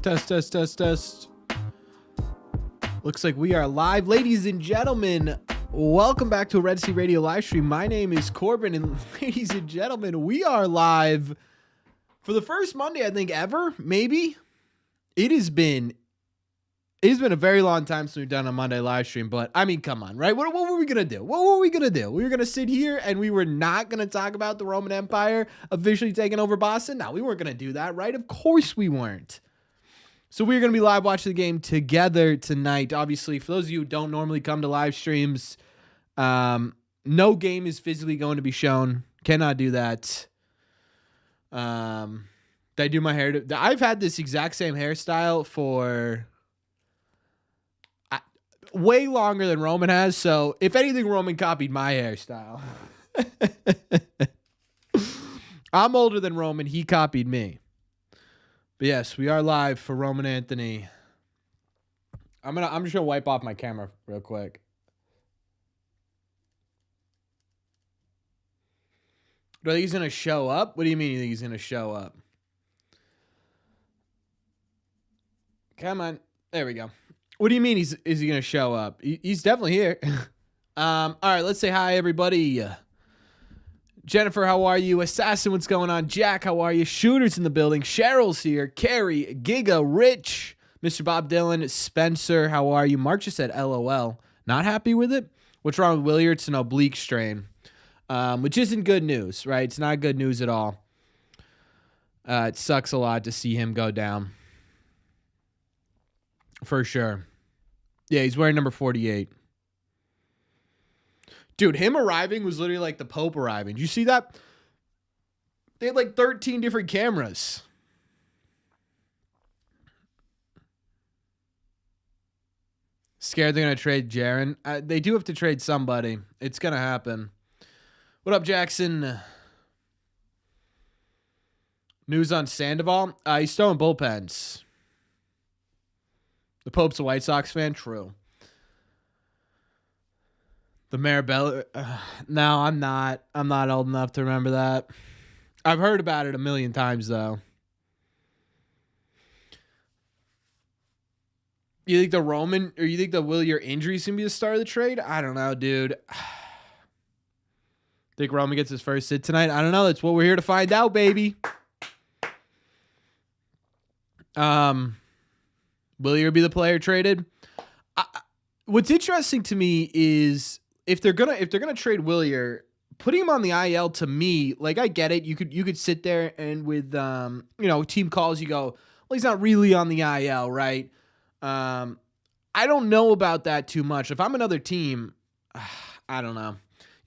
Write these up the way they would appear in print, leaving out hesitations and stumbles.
Test, test, test, test. Looks like we are live. Ladies and gentlemen, welcome back to a Red Sea Radio live stream. My name is Corbin, and ladies and gentlemen, we are live for the first Monday, I think, ever, maybe. It has been a very long time since we've done a Monday live stream, but I mean, come on, right? What were we going to do? What were we going to do? We were going to sit here and we were not going to talk about the Roman Empire officially taking over Boston? No, we weren't going to do that, right? Of course we weren't. So we're going to be live watching the game together tonight. Obviously, for those of you who don't normally come to live streams, no game is physically going to be shown. Cannot do that. Did I do my hair? I've had this exact same hairstyle for way longer than Roman has. So if anything, Roman copied my hairstyle. I'm older than Roman. He copied me. But yes, we are live for Roman Anthony. I'm just gonna wipe off my camera real quick. Do I think he's gonna show up? What do you mean you think he's gonna show up? Come on. There we go. What do you mean is he gonna show up? He's definitely here. All right, let's say hi, everybody. Jennifer, how are you? Assassin, what's going on? Jack, how are you? Shooter's in the building. Cheryl's here. Carrie, Giga, Rich, Mr. Bob Dylan, Spencer, how are you? Mark just said LOL. Not happy with it? What's wrong with Willier? It's an oblique strain, which isn't good news, right? It's not good news at all. It sucks a lot to see him go down. For sure. Yeah, he's wearing number 48. Dude, him arriving was literally like the Pope arriving. Did you see that? They had like 13 different cameras. Scared they're going to trade Jaren. They do have to trade somebody. It's going to happen. What up, Jackson? News on Sandoval. He's throwing bullpens. The Pope's a White Sox fan? True. The Marabella. No, I'm not. I'm not old enough to remember that. I've heard about it a million times, though. You think the Roman, or you think the Willier injury is going to be the start of the trade? I don't know, dude. Think Roman gets his first hit tonight? I don't know. That's what we're here to find out, baby. Willier be the player traded? What's interesting to me is if they're gonna trade Willier, putting him on the IL, to me, like, I get it. You could sit there and with team calls, you go, well, he's not really on the IL, right? I don't know about that too much. If I'm another team, I don't know.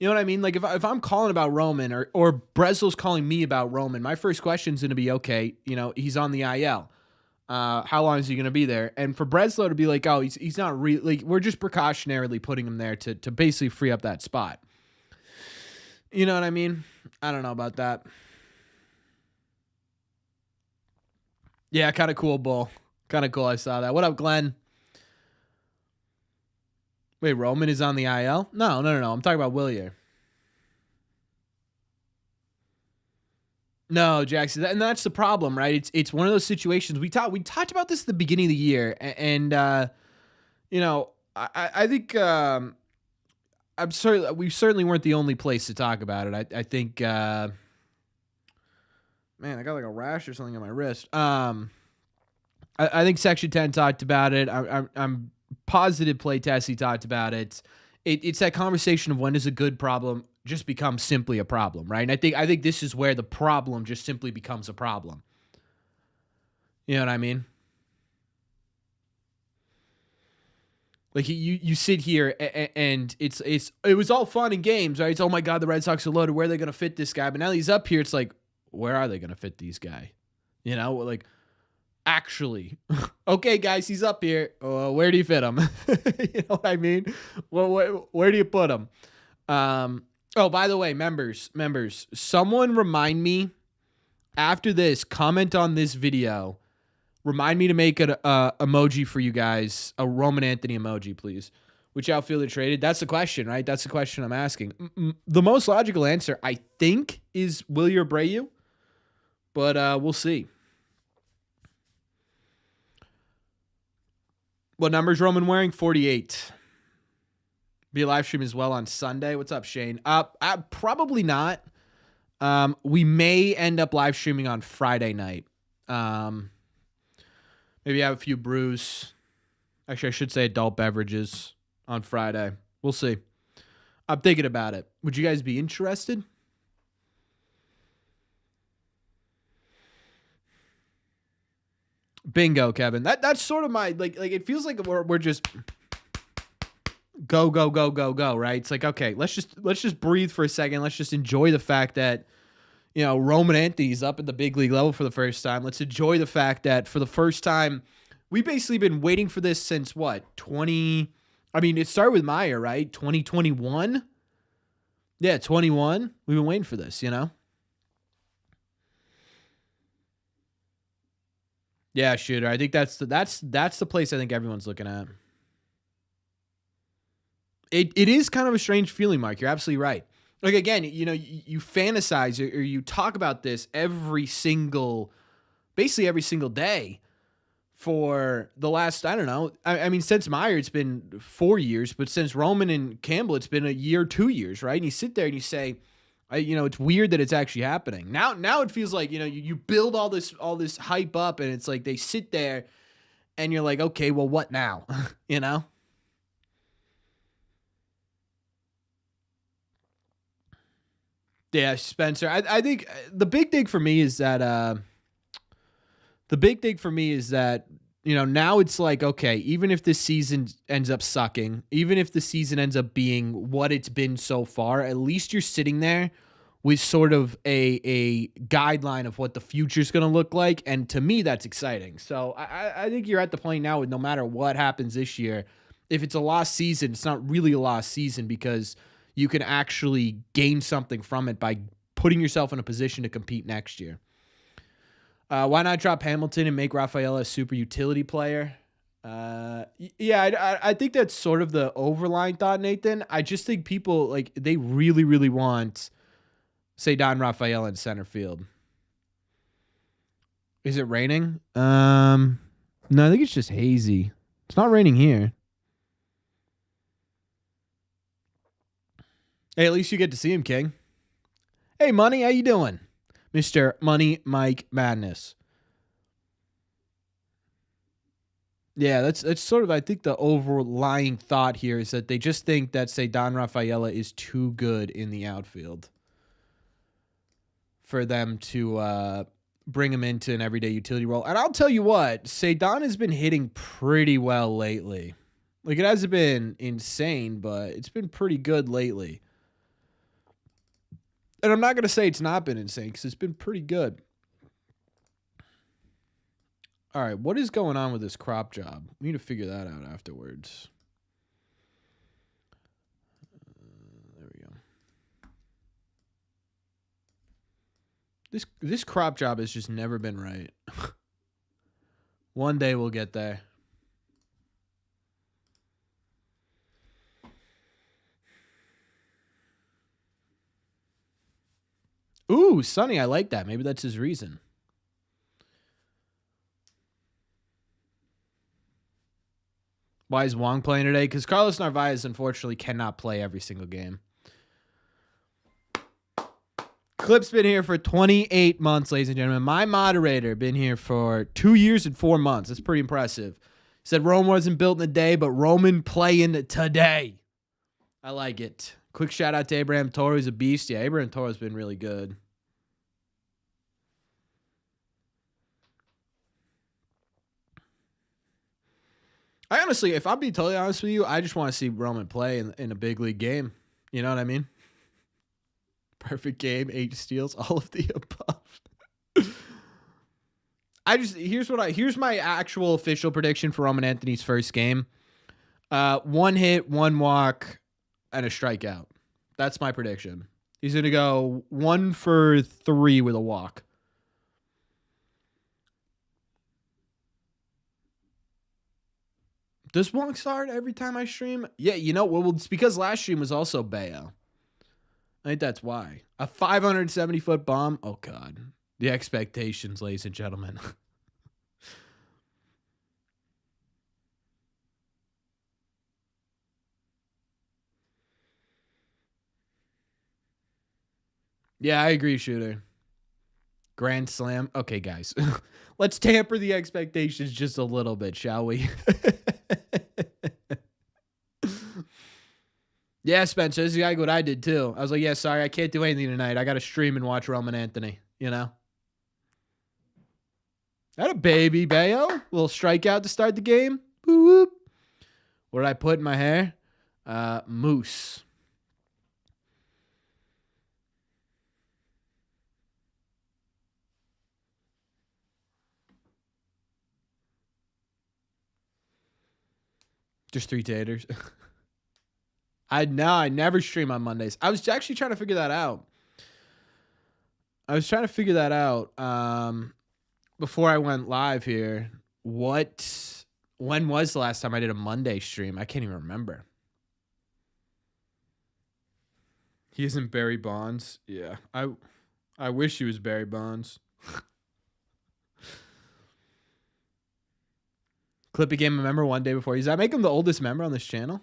You know what I mean? Like, if I'm calling about Roman or Breslow's calling me about Roman, my first question is going to be, okay, he's on the IL. How long is he going to be there? And for Breslow to be like, oh, he's not really, like, we're just precautionarily putting him there to basically free up that spot. You know what I mean? I don't know about that. Yeah, kind of cool, Bull. Kind of cool. I saw that. What up, Glenn? Wait, Roman is on the IL? No. I'm talking about Willier. No, Jackson, and that's the problem, right? It's one of those situations. We talked about this at the beginning of the year, and I think we certainly weren't the only place to talk about it. I think, man, I got like a rash or something on my wrist. I think Section 10 talked about it. I'm positive Playtesty talked about it. It's that conversation of when does a good problem just become simply a problem, right? And I think this is where the problem just simply becomes a problem. You know what I mean? Like, you sit here and it was all fun and games, right? It's, oh my God, the Red Sox are loaded. Where are they going to fit this guy? But now he's up here. It's like, where are they going to fit these guy? Like, actually, okay, guys, he's up here. Where do you fit him? You know what I mean? Well, where do you put him? Oh, by the way, members, someone remind me after this, comment on this video. Remind me to make an emoji for you guys, a Roman Anthony emoji, please. Which outfielder traded? That's the question, right? That's the question I'm asking. The most logical answer, I think, is Willier Abreu, but we'll see. What number's Roman wearing? 48. Be a live stream as well on Sunday. What's up, Shane? Probably not. We may end up live streaming on Friday night. Maybe have a few brews. Actually, I should say adult beverages on Friday. We'll see. I'm thinking about it. Would you guys be interested? Bingo, Kevin. That's sort of my like it feels like we're just go, right? It's like, okay, let's just breathe for a second. Let's just enjoy the fact that, you know, Roman Anthony's up at the big league level for the first time. Let's enjoy the fact that for the first time, we basically been waiting for this since what? It started with Meyer, right? 2021? Yeah, 21. We've been waiting for this, you know? Yeah, shooter. I think that's the place I think everyone's looking at. It is kind of a strange feeling, Mark. You're absolutely right. Like, again, you know, you fantasize or you talk about this basically every single day for the last, I don't know. I mean, since Meyer, it's been 4 years, but since Roman and Campbell, it's been a year, 2 years, right? And you sit there and you say, it's weird that it's actually happening. Now it feels like, you know, you build all this hype up and it's like they sit there and you're like, okay, well, what now? You know? Yeah, Spencer. I think the big thing for me is that you know, now it's like, okay, even if this season ends up sucking, even if the season ends up being what it's been so far, at least you're sitting there with sort of a guideline of what the future is going to look like. And to me, that's exciting. So I think you're at the point now with no matter what happens this year, if it's a lost season, it's not really a lost season because you can actually gain something from it by putting yourself in a position to compete next year. Why not drop Hamilton and make Rafaela a super utility player? I think that's sort of the overlying thought, Nathan. I just think people, like, they really, really want, say, Don Rafaela in center field. Is it raining? No, I think it's just hazy. It's not raining here. Hey, at least you get to see him, King. Hey, Money, how you doing? Mr. Money Mike Madness. Yeah, that's sort of, I think, the overlying thought here is that they just think that, say, Don Rafaela is too good in the outfield for them to bring him into an everyday utility role. And I'll tell you what, say, Don has been hitting pretty well lately. Like, it hasn't been insane, but it's been pretty good lately. And I'm not going to say it's not been insane because it's been pretty good. All right, what is going on with this crop job? We need to figure that out afterwards. There we go. This crop job has just never been right. One day we'll get there. Ooh, Sonny, I like that. Maybe that's his reason. Why is Wong playing today? Because Carlos Narvaez, unfortunately, cannot play every single game. Clip's been here for 28 months, ladies and gentlemen. My moderator been here for 2 years and 4 months. That's pretty impressive. Said Rome wasn't built in a day, but Roman playing today. I like it. Quick shout out to Abraham Toro. He's a beast. Yeah, Abraham Toro's been really good. I honestly, if I'm being totally honest with you, I just want to see Roman play in a big league game. You know what I mean? Perfect game, 8 steals, all of the above. Here's my actual official prediction for Roman Anthony's first game. 1 hit, 1 walk, and a strikeout. That's my prediction. He's going to go 1 for 3 with a walk. Does Wong start every time I stream? Yeah, you know, well, it's because last stream was also Bayo. I think that's why. A 570-foot bomb? Oh, God. The expectations, ladies and gentlemen. Yeah, I agree, Shooter. Grand Slam. Okay, guys. Let's tamper the expectations just a little bit, shall we? Yeah, Spencer, this is exactly what I did too. I was like, yeah, sorry, I can't do anything tonight. I got to stream and watch Roman Anthony, you know? That a baby, Bayo. Little strikeout to start the game. Boop, boop. What did I put in my hair? Moose. Just 3 taters. I never stream on Mondays. I was actually trying to figure that out. Before I went live here. When was the last time I did a Monday stream? I can't even remember. He isn't Barry Bonds. Yeah. I wish he was Barry Bonds. Clip became a member one day before. Does that make him the oldest member on this channel?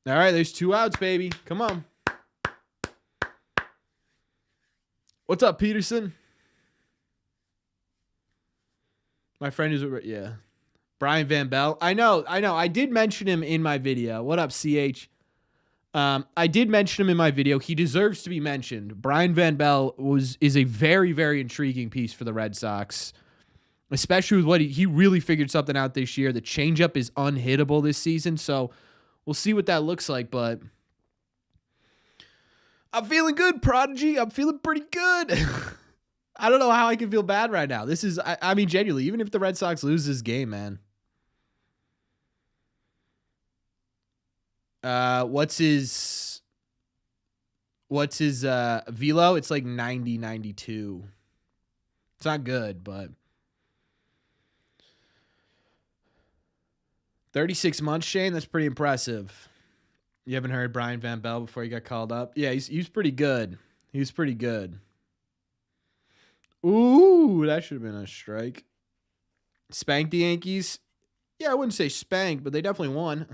All right, there's 2 outs, baby. Come on. What's up, Peterson? My friend is, yeah. Brian Van Bell. I know. I did mention him in my video. What up, CH? I did mention him in my video. He deserves to be mentioned. Brian Van Bell is a very, very intriguing piece for the Red Sox, especially with what he really figured something out this year. The changeup is unhittable this season, so we'll see what that looks like, but I'm feeling good, Prodigy. I'm feeling pretty good. I don't know how I can feel bad right now. This is, I mean, genuinely, even if the Red Sox lose this game, man. What's his velo? It's like 90, 92. It's not good, but 36 months, Shane. That's pretty impressive. You haven't heard Brian Van Bell before he got called up? Yeah, he was pretty good. He was pretty good. Ooh, that should have been a strike. Spank the Yankees? Yeah, I wouldn't say spank, but they definitely won.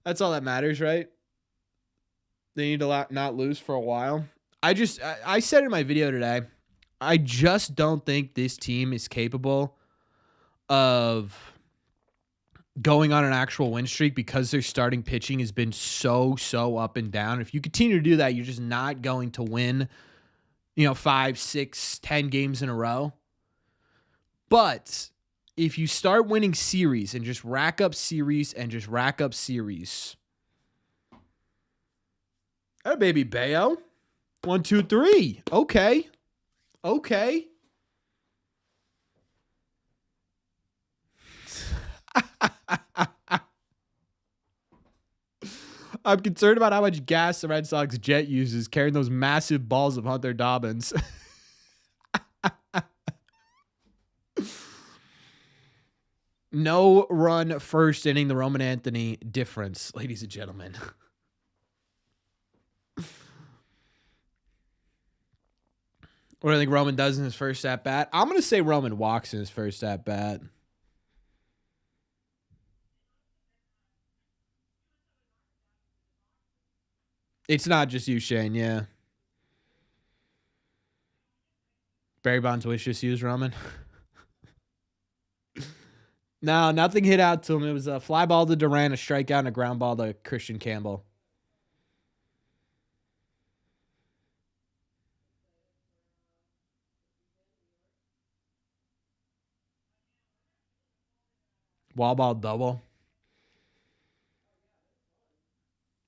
That's all that matters, right? They need to not lose for a while. I said in my video today, I just don't think this team is capable of going on an actual win streak because their starting pitching has been so up and down. If you continue to do that, you're just not going to win, 5, 6, 10 games in a row. But if you start winning series and just rack up series Oh, baby Bayo. 1, 2, 3. Okay. I'm concerned about how much gas the Red Sox jet uses carrying those massive balls of Hunter Dobbins. No run first inning, the Roman Anthony difference, ladies and gentlemen. What do I think Roman does in his first at-bat? I'm going to say Roman walks in his first at-bat. It's not just you, Shane, yeah. Barry Bonds wish just used Roman. No, nothing hit out to him. It was a fly ball to Durant, a strikeout, and a ground ball to Christian Campbell. Wall ball double.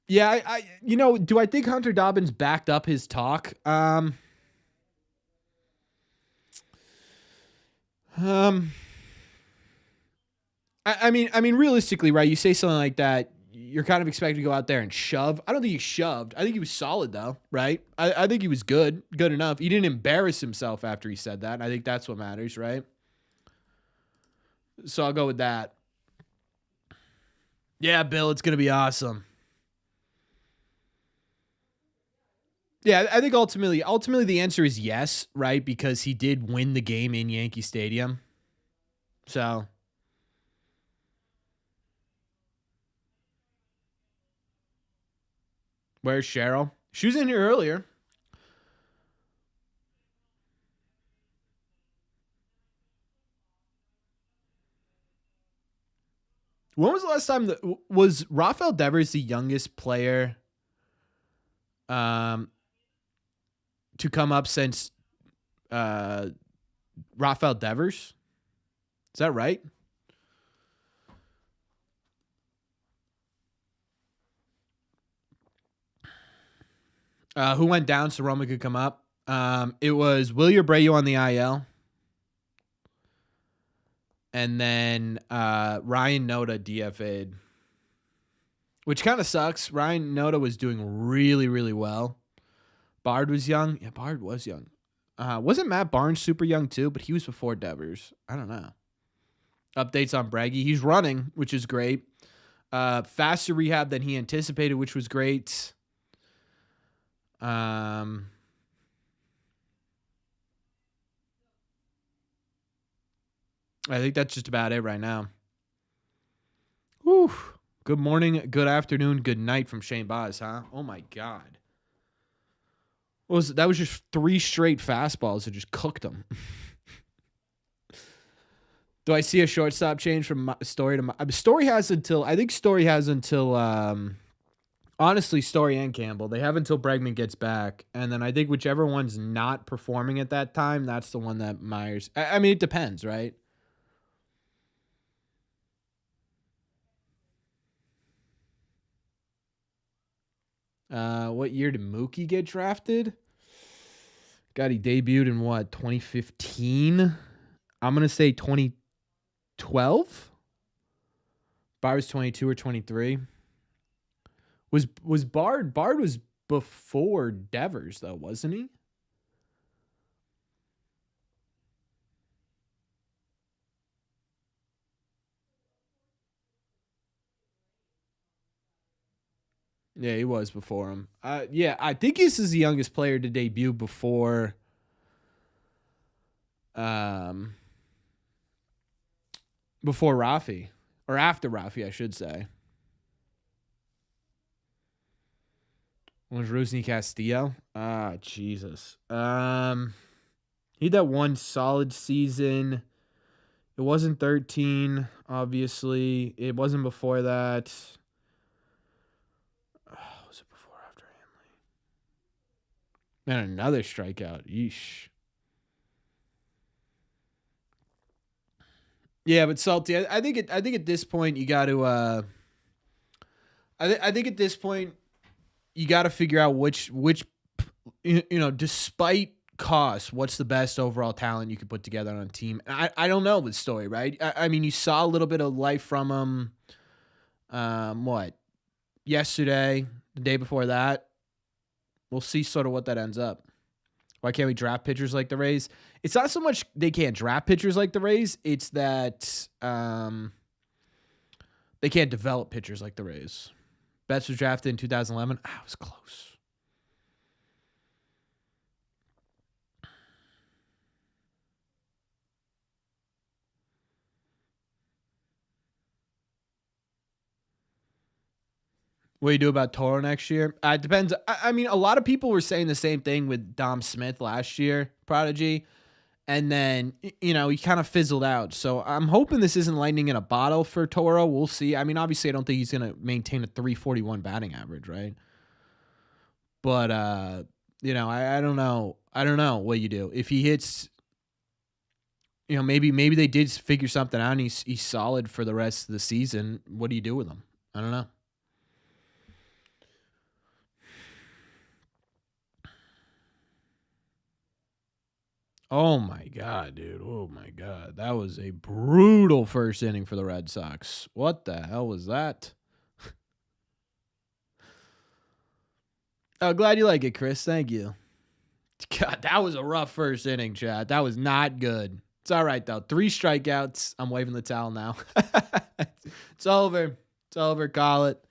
Yeah, do I think Hunter Dobbins backed up his talk? I mean, realistically, right? You say something like that, you're kind of expected to go out there and shove. I don't think he shoved. I think he was solid, though, right? I think he was good enough. He didn't embarrass himself after he said that. And I think that's what matters, right? So I'll go with that. Yeah, Bill, it's going to be awesome. Yeah, I think ultimately the answer is yes, right? Because he did win the game in Yankee Stadium. So Where's Cheryl? She was in here earlier. When was the last time that was Rafael Devers the youngest player to come up since Rafael Devers? Is that right? Who went down so Roman could come up? It was Willie Abreu on the IL. And then Ryan Noda DFA'd. Which kind of sucks. Ryan Noda was doing really, really well. Bard was young. Yeah, Bard was young. Wasn't Matt Barnes super young too? But he was before Devers. I don't know. Updates on Braggy. He's running, which is great. Faster rehab than he anticipated, which was great. I think that's just about it right now. Whew. Good morning, good afternoon, good night from Shane Boz, huh? Oh my God. That was just 3 straight fastballs that just cooked them. Do I see a shortstop change from Story to Story has until honestly, Story and Campbell. They have until Bregman gets back. And then I think whichever one's not performing at that time, that's the one that Myers. I mean, it depends, right? What year did Mookie get drafted? God, he debuted in what, 2015? I'm going to say 2012? Bard was 22 or 23. Was Bard was before Devers though, wasn't he? Yeah, he was before him. Yeah, I think this is the youngest player to debut before Rafi, or after Rafi, I should say. Was Rusney Castillo? Jesus. He had that one solid season. It wasn't 13, obviously. It wasn't before that. Was it before or after Hanley? Man, another strikeout. Yeesh. Yeah, but Salty, I think at this point you got to I think at this point you got to figure out which despite cost, what's the best overall talent you could put together on a team. I don't know the story, right? I mean, you saw a little bit of life from him what? Yesterday, the day before that. We'll see sort of what that ends up. Why can't we draft pitchers like the Rays? It's not so much they can't draft pitchers like the Rays. It's that they can't develop pitchers like the Rays. Betts was drafted in 2011. It was close. What do you do about Toro next year? It depends. I mean, a lot of people were saying the same thing with Dom Smith last year, Prodigy. And then, he kind of fizzled out. So I'm hoping this isn't lightning in a bottle for Toro. We'll see. I mean, obviously, I don't think he's going to maintain a 341 batting average, right? But, I don't know. I don't know what you do. If he hits, maybe they did figure something out and he's solid for the rest of the season. What do you do with him? I don't know. Oh, my God, dude. Oh, my God. That was a brutal first inning for the Red Sox. What the hell was that? Oh, glad you like it, Chris. Thank you. God, that was a rough first inning, Chad. That was not good. It's all right, though. 3 strikeouts. I'm waving the towel now. It's over. It's over. Call it.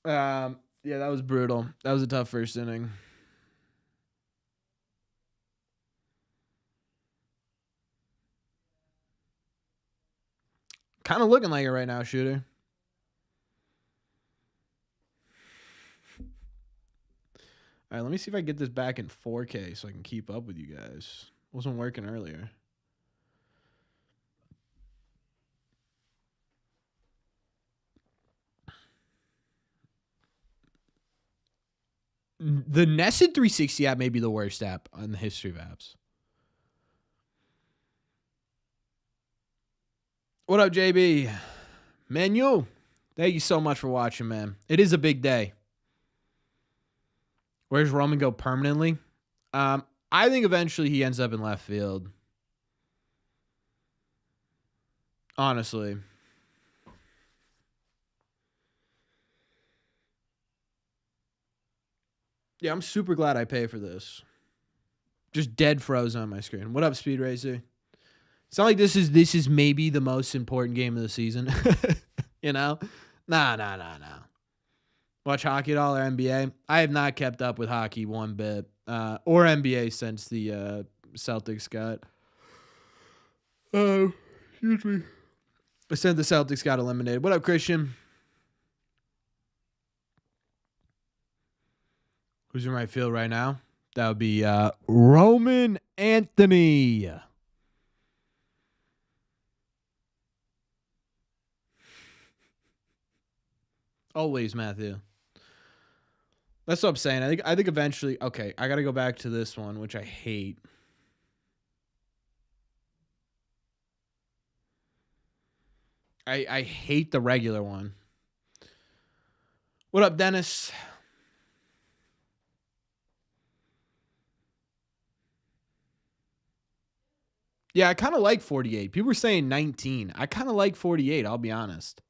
Yeah, that was brutal. That was a tough first inning. Kind of looking like it right now, Shooter. All right, let me see if I can get this back in 4K so I can keep up with you guys. Wasn't working earlier. The Nested 360 app may be the worst app on the history of apps. What up, JB? Manu, thank you so much for watching, man. It is a big day. Where's Roman go permanently? I think eventually he ends up in left field. Honestly. Yeah, I'm super glad I pay for this. Just dead frozen on my screen. What up, Speed Racer? It's not like this is maybe the most important game of the season. You know? Nah. Watch hockey at all or NBA? I have not kept up with hockey one bit. Or NBA since the Celtics got... Oh, excuse me. Since the Celtics got eliminated. What up, Christian? Who's in right field right now? That would be Roman Anthony. Always, Matthew. That's what I'm saying. I think eventually... Okay, I got to go back to this one, which I hate. I hate the regular one. What up, Dennis? Yeah, I kind of like 48. People were saying 19. I kind of like 48, I'll be honest.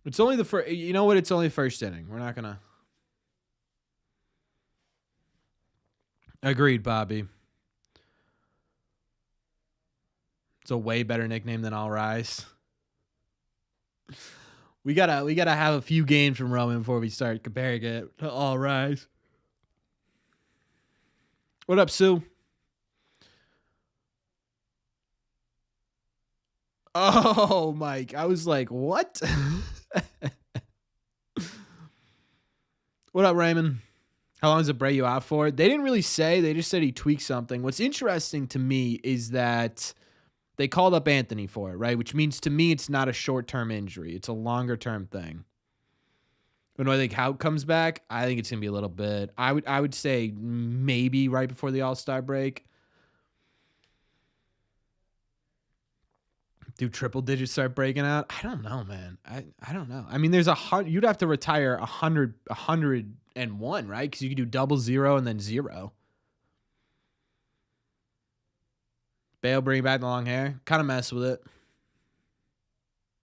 It's only the first... You know what? It's only first inning. We're not going to... Agreed, Bobby. It's a way better nickname than All Rise. We gotta have a few games from Roman before we start comparing it to All Rise. What up, Sue? Oh, Mike. I was like, what? What up, Raymond? How long does it break you out for? They didn't really say. They just said he tweaked something. What's interesting to me is that they called up Anthony for it, right? Which means to me it's not a short-term injury. It's a longer-term thing. When I think how it comes back, I think it's going to be a little bit. I would say maybe right before the All-Star break. Do triple digits start breaking out? I don't know, man. I don't know. I mean, you'd have to retire 101, right? Because you could do double zero and then zero. Bale bring back the long hair. Kind of mess with it.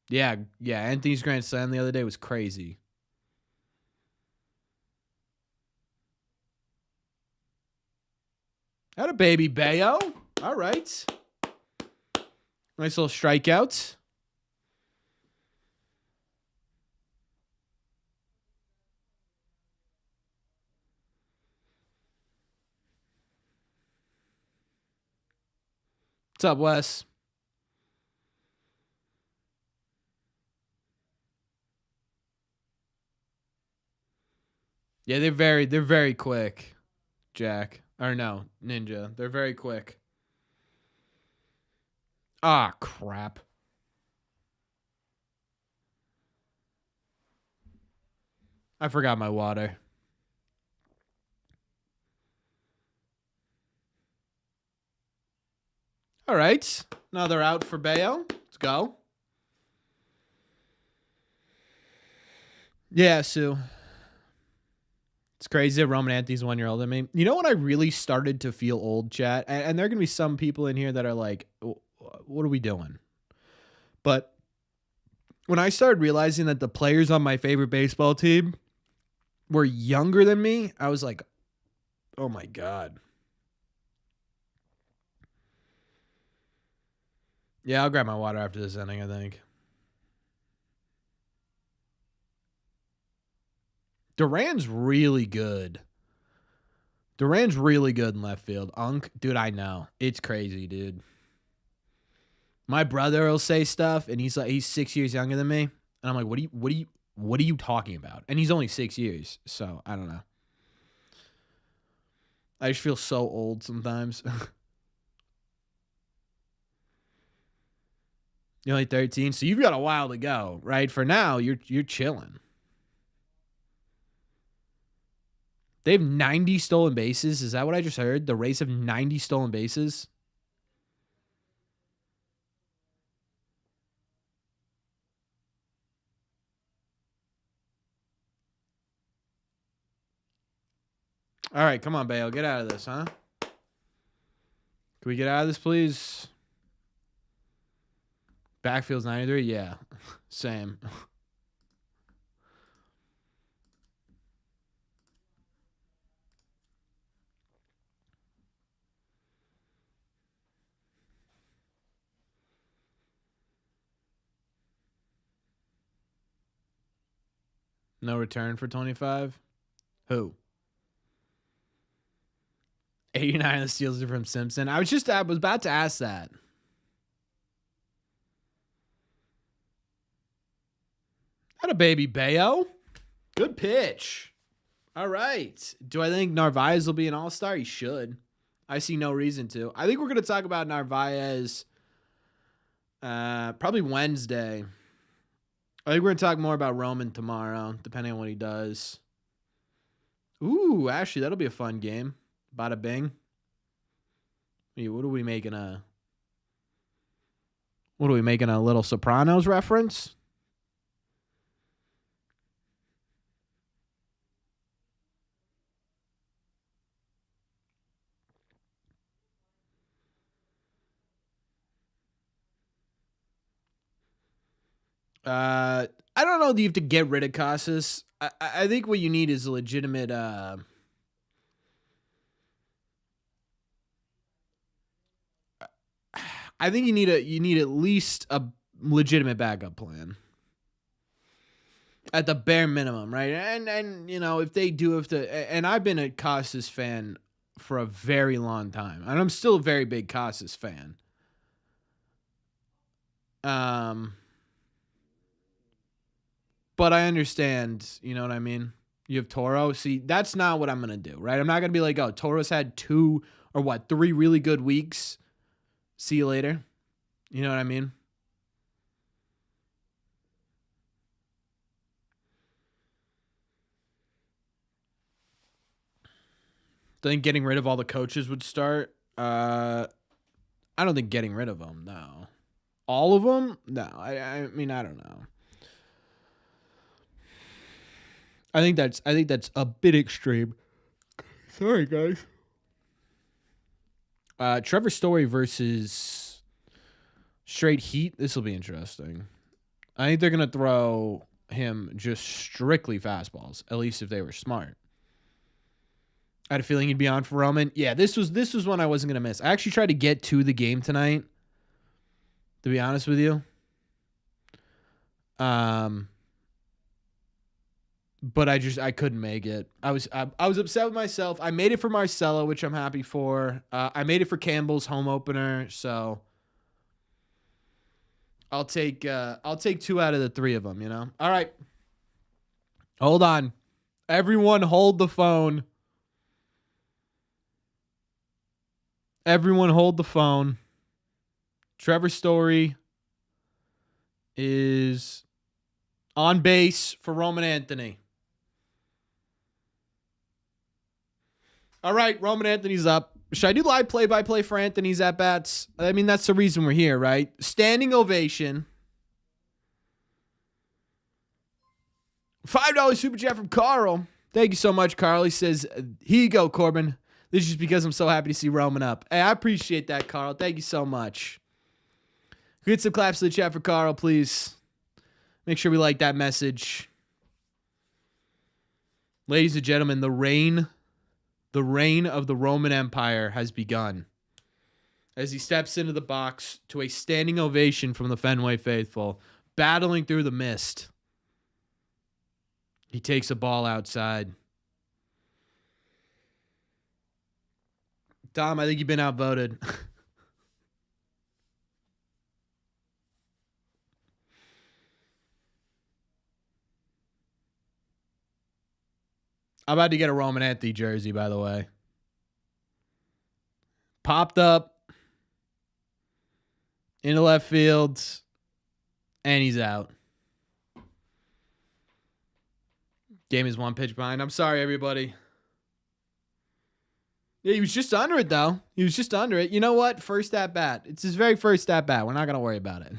Yeah. Anthony's grand slam the other day was crazy. Had a baby Bayo. All right. Nice little strikeouts. What's up, Wes? Yeah, they're very quick, Jack. Or no, Ninja. They're very quick. Ah, crap. I forgot my water. All right. Another out for Bayo. Let's go. Yeah, Sue. It's crazy that Roman Anthony's 1 year old. I mean, you know what I really started to feel old, chat? And there are going to be some people in here that are like, what are we doing? But when I started realizing that the players on my favorite baseball team were younger than me, I was like, oh my God. Yeah, I'll grab my water after this inning, I think. Duran's really good. In left field. Dude, I know. It's crazy, dude. My brother will say stuff, and he's 6 years younger than me, and I'm like, what are you talking about? And he's only 6 years, so I don't know. I just feel so old sometimes. You're only 13, so you've got a while to go, right? For now, you're chilling. They have 90 stolen bases. Is that what I just heard? The Rays have 90 stolen bases. All right, come on, Bale. Get out of this, huh? Can we get out of this, please? Backfield's 93? Yeah. Same. No return for 25? Who? 89 of the steals are from Simpson. I was about to ask that. Not a baby Bayo. Good pitch. All right. Do I think Narvaez will be an all-star? He should. I see no reason to. I think we're going to talk about Narvaez probably Wednesday. I think we're going to talk more about Roman tomorrow, depending on what he does. Ooh, actually, that'll be a fun game. Bada bing. What are we making a little Sopranos reference? I don't know that you have to get rid of Casas. I think what you need is a legitimate I think you need at least a legitimate backup plan. At the bare minimum, right? And if they do have to, and I've been a Casas fan for a very long time, and I'm still a very big Casas fan. But I understand, you know what I mean? You have Toro. See, that's not what I'm going to do, right? I'm not going to be like, oh, Toro's had 3 really good weeks. See you later. You know what I mean? I think getting rid of all the coaches would start. I don't think getting rid of them, no. All of them? No. I mean, I don't know. I think that's a bit extreme. Sorry, guys. Trevor Story versus straight Heat. This will be interesting. I think they're gonna throw him just strictly fastballs. At least if they were smart. I had a feeling he'd be on for Roman. Yeah, this was one I wasn't gonna miss. I actually tried to get to the game tonight. To be honest with you. But I couldn't make it. I was upset with myself. I made it for Marcelo, which I'm happy for. I made it for Campbell's home opener, so I'll take 2 out of the 3 of them, you know? All right. Hold on. Everyone hold the phone. Everyone hold the phone. Trevor Story is on base for Roman Anthony. All right, Roman Anthony's up. Should I do live play-by-play for Anthony's at-bats? I mean, that's the reason we're here, right? Standing ovation. $5 super chat from Carl. Thank you so much, Carl. He says, here you go, Corbin. This is just because I'm so happy to see Roman up. Hey, I appreciate that, Carl. Thank you so much. Get some claps to the chat for Carl, please. Make sure we like that message. Ladies and gentlemen, the reign of the Roman Empire has begun. As he steps into the box to a standing ovation from the Fenway faithful, battling through the mist. He takes a ball outside. Tom, I think you've been outvoted. I'm about to get a Roman Anthony jersey, by the way. Popped up into left field, and he's out. Game is 1 pitch behind. I'm sorry, everybody. Yeah, he was just under it, though. He was just under it. You know what? First at bat. It's his very first at bat. We're not going to worry about it.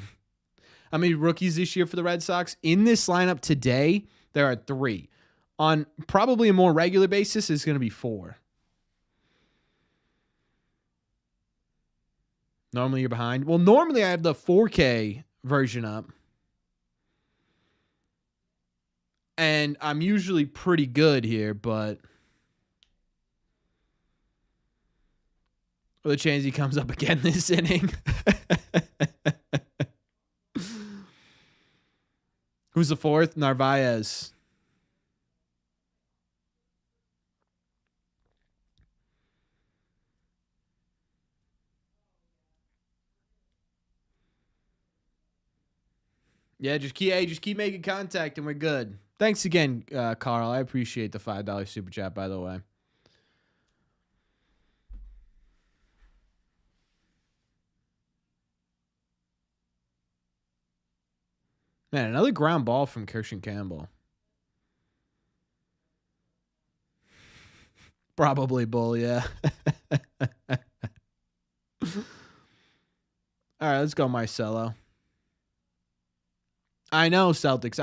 How many rookies this year for the Red Sox? In this lineup today, there are 3. On probably a more regular basis, it's going to be 4. Normally you're behind. Well, normally I have the 4K version up. And I'm usually pretty good here, but the chance he comes up again this inning. Who's the 4th? Narvaez. Yeah, just keep making contact and we're good. Thanks again, Carl. I appreciate the $5 super chat, by the way. Man, another ground ball from Christian Campbell. Probably bull, yeah. All right, let's go Marcelo. I know, Celtics.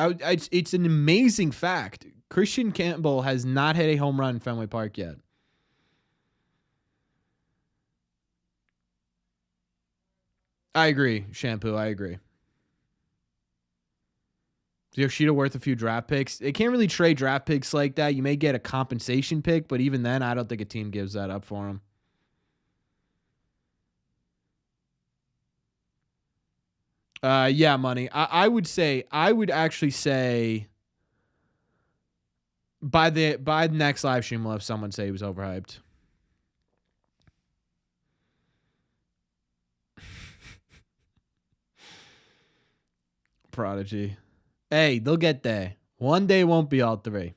It's an amazing fact. Christian Campbell has not hit a home run in Fenway Park yet. I agree, Shampoo. I agree. Yoshida worth a few draft picks. They can't really trade draft picks like that. You may get a compensation pick, but even then, I don't think a team gives that up for him. Yeah, money. I would actually say by the next live stream, we'll have someone say he was overhyped. Prodigy. Hey, they'll get there. One day won't be all 3.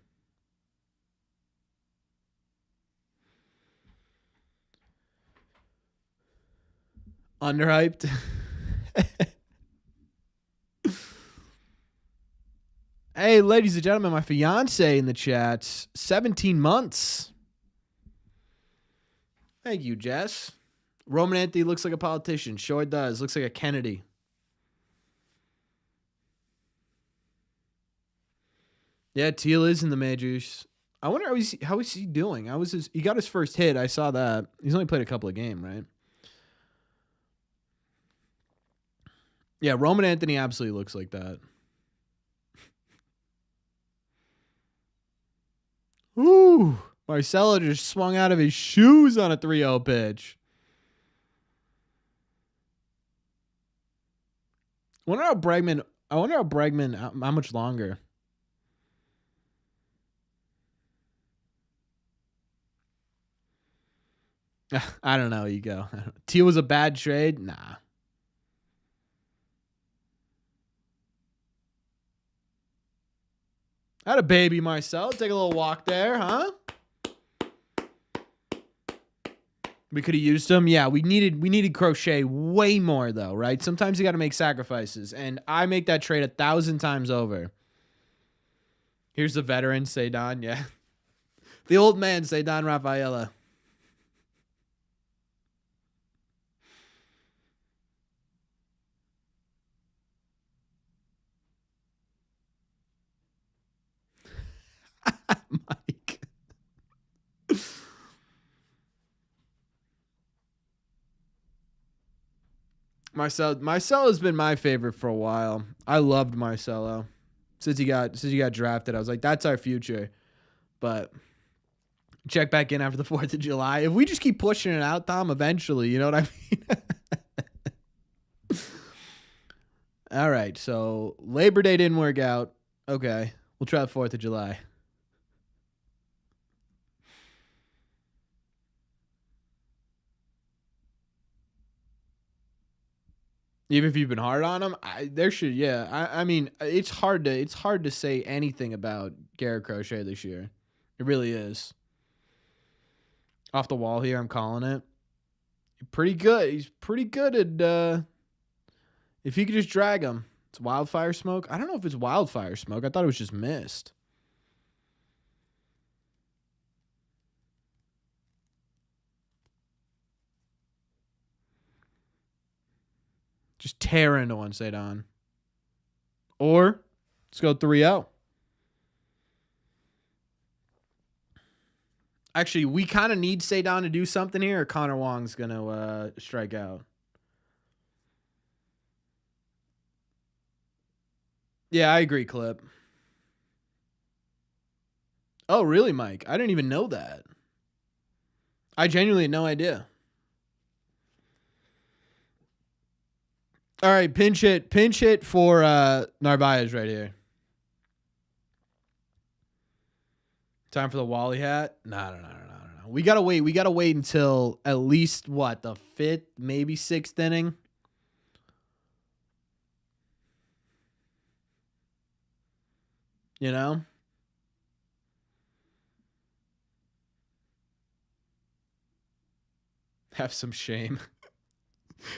Underhyped. Hey, ladies and gentlemen, my fiance in the chat, 17 months. Thank you, Jess. Roman Anthony looks like a politician. Sure does. Looks like a Kennedy. Yeah, Teal is in the majors. I wonder how is he doing? He got his first hit. I saw that. He's only played a couple of games, right? Yeah, Roman Anthony absolutely looks like that. Ooh, Marcelo just swung out of his shoes on a 3-0 pitch. I wonder how Bregman, how much longer? I don't know, Ego. Teal was a bad trade? Nah. Had a baby, Marcel. Take a little walk there, huh? We could have used him. Yeah, we needed Crochet way more, though, right? Sometimes you got to make sacrifices, and I make that trade 1,000 times over. Here's the veteran, Cedon, yeah. The old man, Cedon Rafaela. Mike. Marcelo has been my favorite for a while. I loved Marcelo since he got drafted. I was like, that's our future. But check back in after the 4th of July. If we just keep pushing it out, Tom, eventually, you know what I mean? All right, so Labor Day didn't work out. Okay, we'll try the 4th of July. Even if you've been hard on him, I mean, it's hard to say anything about Garrett Crochet this year. It really is. Off the wall here, I'm calling it. Pretty good. He's pretty good at if he could just drag him. It's wildfire smoke. I don't know if it's wildfire smoke. I thought it was just mist. Just tear into one, Cedon. Or let's go 3-0. Actually, we kind of need Cedon to do something here, or Connor Wong's going to strike out. Yeah, I agree, Clip. Oh, really, Mike? I didn't even know that. I genuinely had no idea. All right, pinch hit for Narvaez right here. Time for the Wally hat? No. We gotta wait. We gotta wait until at least what, the 5th, maybe 6th inning. You know? Have some shame.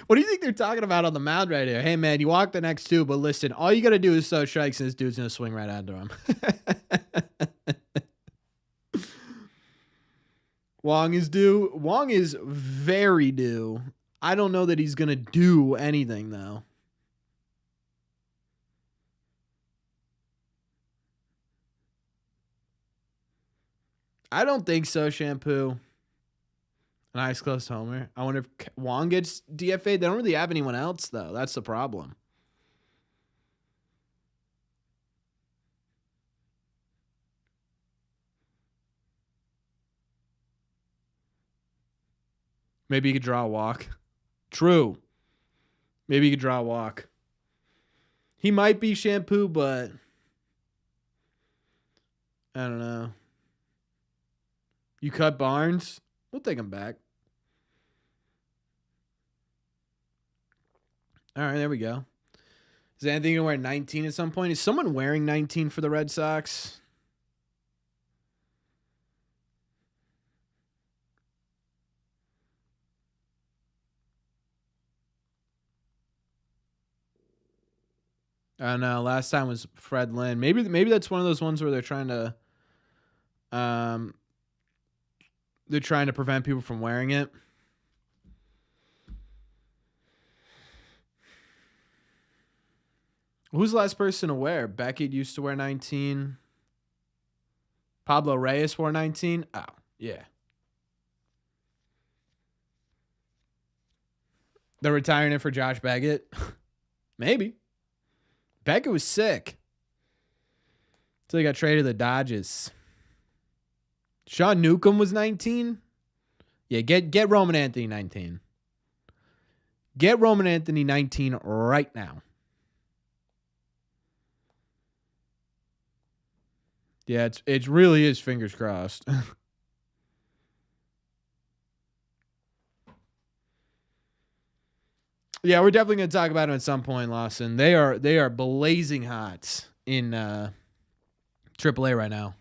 What do you think they're talking about on the mound right here? Hey, man, you walk the next 2, but listen, all you got to do is throw strikes and this dude's going to swing right under him. Wong is due. Wong is very due. I don't know that he's going to do anything, though. I don't think so, Shampoo. An eyes closed homer. I wonder if Wong gets DFA'd. They don't really have anyone else, though. That's the problem. Maybe he could draw a walk. True. Maybe he could draw a walk. He might be Shampoo, but I don't know. You cut Barnes? We'll take him back. All right, there we go. Is anything going to wear 19 at some point? Is someone wearing 19 for the Red Sox? I don't know. Last time was Fred Lynn. Maybe that's one of those ones where they're trying to prevent people from wearing it. Who's the last person to wear? Beckett used to wear 19. Pablo Reyes wore 19. Oh, yeah. They're retiring it for Josh Beckett. Maybe. Beckett was sick. Until he got traded to the Dodgers. Sean Newcomb was 19. Yeah, get Roman Anthony 19. Get Roman Anthony 19 right now. Yeah, it really is fingers crossed. Yeah, we're definitely going to talk about him at some point, Lawson. They are blazing hot in AAA right now.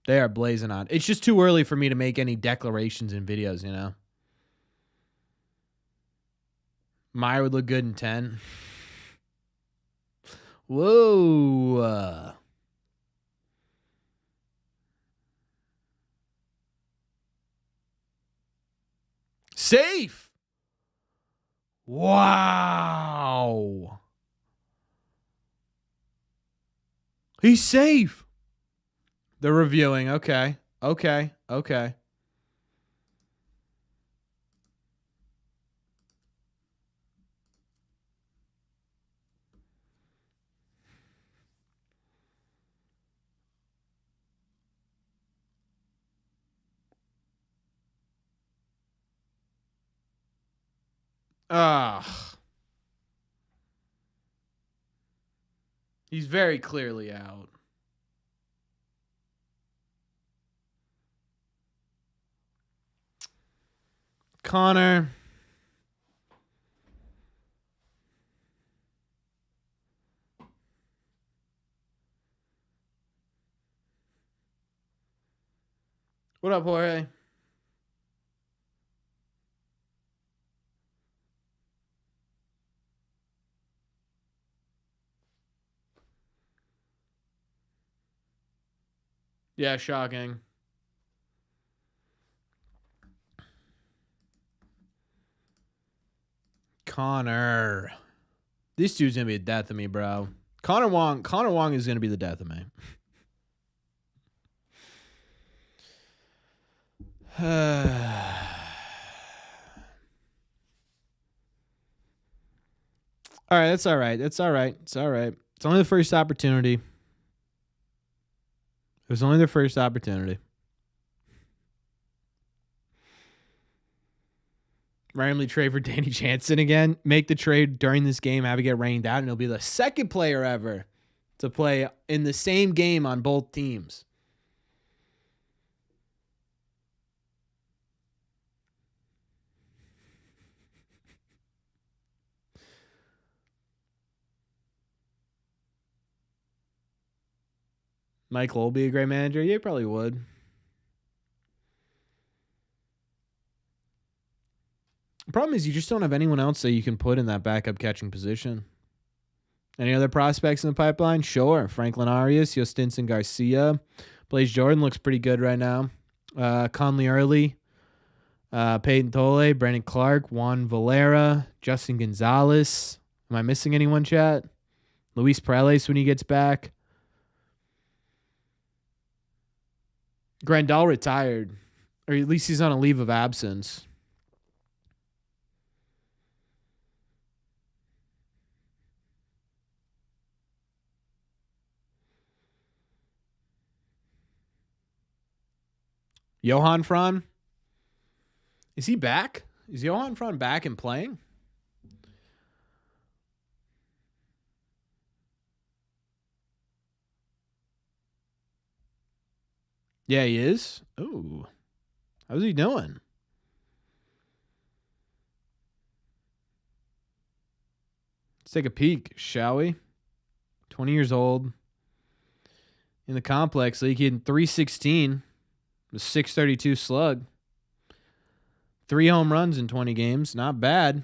They are blazing hot. It's just too early for me to make any declarations in videos, you know. Meyer would look good in 10. Whoa. Safe. Wow. He's safe. They're reviewing. Okay. He's very clearly out. Connor. What up, Jorge? Yeah, shocking. Connor. This dude's going to be the death of me, bro. Connor Wong is going to be the death of me. All right, that's all right. That's all right. It's all right. It's only the first opportunity. It was only the first opportunity. Randomly trade for Danny Jansen again. Make the trade during this game. Have it get rained out, and he'll be the second player ever to play in the same game on both teams. Michael will be a great manager. Yeah, he probably would. The problem is you just don't have anyone else that you can put in that backup catching position. Any other prospects in the pipeline? Sure. Franklin Arias, Yostinson Garcia. Blaze Jordan looks pretty good right now. Conley Early, Peyton Tole, Brandon Clark, Juan Valera, Justin Gonzalez. Am I missing anyone, chat? Luis Perales when he gets back. Grandal retired, or at least he's on a leave of absence. Johan Fran? Is he back? Is Johan Fran back and playing? Yeah, he is. Ooh. How's he doing? Let's take a peek, shall we? 20 years old. In the complex league, he had 316. A 632 slug. 3 home runs in 20 games. Not bad.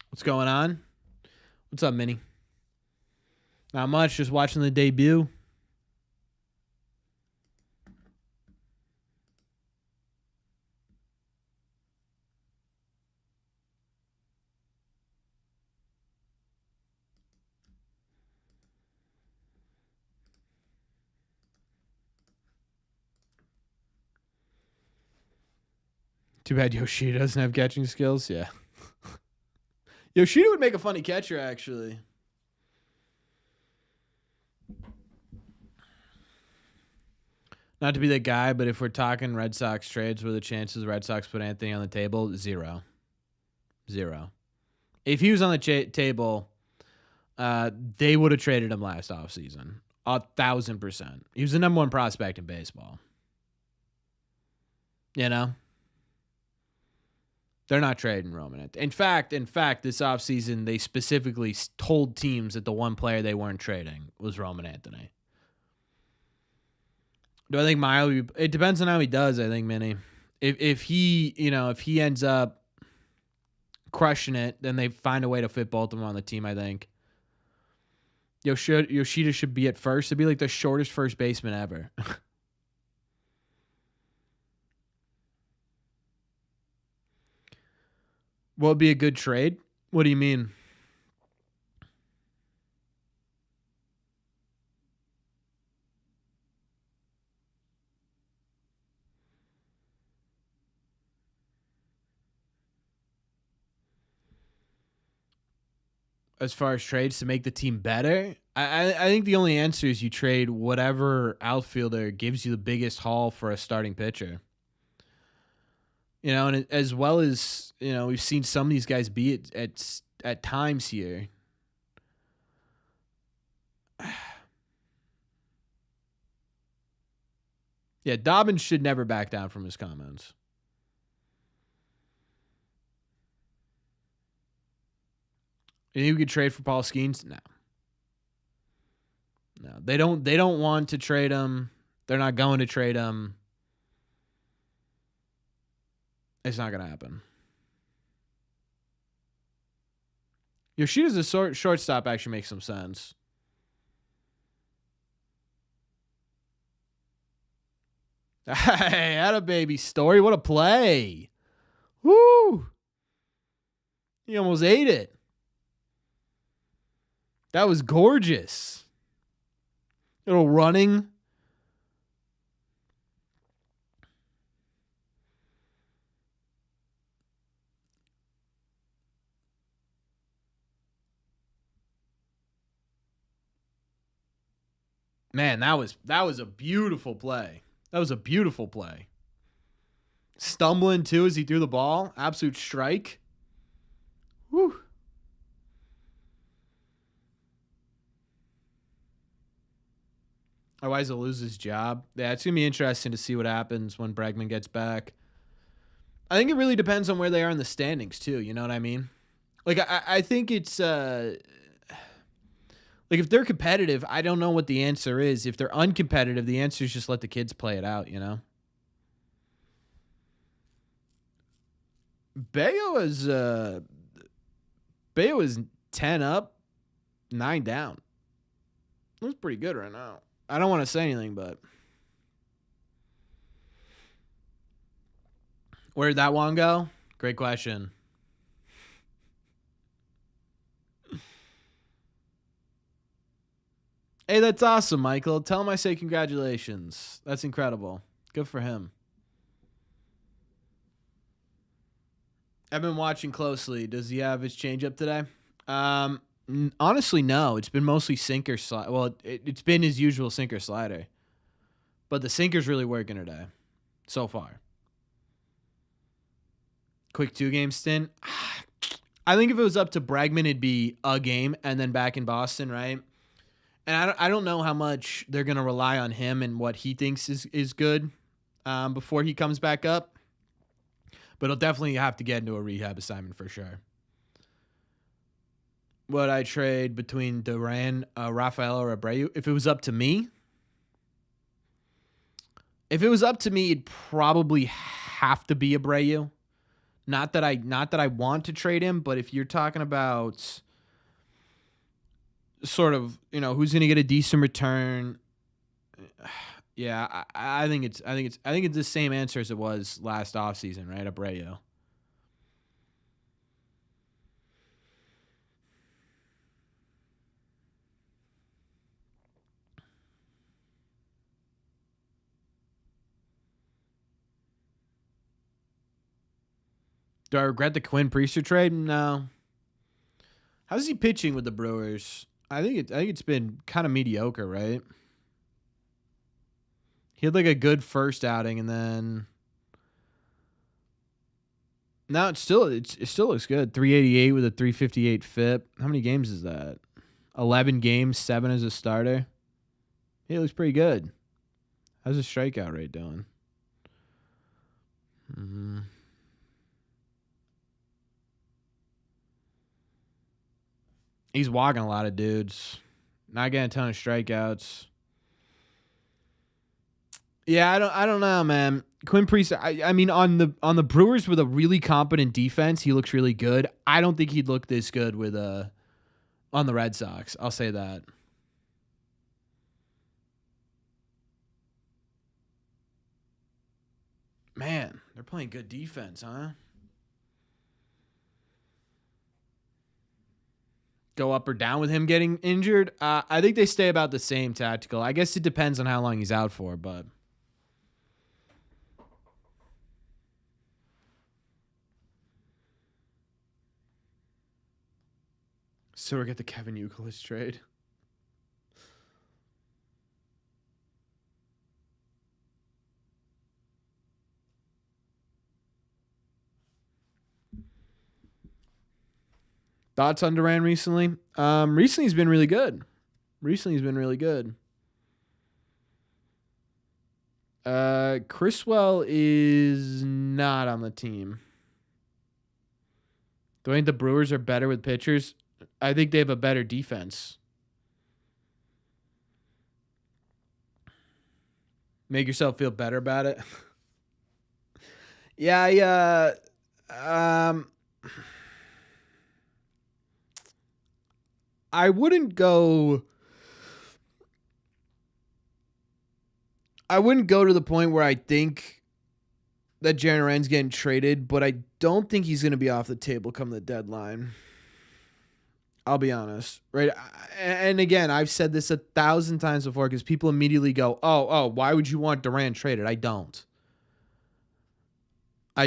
What's going on? What's up, Minnie? Not much. Just watching the debut. Too bad Yoshida doesn't have catching skills. Yeah. Yoshida would make a funny catcher, actually. Not to be that guy, but if we're talking Red Sox trades, what are the chances the Red Sox put Anthony on the table? 0. If he was on the table, they would have traded him last offseason. 1,000%. He was the number 1 prospect in baseball. You know? They're not trading Roman. In fact, this offseason, they specifically told teams that the one player they weren't trading was Roman Anthony. Do I think Miley? It depends on how he does. I think Minnie. If he ends up crushing it, then they find a way to fit both of them on the team. I think. Yoshida should be at first. It'd be like the shortest first baseman ever. What would be a good trade? What do you mean? As far as trades to make the team better, I think the only answer is you trade whatever outfielder gives you the biggest haul for a starting pitcher. You know, and as well as, we've seen some of these guys be at times here. Yeah, Dobbins should never back down from his comments. You think we could trade for Paul Skeens? No. No, they don't want to trade him. They're not going to trade him. It's not going to happen. Yoshida's a shortstop actually makes some sense. Hey, had a baby story. What a play. Woo. He almost ate it. That was gorgeous. Little running. Man, that was a beautiful play. That was a beautiful play. Stumbling too as he threw the ball. Absolute strike. Woo. Otherwise, he'll lose his job. Yeah, it's going to be interesting to see what happens when Bregman gets back. I think it really depends on where they are in the standings, too. You know what I mean? Like, I think it's... like, if they're competitive, I don't know what the answer is. If they're uncompetitive, the answer is just let the kids play it out, you know? Bayo is 10 up, 9 down. That's pretty good right now. I don't want to say anything, but where did that one go? Great question. Hey, that's awesome, Michael. Tell him I say congratulations. That's incredible. Good for him. I've been watching closely. Does he have his changeup today? Honestly, no. It's been mostly sinker slide. Well, it's been his usual sinker slider, but the sinker's really working today, so far. Quick 2-game stint. I think if it was up to Bregman, it'd be a game and then back in Boston, right? And I don't know how much they're gonna rely on him and what he thinks is good before he comes back up, but he'll definitely have to get into a rehab assignment for sure. Would I trade between Duran, Rafael, or Abreu? If it was up to me, it'd probably have to be Abreu. Not that I want to trade him, but if you're talking about sort of, you know, who's going to get a decent return, yeah, I think it's the same answer as it was last offseason, right? Abreu. Do I regret the Quinn Priester trade? No. How's he pitching with the Brewers? I think it's been kind of mediocre, right? He had like a good first outing, and then now it still looks good. 388 with a 358 FIP. How many games is that? 11 games, 7 as a starter. He looks pretty good. How's his strikeout rate doing? He's walking a lot of dudes. Not getting a ton of strikeouts. Yeah, I don't know, man. Quinn Priester, I mean, on the Brewers with a really competent defense, he looks really good. I don't think he'd look this good with on the Red Sox. I'll say that. Man, they're playing good defense, huh? Go up or down with him getting injured? I think they stay about the same tactical. I guess it depends on how long he's out for, but so we get the Kevin Youkilis trade. Thoughts on Duran recently? Recently he's been really good. Criswell is not on the team. Do I think the Brewers are better with pitchers? I think they have a better defense. Make yourself feel better about it. Yeah, I wouldn't go. I wouldn't go to the point where I think that Jaren Ren's getting traded, but I don't think he's going to be off the table come the deadline. I'll be honest, right? And again, I've said this 1,000 times before because people immediately go, oh, why would you want Durant traded? I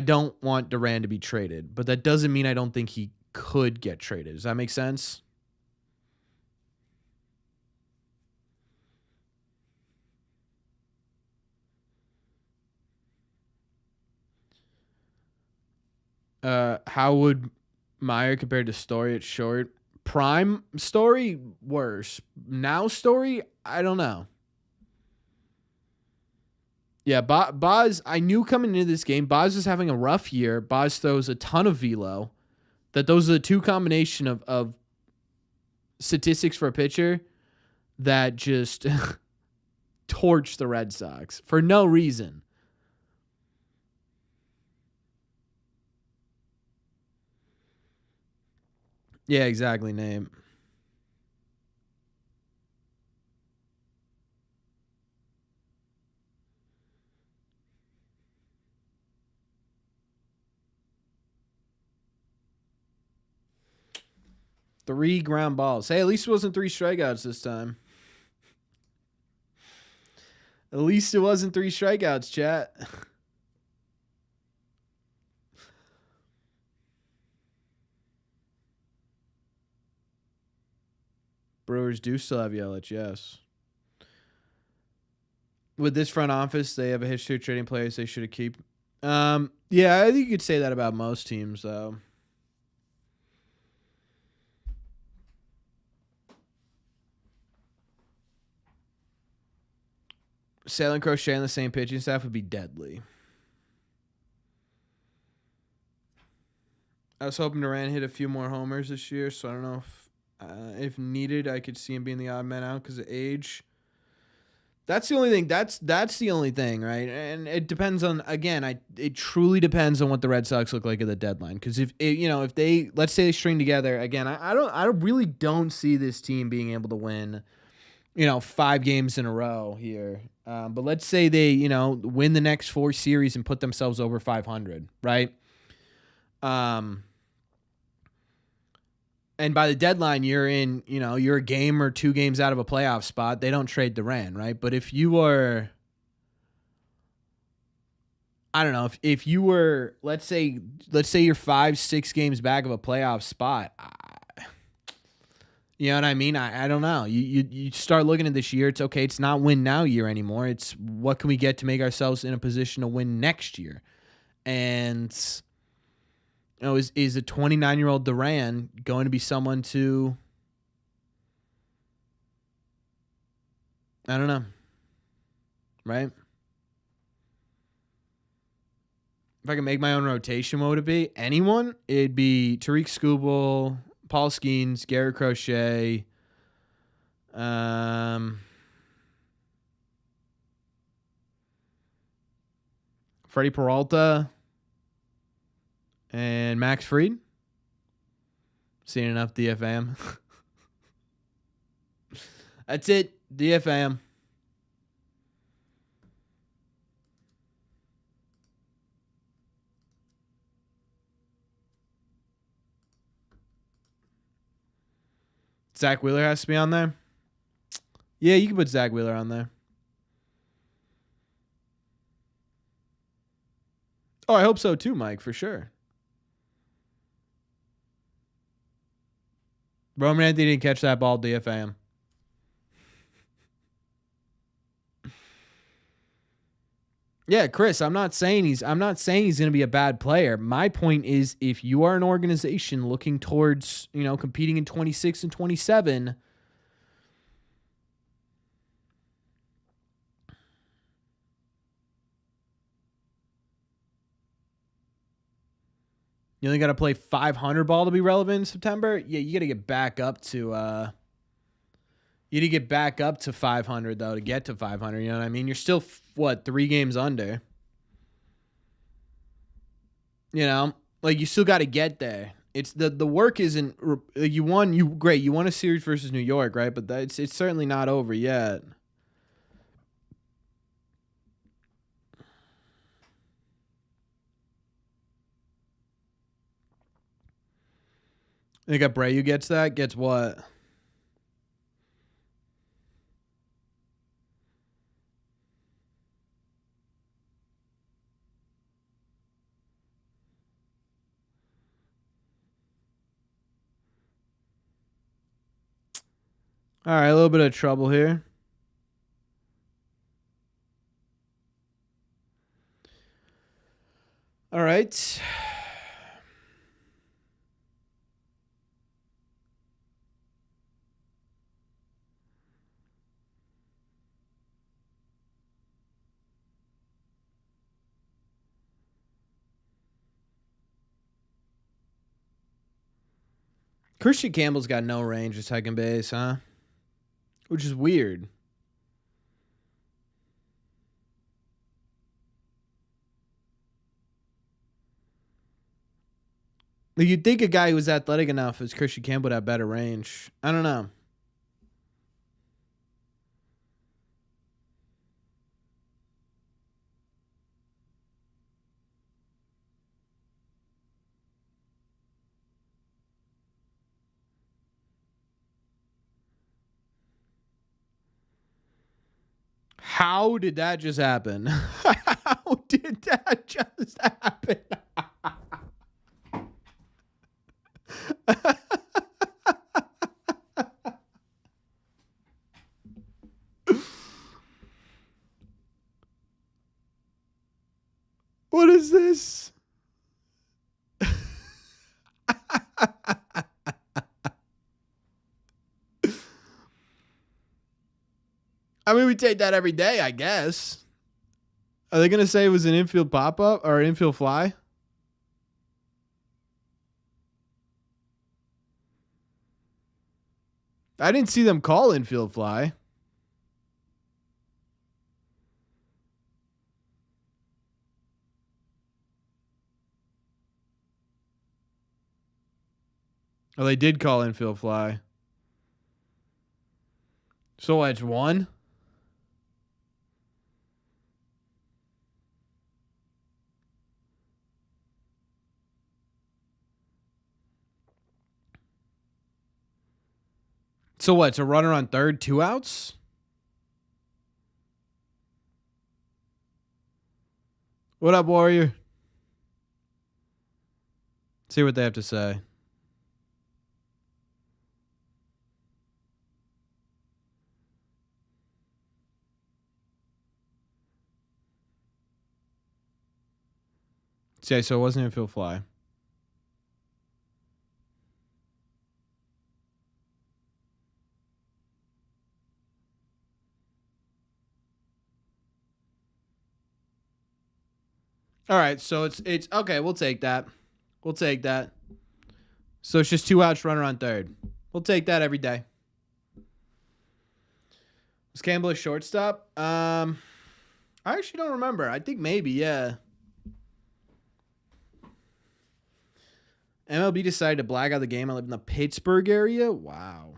don't want Durant to be traded, but that doesn't mean I don't think he could get traded. Does that make sense? How would Meyer compared to Story at short? Prime Story, worse. Now Story, I don't know. Yeah, Boz, I knew coming into this game, Boz was having a rough year. Boz throws a ton of velo. That those are the two combination of statistics for a pitcher that just torch the Red Sox for no reason. Yeah, exactly, name. Three ground balls. Hey, at least it wasn't three strikeouts this time. At least it wasn't three strikeouts, chat. Brewers do still have Yelich, yes. With this front office, they have a history of trading players they should have keep. Yeah, I think you could say that about most teams, though. Sale and Crochet on the same pitching staff would be deadly. I was hoping Durant hit a few more homers this year, so I don't know if needed, I could see him being the odd man out because of age. That's the only thing. That's the only thing, right? And it depends on, again, it truly depends on what the Red Sox look like at the deadline. Because if they, let's say they string together again, I really don't see this team being able to win, 5 games in a row here. But let's say they, win the next 4 series and put themselves over 500, right? And by the deadline, you're a game or 2 games out of a playoff spot. They don't trade Durant, right? But if you are, I don't know, if you were, let's say you're 5-6 games back of a playoff spot, you know what I mean? I don't know. You start looking at this year. It's okay. It's not win now year anymore. It's what can we get to make ourselves in a position to win next year, and. Is a 29-year-old Durant going to be someone to, I don't know, right? If I can make my own rotation, what would it be? Anyone? It'd be Tariq Skubal, Paul Skeens, Garrett Crochet, Freddie Peralta, and Max Fried. Seen enough DFAM. That's it. DFAM. Zach Wheeler has to be on there. Yeah, you can put Zach Wheeler on there. Oh, I hope so too, Mike, for sure. Roman Anthony didn't catch that ball, DFAM. Yeah, Chris, I'm not saying he's going to be a bad player. My point is, if you are an organization looking towards, competing in 26 and 27, you only got to play 500 ball to be relevant in September. Yeah, you got to get back up to You need to get back up to 500, though, to get to 500. You know what I mean? You're still, 3 games under? You know? Like, you still got to get there. It's the work isn't like you won a series versus New York, right? But it's certainly not over yet. I think Abreu gets that. Gets what? All right, a little bit of trouble here. All right. Christian Campbell's got no range at second base, huh? Which is weird. Like, you'd think a guy who was athletic enough as Christian Campbell would have better range. I don't know. How did that just happen? How did that just happen? What is this? I mean, we take that every day, I guess. Are they going to say it was an infield pop-up or an infield fly? I didn't see them call infield fly. Oh, they did call infield fly. So it's 1? So what? It's a runner on third, 2 outs? What up, Warrior? See what they have to say. See, so it wasn't infield fly. All right, so it's okay. We'll take that. We'll take that. So it's just 2 outs, runner on third. We'll take that every day. Was Campbell a shortstop? I actually don't remember. I think maybe, yeah. MLB decided to black out the game. I live in the Pittsburgh area. Wow.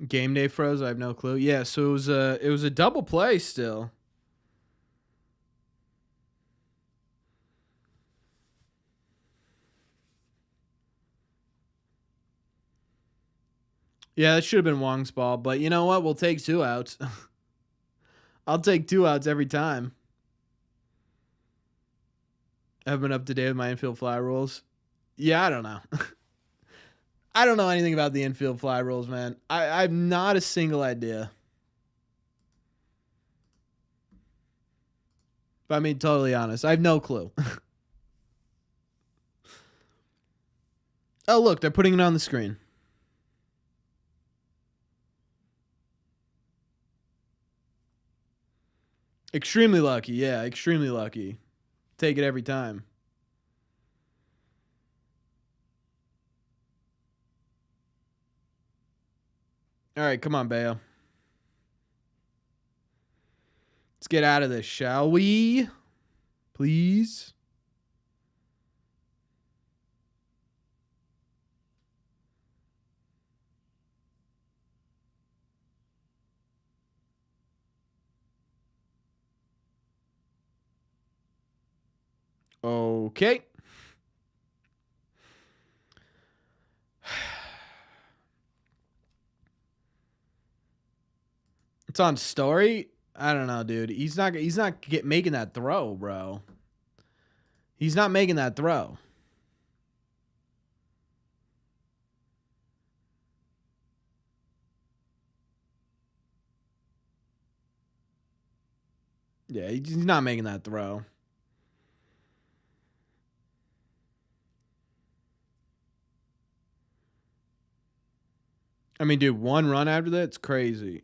Game day froze. I have no clue. Yeah, so it was a double play still. Yeah, that should have been Wong's ball, but you know what? We'll take 2 outs. I'll take 2 outs every time. I've been up to date with my infield fly rules. Yeah, I don't know. I don't know anything about the infield fly rules, man. I have not a single idea. But I mean, totally honest. I have no clue. Oh, look, they're putting it on the screen. Extremely lucky. Yeah, extremely lucky. Take it every time. All right, come on, Bayo. Let's get out of this, shall we? Please. Okay. It's on Story. I don't know, dude. He's not making that throw, bro. He's not making that throw. Yeah, he's not making that throw. I mean, dude, one run after that, it's crazy.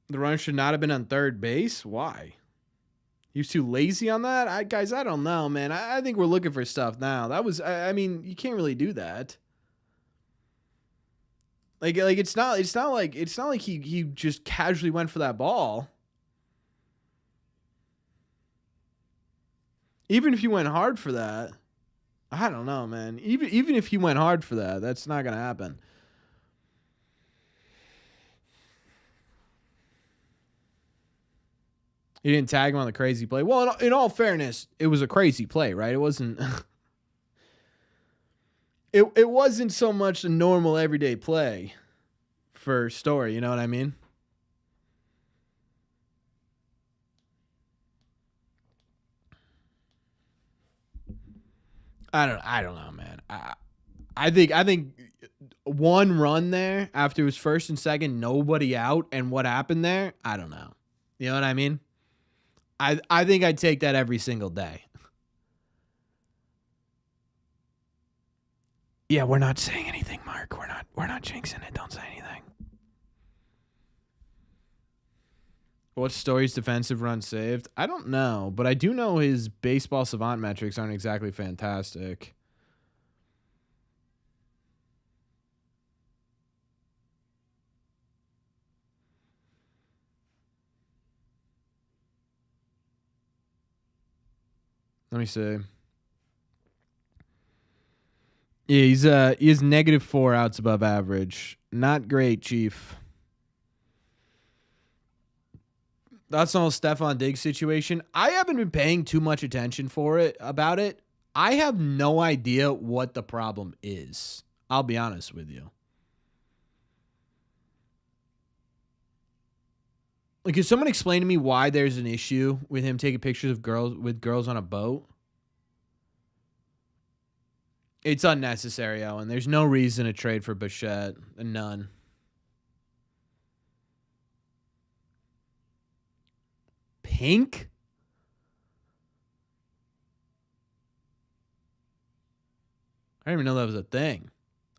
The runner should not have been on third base. Why? He was too lazy on that? Guys, I don't know, man. I think we're looking for stuff now. That was, I mean, you can't really do that. Like it's not like he just casually went for that ball. Even if he went hard for that, I don't know, man. Even if he went hard for that, that's not gonna happen. He didn't tag him on the crazy play. Well, in all fairness, it was a crazy play, right? It wasn't. It wasn't so much a normal everyday play for Story. You know what I mean? I don't know, man. I think one run there after it was first and second, nobody out, and what happened there, I don't know. You know what I mean? I think I'd take that every single day. Yeah, we're not saying anything, Mark. We're not jinxing it. Don't say anything. What's Story's defensive run saved? I don't know, but I do know his baseball savant metrics aren't exactly fantastic. Let me see. Yeah, he is negative 4 outs above average. Not great, Chief. That's all Stephon Diggs situation. I haven't been paying too much attention about it. I have no idea what the problem is. I'll be honest with you. Like, can someone explain to me why there's an issue with him taking pictures of girls on a boat? It's unnecessary, Owen. There's no reason to trade for Bichette. None. Pink? I didn't even know that was a thing.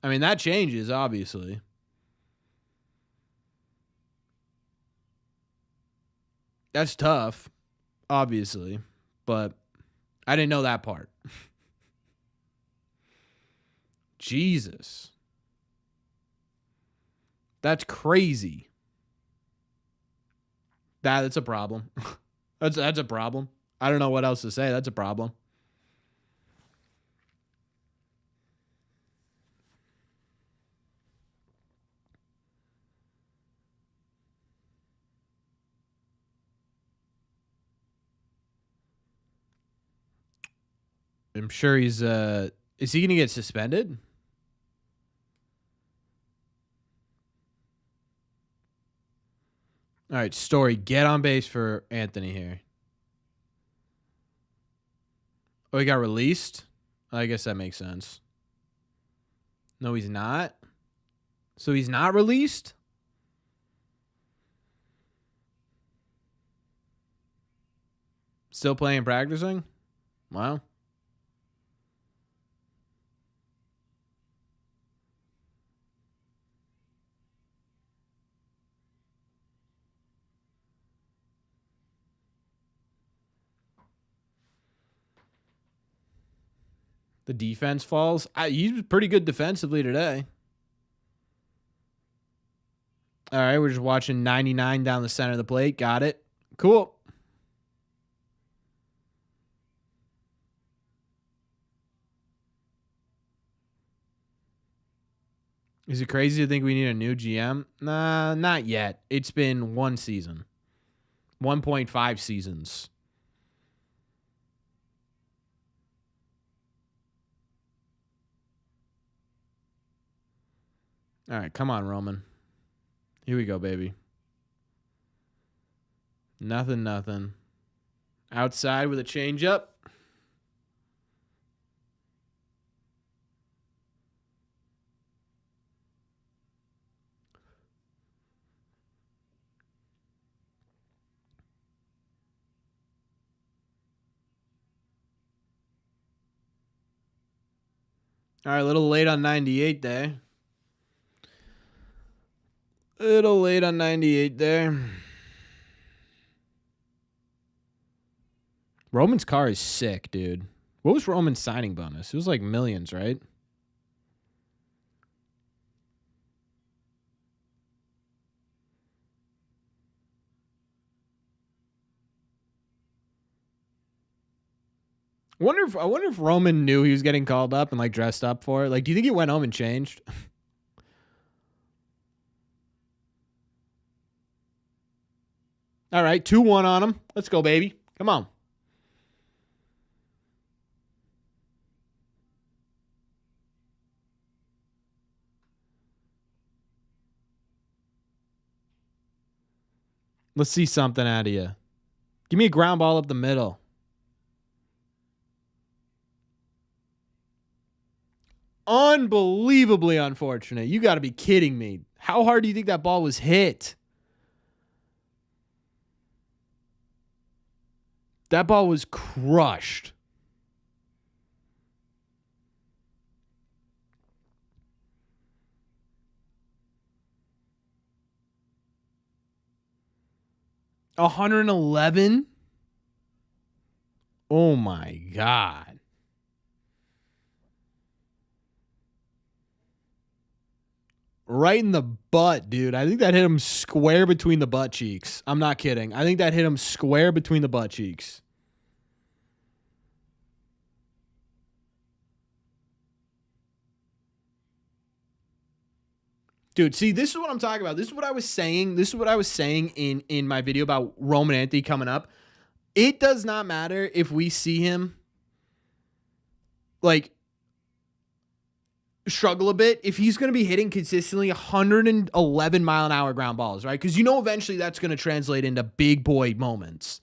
I mean, that changes, obviously. That's tough, obviously. But I didn't know that part. Jesus. That's crazy. That's a problem. That's a problem. I don't know what else to say. That's a problem. I'm sure is he going to get suspended? All right, Story, get on base for Anthony here. Oh, he got released? I guess that makes sense. No, he's not. So he's not released? Still playing and practicing? Wow. The defense falls. He's pretty good defensively today. All right, we're just watching 99 down the center of the plate. Got it. Cool. Is it crazy to think we need a new GM? Nah, not yet. It's been one season. 1.5 seasons. All right, come on, Roman. Here we go, baby. Nothing. Outside with a changeup. All right, a little late on 98 there. Little late on 98 there. Roman's car is sick, dude. What was Roman's signing bonus? It was like millions, right? I wonder if Roman knew he was getting called up and like dressed up for it. Like, do you think he went home and changed? All right, 2-1 on him. Let's go, baby. Come on. Let's see something out of you. Give me a ground ball up the middle. Unbelievably unfortunate. You got to be kidding me. How hard do you think that ball was hit? That ball was crushed. $111. Oh my God. Right in the butt, dude. I think that hit him square between the butt cheeks. I'm not kidding. I think that hit him square between the butt cheeks. Dude, see, this is what I'm talking about. This is what I was saying. This is what I was saying in my video about Roman Anthony coming up. It does not matter if we see him like struggle a bit if he's going to be hitting consistently 111 mile an hour ground balls, right? Because you know eventually that's going to translate into big boy moments.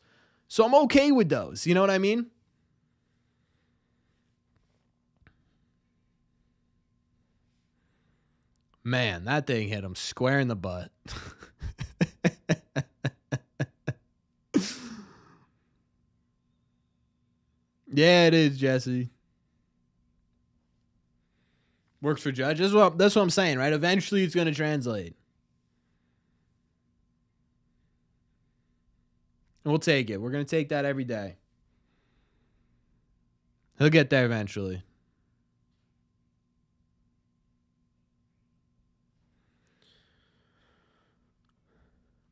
So I'm okay with those. You know what I mean? Man, that thing hit him square in the butt. Yeah, it is, Jesse. Works for Judge. That's what I'm saying, right? Eventually it's going to translate. And we'll take it. We're going to take that every day. He'll get there eventually.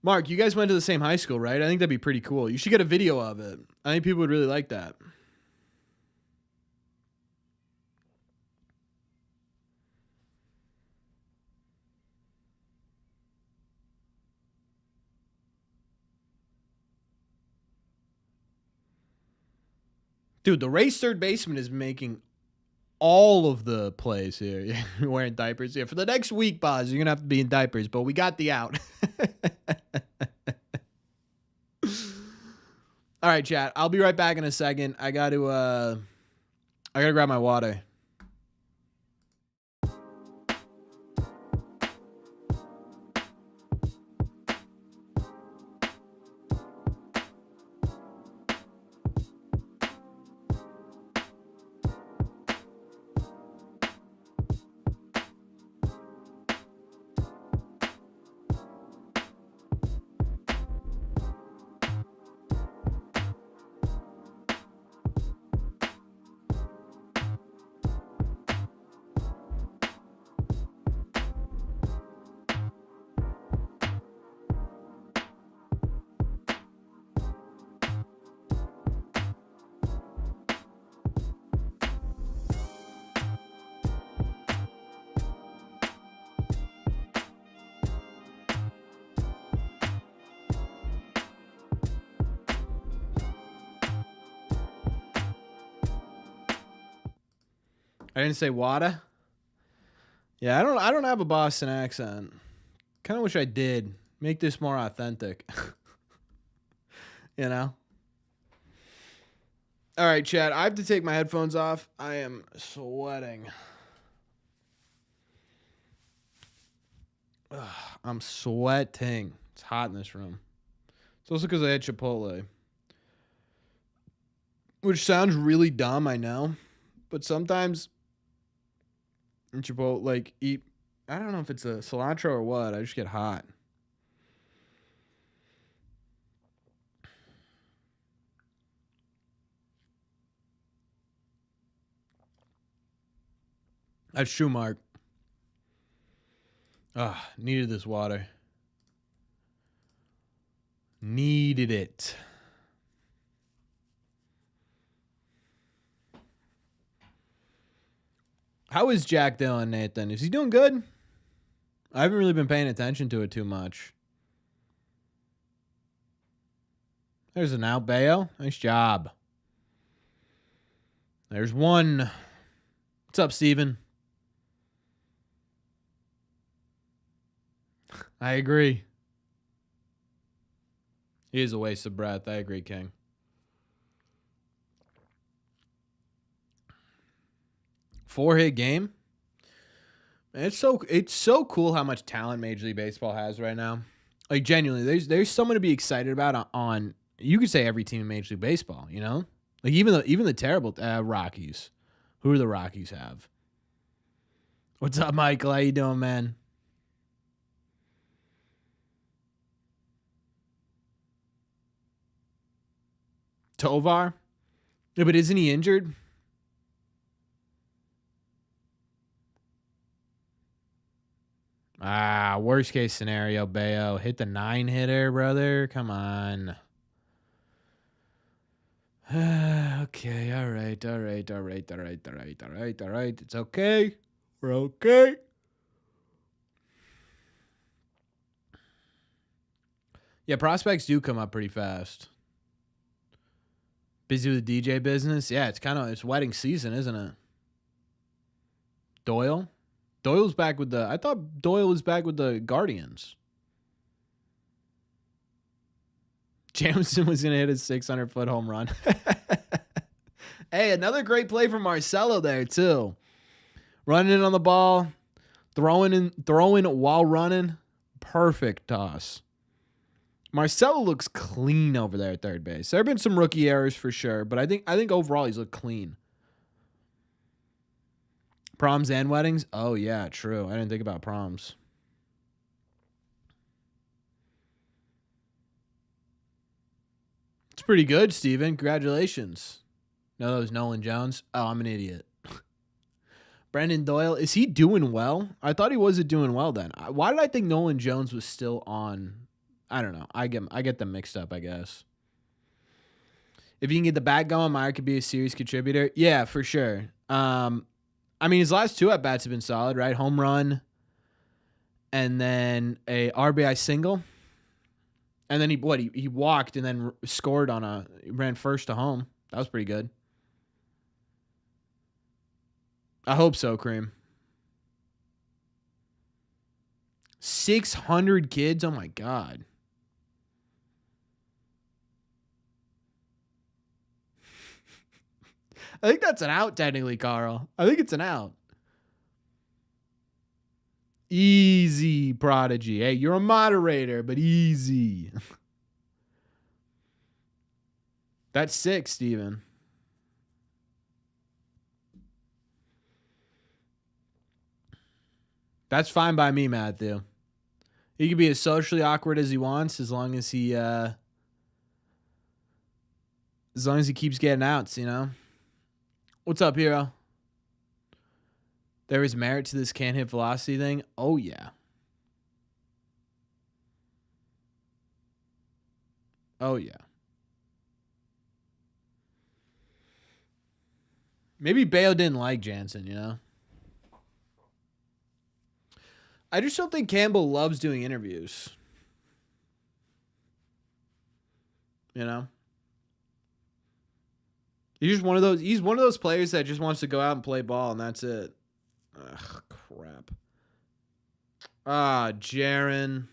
Mark, you guys went to the same high school, right? I think that'd be pretty cool. You should get a video of it. I think people would really like that. Dude, the race third baseman is making all of the plays here. You're wearing diapers here. For the next week, Boz, you're going to have to be in diapers, but we got the out. All right, chat. I'll be right back in a second. I got to grab my water. I didn't say Wada. Yeah, I don't have a Boston accent. Kind of wish I did. Make this more authentic. You know? All right, Chad, I have to take my headphones off. I am sweating. Ugh, I'm sweating. It's hot in this room. It's also because I had Chipotle. Which sounds really dumb, I know. But sometimes in Chipotle, like, I don't know if it's a cilantro or what. I just get hot. That's true, Mark. Needed this water. Needed it. How is Jack doing, Nathan? Is he doing good? I haven't really been paying attention to it too much. There's an out, Bayo. Nice job. There's one. What's up, Steven? I agree. He is a waste of breath. I agree, King. Four-hit game. It's so cool how much talent Major League Baseball has right now. Like, genuinely, there's someone to be excited about on you could say every team in Major League Baseball, you know? Like even the terrible Rockies. Who do the Rockies have? What's up, Michael? How you doing, man? Tovar? Yeah, but isn't he injured? Worst case scenario, Bayo. Hit the 9-hitter, brother. Come on. Okay, all right. It's okay. We're okay. Yeah, prospects do come up pretty fast. Busy with the DJ business? Yeah, it's wedding season, isn't it? Doyle? Doyle's back with I thought Doyle was back with the Guardians. Jamison was going to hit a 600-foot home run. Hey, another great play from Marcelo there, too. Running in on the ball, throwing while running. Perfect toss. Marcelo looks clean over there at third base. There have been some rookie errors for sure, but I think overall he's looked clean. Proms and weddings? Oh, yeah, true. I didn't think about proms. It's pretty good, Steven. Congratulations. No, that was Nolan Jones. Oh, I'm an idiot. Brendan Doyle, is he doing well? I thought he wasn't doing well then. Why did I think Nolan Jones was still on? I don't know. I get them mixed up, I guess. If you can get the bat going, Meyer could be a serious contributor. Yeah, for sure. I mean, his last two at-bats have been solid, right? Home run and then a RBI single. And then he walked and then scored he ran first to home. That was pretty good. I hope so, Cream. 600 kids? Oh, my God. I think that's an out, technically, Carl. I think it's an out. Easy, Prodigy. Hey, you're a moderator, but easy. That's 6, Steven. That's fine by me, Matthew. He can be as socially awkward as he wants as long as he keeps getting outs, you know? What's up, hero? There is merit to this can't hit velocity thing. Oh, yeah. Oh, yeah. Maybe Bayo didn't like Jansen, you know? I just don't think Campbell loves doing interviews. You know? He's just one of those. He's one of those players that just wants to go out and play ball, and that's it. Ugh, crap. Ah, Jaron.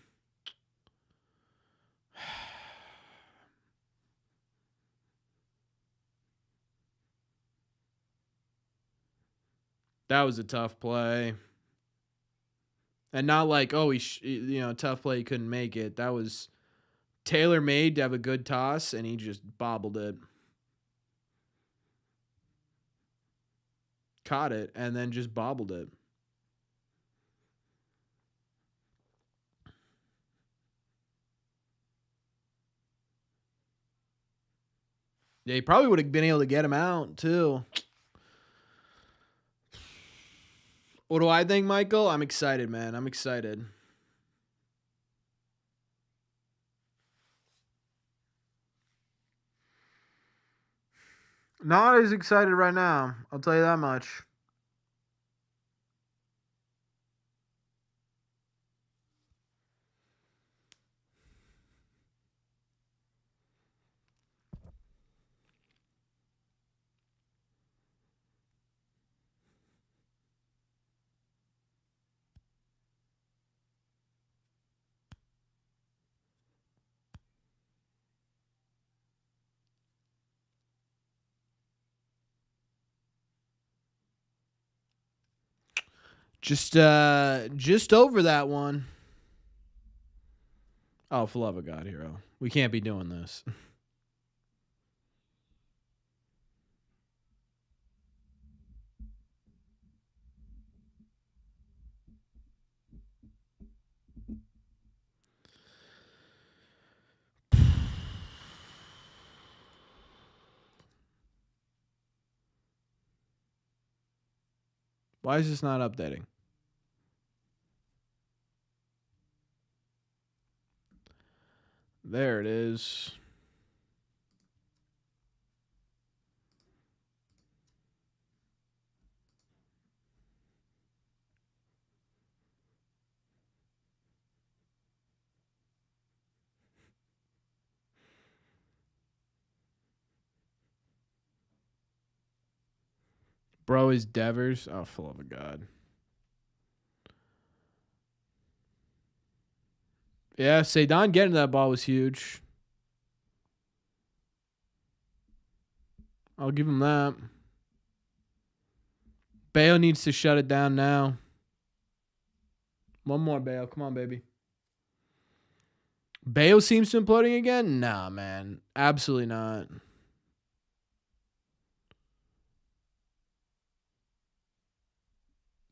That was a tough play. And not like, oh, tough play, he couldn't make it. That was tailor made to have a good toss, and he just bobbled it. Caught it, and then just bobbled it. Yeah, he probably would have been able to get him out, too. What do I think, Michael? I'm excited, man. I'm excited. Not as excited right now. I'll tell you that much. Just over that one. Oh, for love of God, hero. We can't be doing this. Why is this not updating? There it is. Bro is Devers. Oh, for love of God. Yeah, Sedan getting that ball was huge. I'll give him that. Bale needs to shut it down now. One more, Bale. Come on, baby. Bale seems to imploding again? Nah, man. Absolutely not.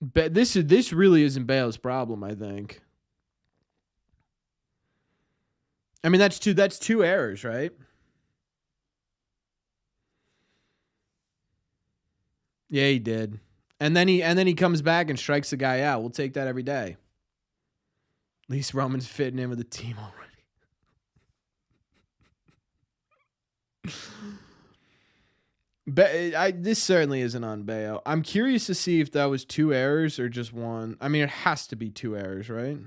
But this really isn't Bale's problem, I think. I mean, that's two errors, right? Yeah, he did. And then he comes back and strikes the guy out. We'll take that every day. At least Roman's fitting in with the team already. But this certainly isn't on Bale. I'm curious to see if that was two errors or just one. I mean, it has to be two errors, right?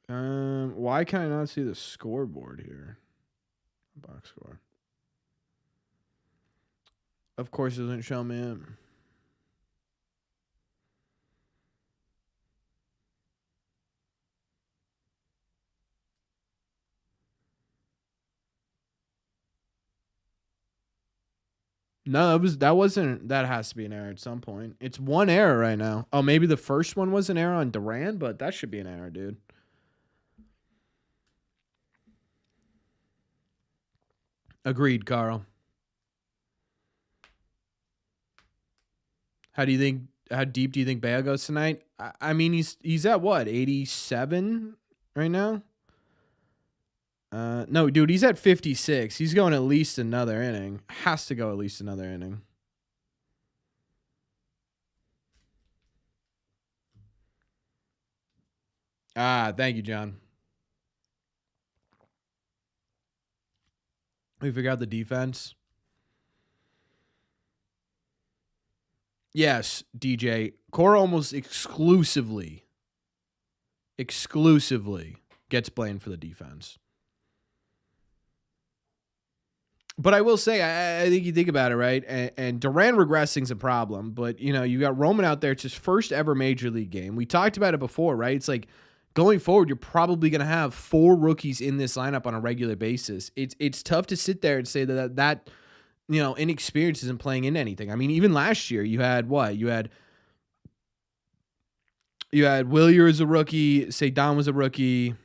Why can I not see the scoreboard here? Box score. Of course, it doesn't show me it. No, that has to be an error at some point. It's one error right now. Oh, maybe the first one was an error on Duran, but that should be an error, dude. Agreed, Carl. How deep do you think Bale goes tonight? I mean, he's at what, 87 right now? No, dude, he's at 56. He's going at least another inning. Has to go at least another inning. Ah, thank you, John. We figure out the defense. Yes, DJ. Cora almost exclusively gets blamed for the defense. But I will say, I think you think about it, right? And Duran regressing's a problem. But, you got Roman out there. It's his first ever major league game. We talked about it before, right? It's like going forward, you're probably going to have 4 rookies in this lineup on a regular basis. It's tough to sit there and say that inexperience isn't playing into anything. I mean, even last year, you had what? You had Willier as a rookie. Don was a rookie.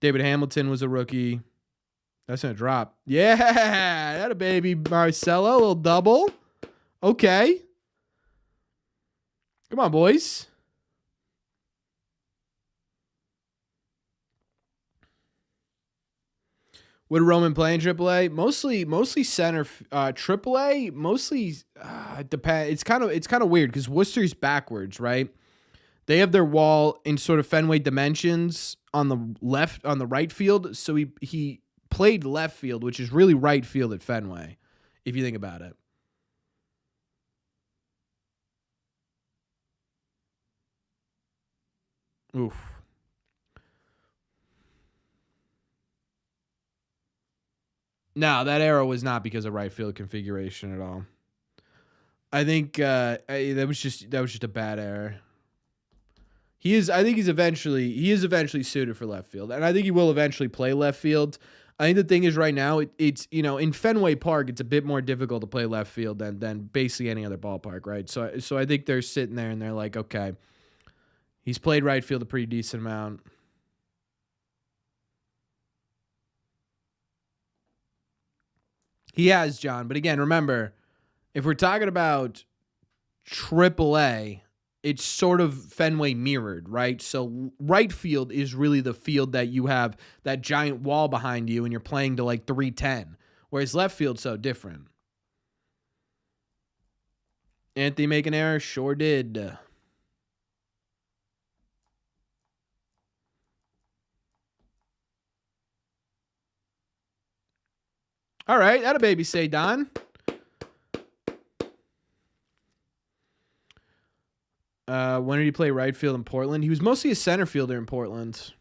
David Hamilton was a rookie. That's going to drop. Yeah, that a baby Marcelo, a little double. Okay. Come on, boys. Would Roman play in AAA? Mostly center. AAA, mostly depend. It's kind of weird because Worcester's backwards, right? They have their wall in sort of Fenway dimensions on the right field. So he played left field, which is really right field at Fenway, if you think about it. Oof. No, that arrow was not because of right field configuration at all. I think that was just a bad error. I think he is eventually suited for left field, and I think he will eventually play left field. I think the thing is right now it's in Fenway Park it's a bit more difficult to play left field than basically any other ballpark, right? So I think they're sitting there and they're like, okay, he's played right field a pretty decent amount. He has, John, but again, remember, if we're talking about AAA, it's sort of Fenway mirrored, right? So right field is really the field that you have that giant wall behind you and you're playing to like 310, whereas left field's so different. Anthony make an error? Sure did. All right, that'll baby say Don. When did he play right field in Portland? He was mostly a center fielder in Portland.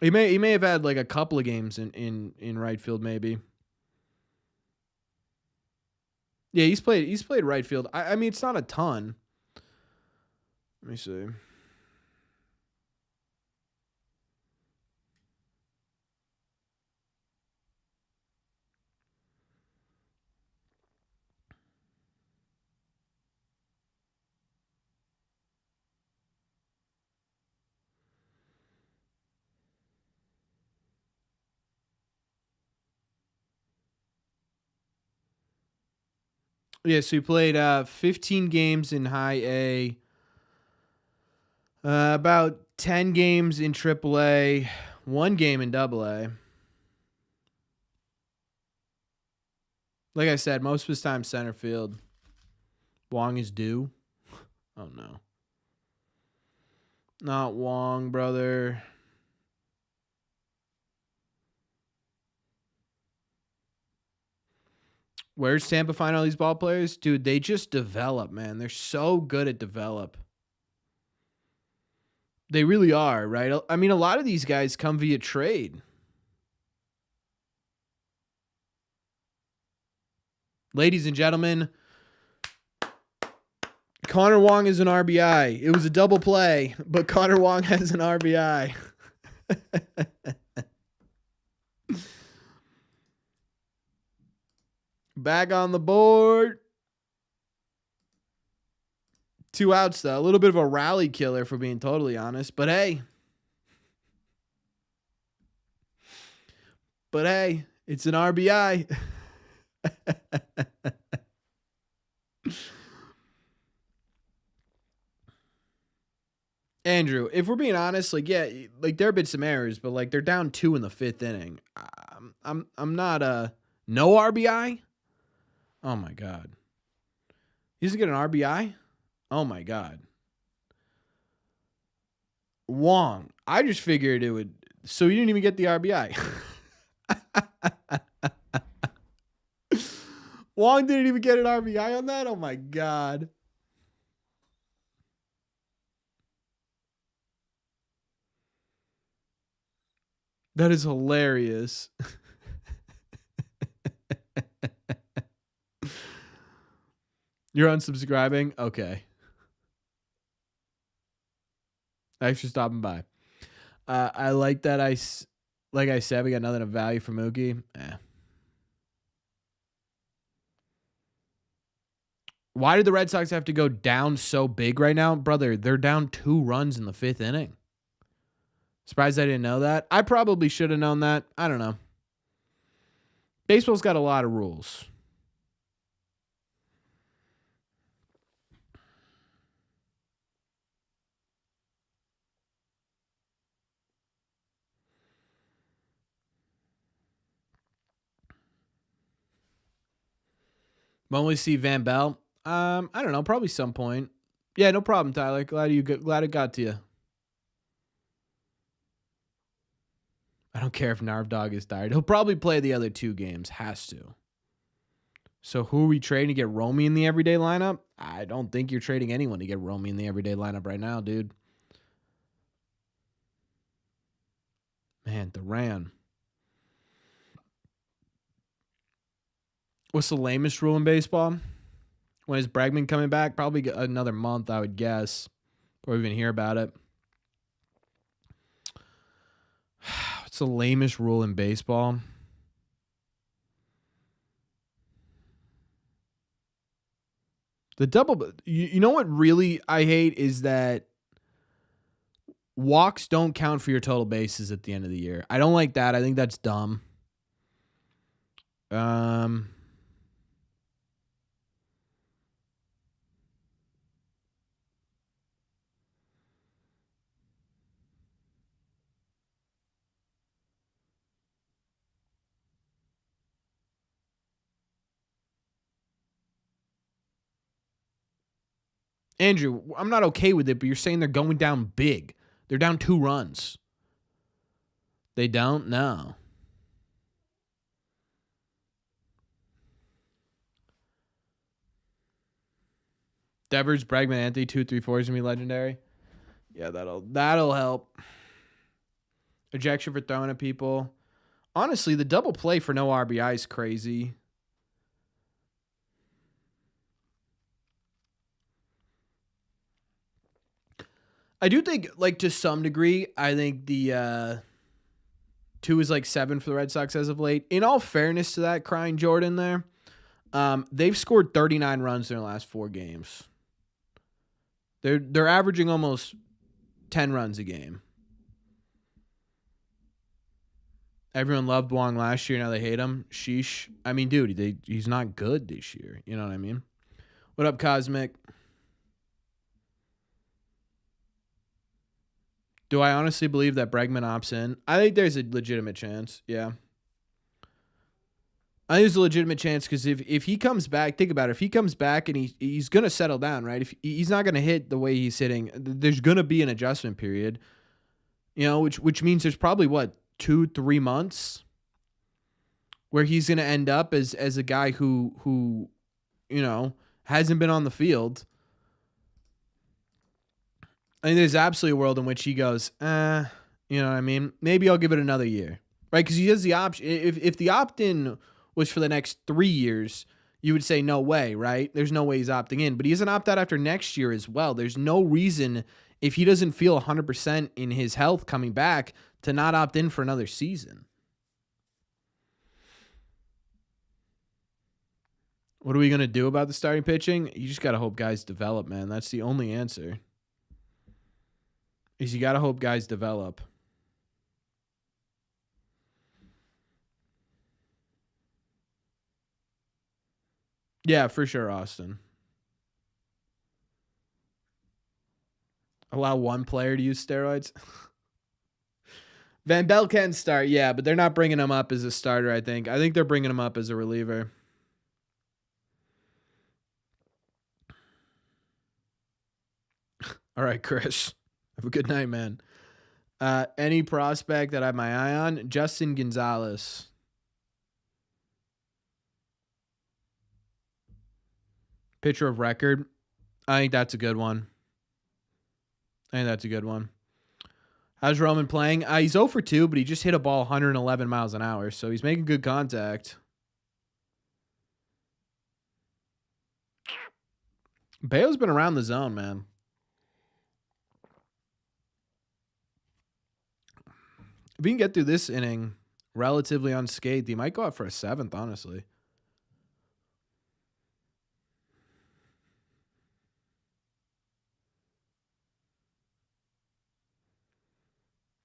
He may have had like a couple of games in right field, maybe. Yeah, he's played right field. I mean, it's not a ton. Let me see. Yeah, so he played 15 games in high A, about 10 games in AAA, 1 game in AA. Like I said, most of his time center field. Wong is due. Oh, no. Not Wong, brother. Where's Tampa find all these ball players? Dude, they just develop, man. They're so good at develop. They really are, right? I mean, a lot of these guys come via trade. Ladies and gentlemen, Connor Wong is an RBI. It was a double play, but Connor Wong has an RBI. Back on the board. 2 outs, though. A little bit of a rally killer, for being totally honest. But hey. It's an RBI. Andrew, if we're being honest, like, yeah, like there have been some errors, but like they're down 2 in the 5th inning. I'm not no RBI. Oh my God. He's gonna get an RBI? Oh my God. Wong. I just figured it would. So you didn't even get the RBI. Wong didn't even get an RBI on that? Oh, my God. That is hilarious. You're unsubscribing? Okay. Thanks for stopping by. I like that like I said, we got nothing of value for Mookie. Why did the Red Sox have to go down so big right now? Brother, they're down 2 runs in the 5th inning. Surprised I didn't know that. I probably should have known that. I don't know. Baseball's got a lot of rules. When we see Van Bell, I don't know, probably some point. Yeah, no problem, Tyler. Glad it got to you. I don't care if Narvdog is tired. He'll probably play the other 2 games. Has to. So who are we trading to get Romy in the everyday lineup? I don't think you're trading anyone to get Romy in the everyday lineup right now, dude. Man, Duran. What's the lamest rule in baseball? When is Bregman coming back? Probably another month, I would guess. Or even hear about it. What's the lamest rule in baseball? The double. You know what really I hate is that walks don't count for your total bases at the end of the year. I don't like that. I think that's dumb. Andrew, I'm not okay with it, but you're saying they're going down big. They're down 2 runs. They don't? No. Devers, Bregman, Anthony, 2, 3, 4 is gonna be legendary. Yeah, that'll help. Ejection for throwing at people. Honestly, the double play for no RBI is crazy. I do think, like, to some degree, I think the 2 is like 7 for the Red Sox as of late. In all fairness to that crying Jordan there, they've scored 39 runs in their last 4 games. They're averaging almost 10 runs a game. Everyone loved Wong last year. Now they hate him. Sheesh. I mean, dude, he's not good this year. You know what I mean? What up, Cosmic? Do I honestly believe that Bregman opts in? I think there's a legitimate chance. Yeah. I think there's a legitimate chance because if he comes back, think about it. If he comes back and he's going to settle down, right? If he's not going to hit the way he's hitting, there's going to be an adjustment period, you know, which means there's probably, 2-3 months where he's going to end up as a guy who, you know, hasn't been on the field. I think there's absolutely a world in which he goes, you know what I mean? Maybe I'll give it another year, right? Because he has the option. If the opt-in was for the next 3 years, you would say no way, right? There's no way he's opting in. But he doesn't opt out after next year as well. There's no reason, if he doesn't feel 100% in his health coming back, to not opt in for another season. What are we going to do about the starting pitching? You just got to hope guys develop, man. That's the only answer. Is you got to hope guys develop. Yeah, for sure, Austin. Allow one player to use steroids. Van Bell can start, yeah, but they're not bringing him up as a starter, I think. I think they're bringing him up as a reliever. All right, Chris. Have a good night, man. Any prospect that I have my eye on? Justin Gonzalez. Pitcher of record. I think that's a good one. How's Roman playing? He's 0 for 2, but he just hit a ball 111 miles an hour, so he's making good contact. Bayo's been around the zone, man. If he can get through this inning relatively unscathed, he might go out for a 7th, honestly.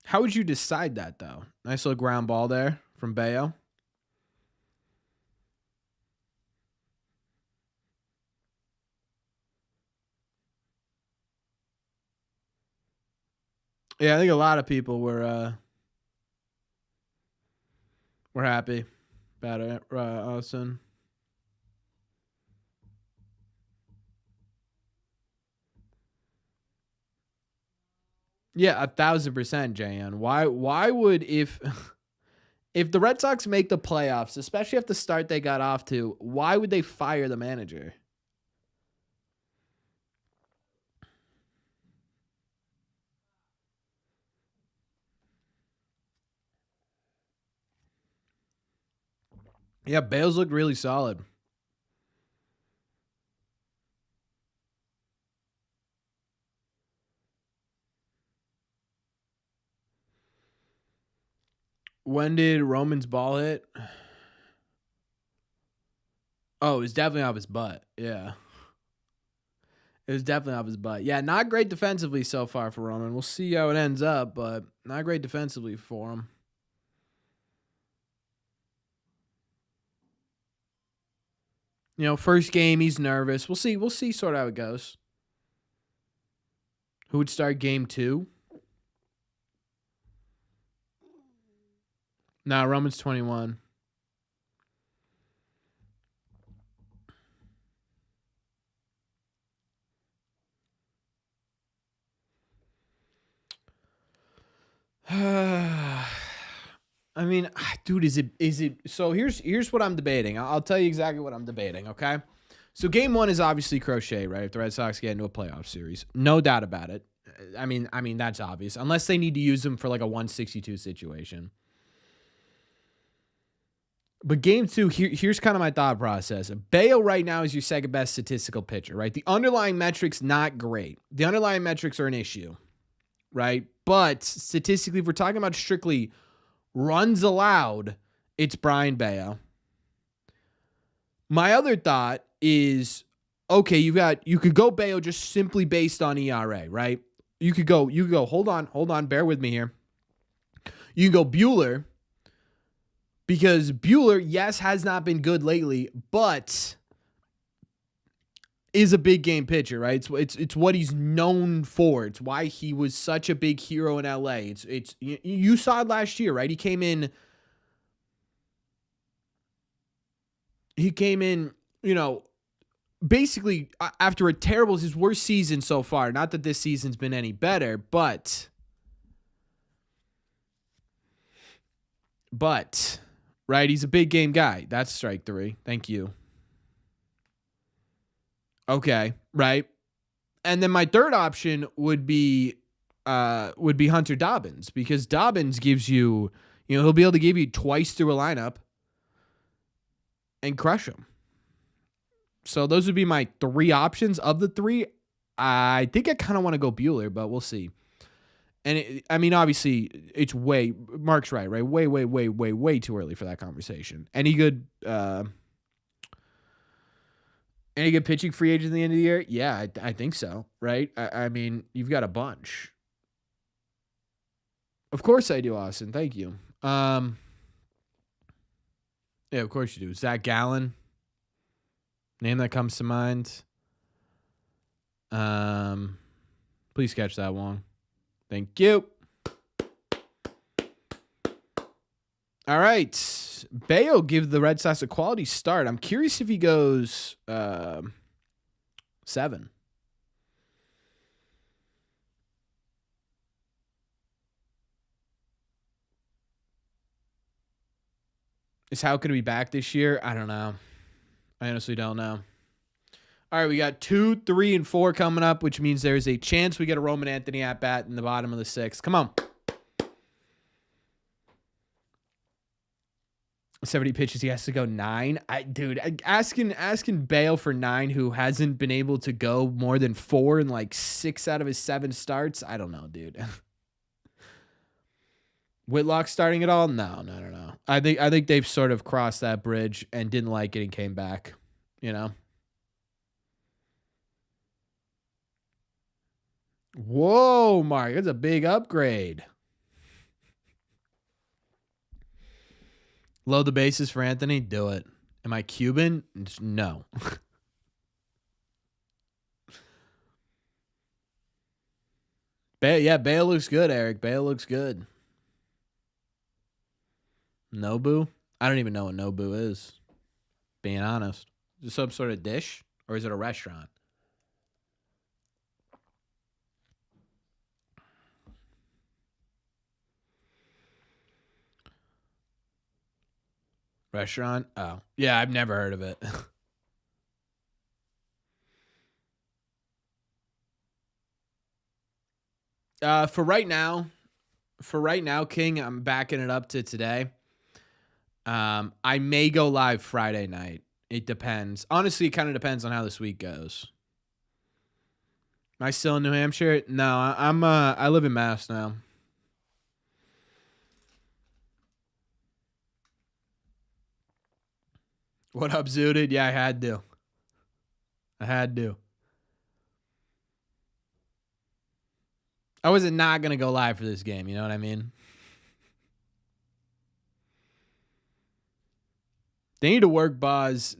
How would you decide that, though? Nice little ground ball there from Bayo. Yeah, I think a lot of people were happy about it, Austin. Yeah, 1,000%, JN. Why would if the Red Sox make the playoffs, especially at the start they got off to, why would they fire the manager? Yeah, Bales looked really solid. When did Roman's ball hit? Oh, it was definitely off his butt. Yeah. It was definitely off his butt. Yeah, not great defensively so far for Roman. We'll see how it ends up, but not great defensively for him. You know, first game, he's nervous. We'll see. We'll see sort of how it goes. Who would start game 2? Nah, Roman's 21. I mean, dude, is it so here's what I'm debating. I'll tell you exactly what I'm debating, okay? So game 1 is obviously Crochet, right? If the Red Sox get into a playoff series. No doubt about it. I mean that's obvious. Unless they need to use him for like a 162 situation. But game 2, here's kind of my thought process. Bayo right now is your second best statistical pitcher, right? The underlying metrics not great. The underlying metrics are an issue, right? But statistically, if we're talking about strictly runs allowed, it's Brian Bayo. My other thought is, okay, you could go Bayo just simply based on ERA, right? You could go, hold on, bear with me here. You can go Buehler, because Buehler, yes, has not been good lately, but is a big game pitcher, right? It's what he's known for. It's why he was such a big hero in LA. It's you saw it last year, right? He came in, you know, basically after his worst season so far. Not that this season's been any better, but right, he's a big game guy. That's strike 3. Thank you. Okay, right. And then my third option would be Hunter Dobbins, because Dobbins gives you, he'll be able to give you twice through a lineup and crush him. So those would be my 3 options. Of the 3, I think I kind of want to go Buehler, but we'll see. And obviously, it's Mark's right? Way too early for that conversation. Any good pitching free agent at the end of the year? Yeah, I think so, right? I mean, you've got a bunch. Of course I do, Austin. Thank you. Yeah, of course you do. Zach Gallen, name that comes to mind. Please catch that one. Thank you. All right. Bayo give the Red Sox a quality start. I'm curious if he goes 7. Is How could he be back this year? I don't know. I honestly don't know. All right, we got 2, 3, and 4 coming up, which means there's a chance we get a Roman Anthony at bat in the bottom of the 6th. Come on. 70 pitches, he has to go 9. Asking Bale for 9, who hasn't been able to go more than 4 in like 6 out of his 7 starts. I don't know, dude. Whitlock starting it all? No. I think they've sort of crossed that bridge and didn't like it and came back, you know? Whoa, Mark, that's a big upgrade. Load the bases for Anthony? Do it. Am I Cuban? No. Bale looks good, Eric. Bale looks good. Nobu? I don't even know what Nobu is, being honest. Is it some sort of dish, or is it a restaurant? Restaurant? Oh. Yeah, I've never heard of it. For right now, King, I'm backing it up to today. I may go live Friday night. It depends. Honestly, it kind of depends on how this week goes. Am I still in New Hampshire? No, I live in Mass now. What up, Zooted? Yeah, I had to. I wasn't not going to go live for this game. You know what I mean? They need to work Boz's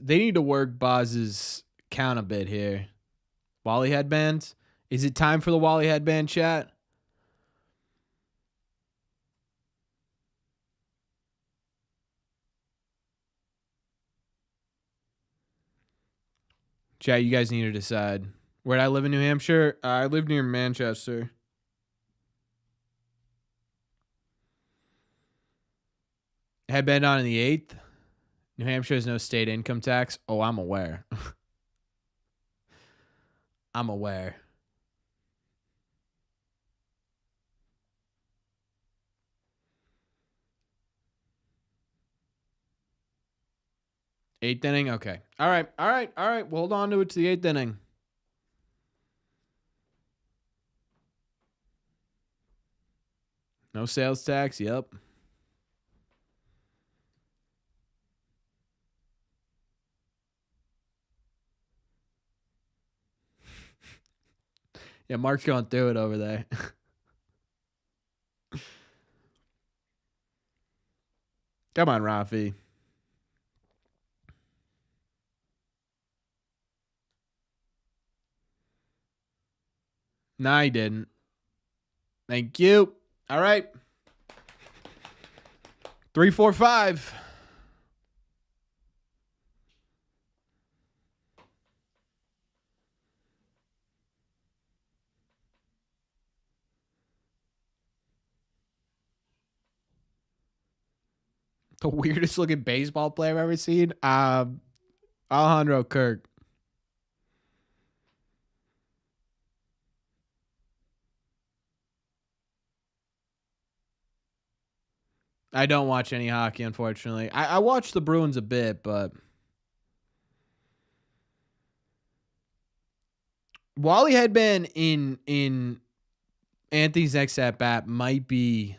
count a bit here. Wally headbands? Is it time for the Wally headband chat? Chat, you guys need to decide. Where'd I live in New Hampshire? I live near Manchester. Headband on in the 8th. New Hampshire has no state income tax. Oh, I'm aware. I'm aware. Eighth inning? Okay. All right. We'll hold on to it to the 8th inning. No sales tax? Yep. Yeah, Mark's going through it over there. Come on, Rafi. Nah, he didn't. Thank you. All right. 3, 4, 5. The weirdest looking baseball player I've ever seen. Alejandro Kirk. I don't watch any hockey, unfortunately. I watch the Bruins a bit, but Wally Headband in Anthony's next at bat might be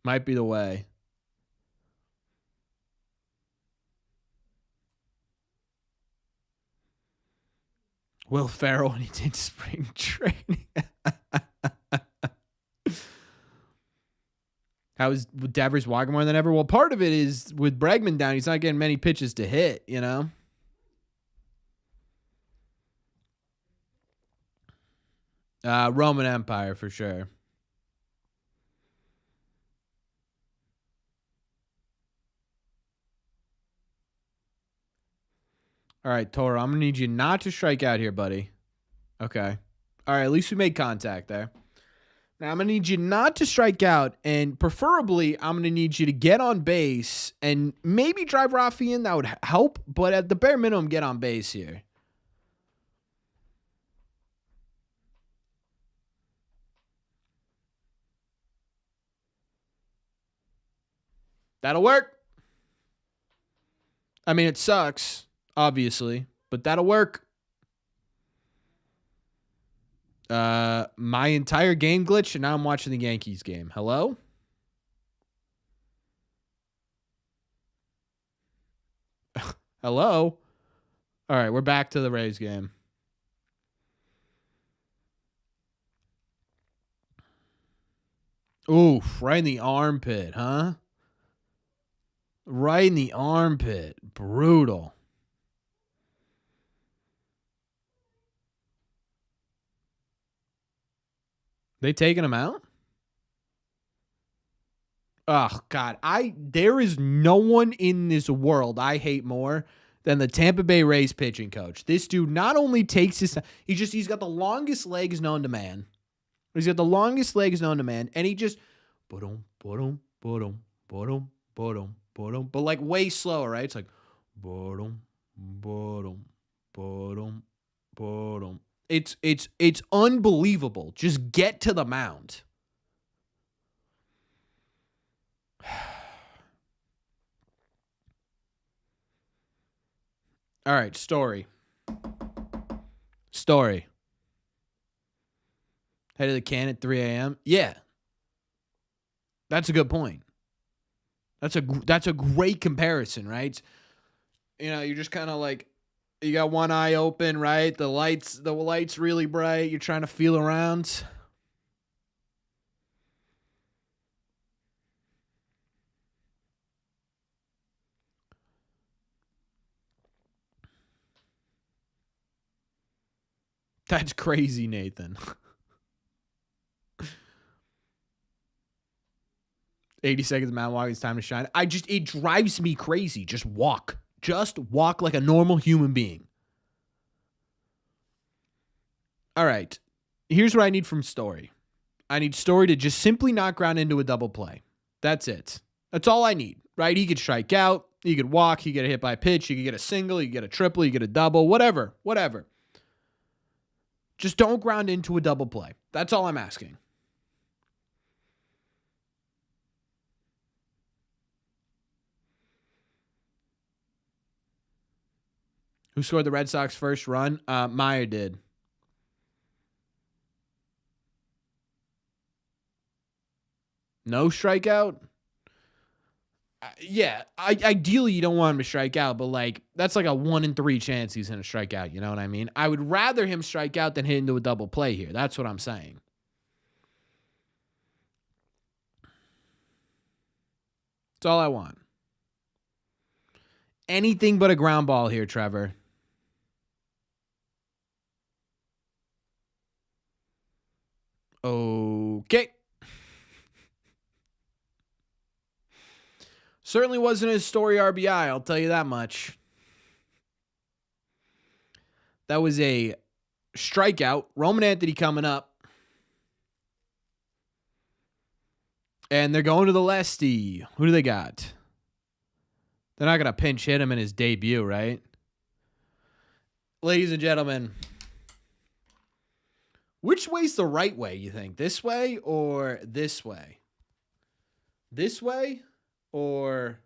the way. Will Ferrell when he did spring training. How is Devers walking more than ever? Well, part of it is with Bregman down, he's not getting many pitches to hit, you know? Roman Empire for sure. All right, Toro, I'm going to need you not to strike out here, buddy. Okay. All right, at least we made contact there. Now, I'm going to need you not to strike out, and preferably, I'm going to need you to get on base and maybe drive Rafi in. That would help, but at the bare minimum, get on base here. That'll work. I mean, it sucks, obviously, but that'll work. My entire game glitched, and now I'm watching the Yankees game. Hello? Hello? All right, we're back to the Rays game. Oof, right in the armpit, huh? Right in the armpit. Brutal. They taking him out? Oh, God. There is no one in this world I hate more than the Tampa Bay Rays pitching coach. This dude not only takes his... He's got the longest legs known to man. He's got the longest legs known to man, and he just... But like way slower, right? It's like... It's unbelievable. Just get to the mound. All right, story. Head of the can at 3 a.m. Yeah. That's a good point. That's a great comparison, right? You know, you're just kind of like, you got one eye open, right? The light's really bright. You're trying to feel around. That's crazy, Nathan. 80 seconds, man. Walk. It's time to shine. It drives me crazy. Just walk like a normal human being. All right. Here's what I need from Story. I need Story to just simply not ground into a double play. That's it. That's all I need, right? He could strike out. He could walk. He could get hit by a pitch. He could get a single. He could get a triple. He could get a double. Whatever. Just don't ground into a double play. That's all I'm asking. Who scored the Red Sox first run? Meyer did. No strikeout? Yeah, ideally you don't want him to strike out, but like that's like a 1 in 3 chance he's going to strike out. You know what I mean? I would rather him strike out than hit into a double play here. That's what I'm saying. That's all I want. Anything but a ground ball here, Trevor. Okay. Certainly wasn't his Story RBI, I'll tell you that much. That was a strikeout. Roman Anthony coming up. And they're going to the lefty. Who do they got? They're not going to pinch hit him in his debut, right? Ladies and gentlemen, which way's the right way, you think? This way or this way? This way or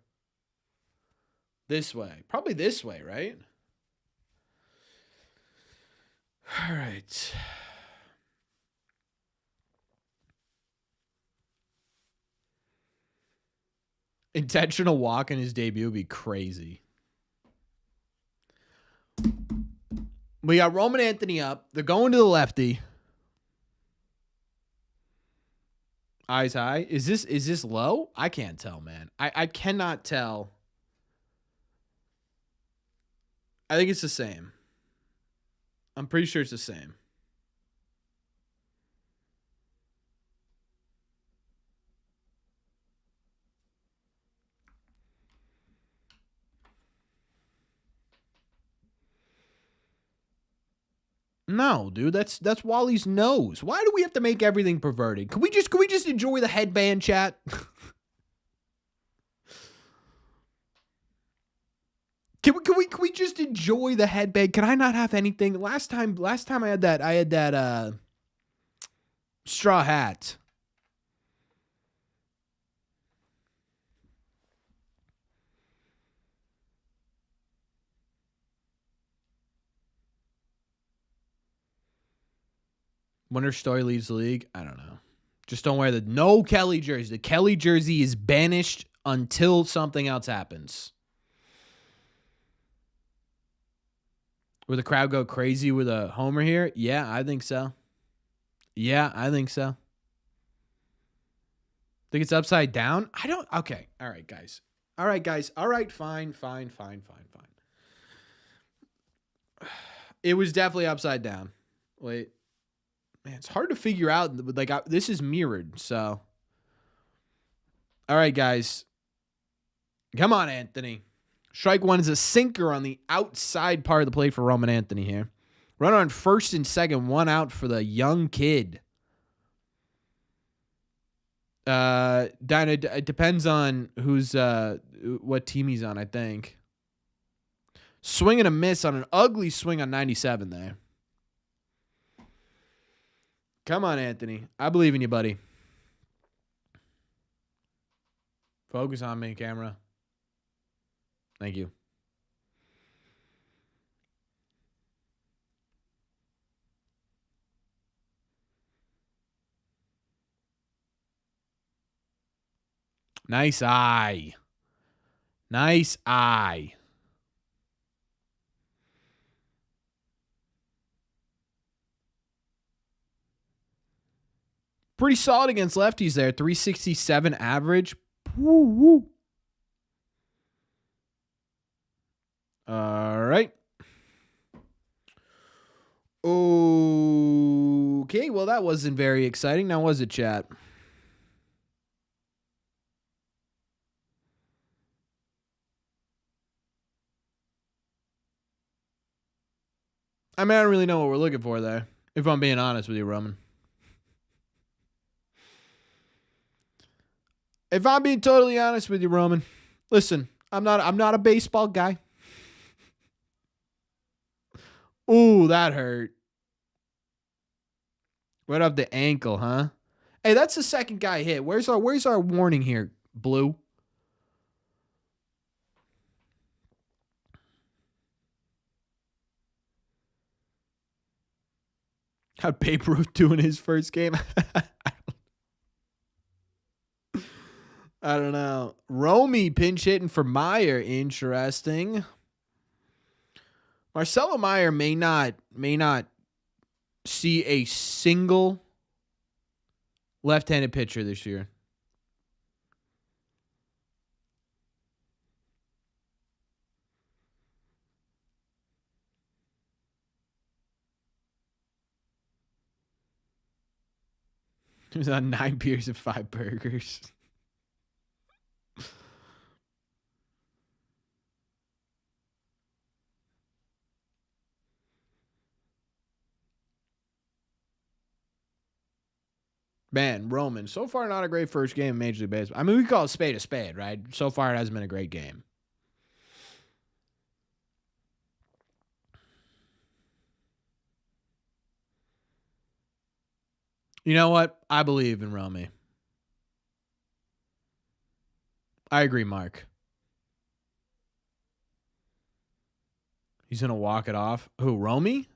this way? Probably this way, right? All right. Intentional walk in his debut would be crazy. We got Roman Anthony up. They're going to the lefty. Eyes high. Is this low? I can't tell, man. I cannot tell. I think it's the same. I'm pretty sure it's the same. No, dude, that's Wally's nose. Why do we have to make everything perverted? Can we just enjoy the headband, chat? Can we just enjoy the headband? Can I not have anything? Last time I had that straw hat. Winter Story leaves the league. I don't know. Just don't wear no Kelly jersey. The Kelly jersey is banished until something else happens. Will the crowd go crazy with a homer here? Yeah, I think so. Think it's upside down? I don't. Okay. All right, guys. All right, fine. It was definitely upside down. Wait. Man, it's hard to figure out. Like, this is mirrored, so. All right, guys. Come on, Anthony. Strike one is a sinker on the outside part of the plate for Roman Anthony here. Runner on first and second, one out for the young kid. It depends on what team he's on, I think. Swing and a miss on an ugly swing on 97 there. Come on, Anthony. I believe in you, buddy. Focus on me, camera. Thank you. Nice eye. Nice eye. Pretty solid against lefties there. 367 average. Woo. All right. Okay, well, that wasn't very exciting. Now, was it, chat? I mean, I don't really know what we're looking for there, if I'm being honest with you, Roman. If I'm being totally honest with you, Roman, listen, I'm not a baseball guy. Ooh, that hurt. Right off the ankle, huh? Hey, that's the second guy hit. Where's our warning here, Blue? How'd Babe Ruth do in his first game? I don't know. Romy pinch hitting for Meyer. Interesting. Marcelo Meyer may not see a single left-handed pitcher this year. He was on 9 beers and 5 burgers. Man, Roman, so far not a great first game in Major League Baseball. I mean, we call a spade, right? So far it hasn't been a great game. You know what? I believe in Romy. I agree, Mark. He's going to walk it off. Who, Romy?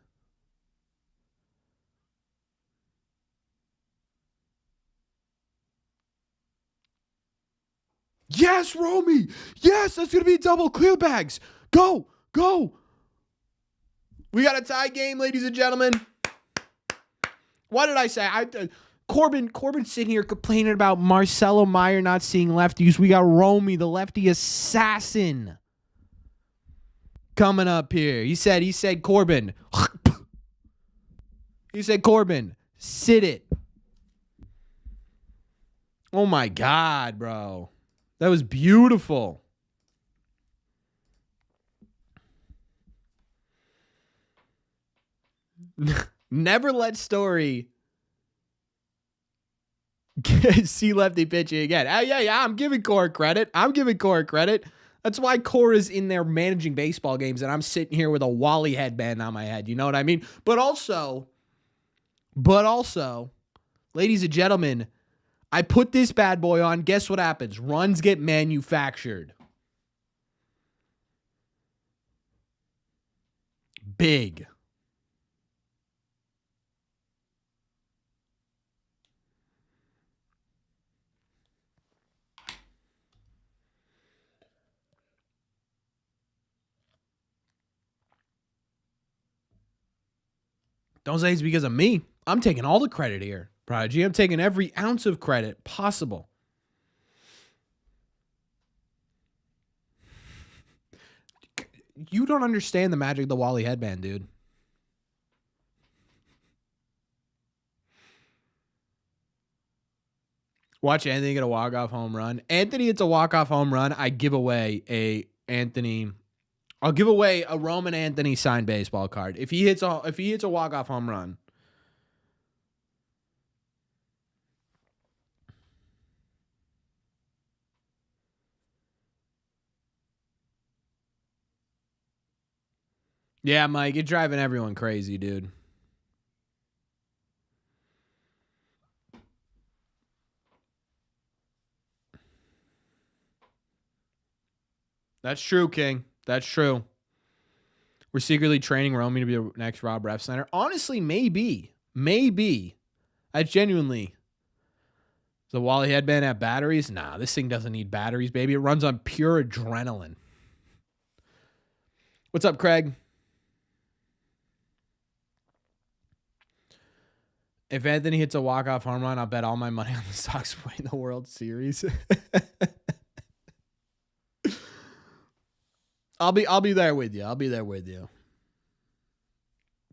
Yes, Romy. Yes, that's going to be a double. Clear bags. Go. We got a tie game, ladies and gentlemen. What did I say? Corbin sitting here complaining about Marcelo Meyer not seeing lefties. We got Romy, the lefty assassin, coming up here. He said Corbin. He said Corbin, sit it. Oh my God, bro. That was beautiful. Never let Story see lefty pitching again. Oh, yeah. I'm giving Cora credit. That's why Cora's in there managing baseball games, and I'm sitting here with a Wally headband on my head. You know what I mean? But also, ladies and gentlemen, I put this bad boy on. Guess what happens? Runs get manufactured. Big. Don't say it's because of me. I'm taking all the credit here, Prodigy. I'm taking every ounce of credit possible. You don't understand the magic of the Wally headband, dude. Watch Anthony get a walk-off home run. Anthony hits a walk-off home run. I'll give away a Roman Anthony signed baseball card. If he hits a walk-off home run. Yeah, Mike, you're driving everyone crazy, dude. That's true, King. That's true. We're secretly training Romy to be the next Rob Refsnyder. Honestly, maybe. I genuinely. The Wally headband have batteries? Nah, this thing doesn't need batteries, baby. It runs on pure adrenaline. What's up, Craig? If Anthony hits a walk-off home run, I'll bet all my money on the Sox winning the World Series. I'll be there with you.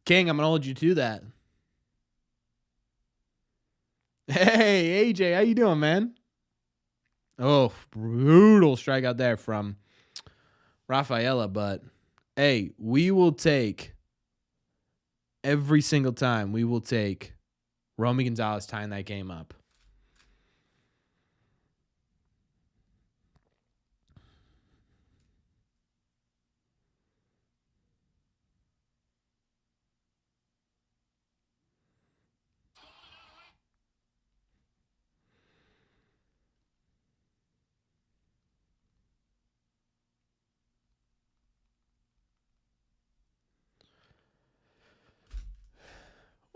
King, I'm gonna hold you to that. Hey, AJ, how you doing, man? Oh, brutal strikeout there from Rafaela, but hey, we will take every single time. We will take Romy Gonzalez tying that game up.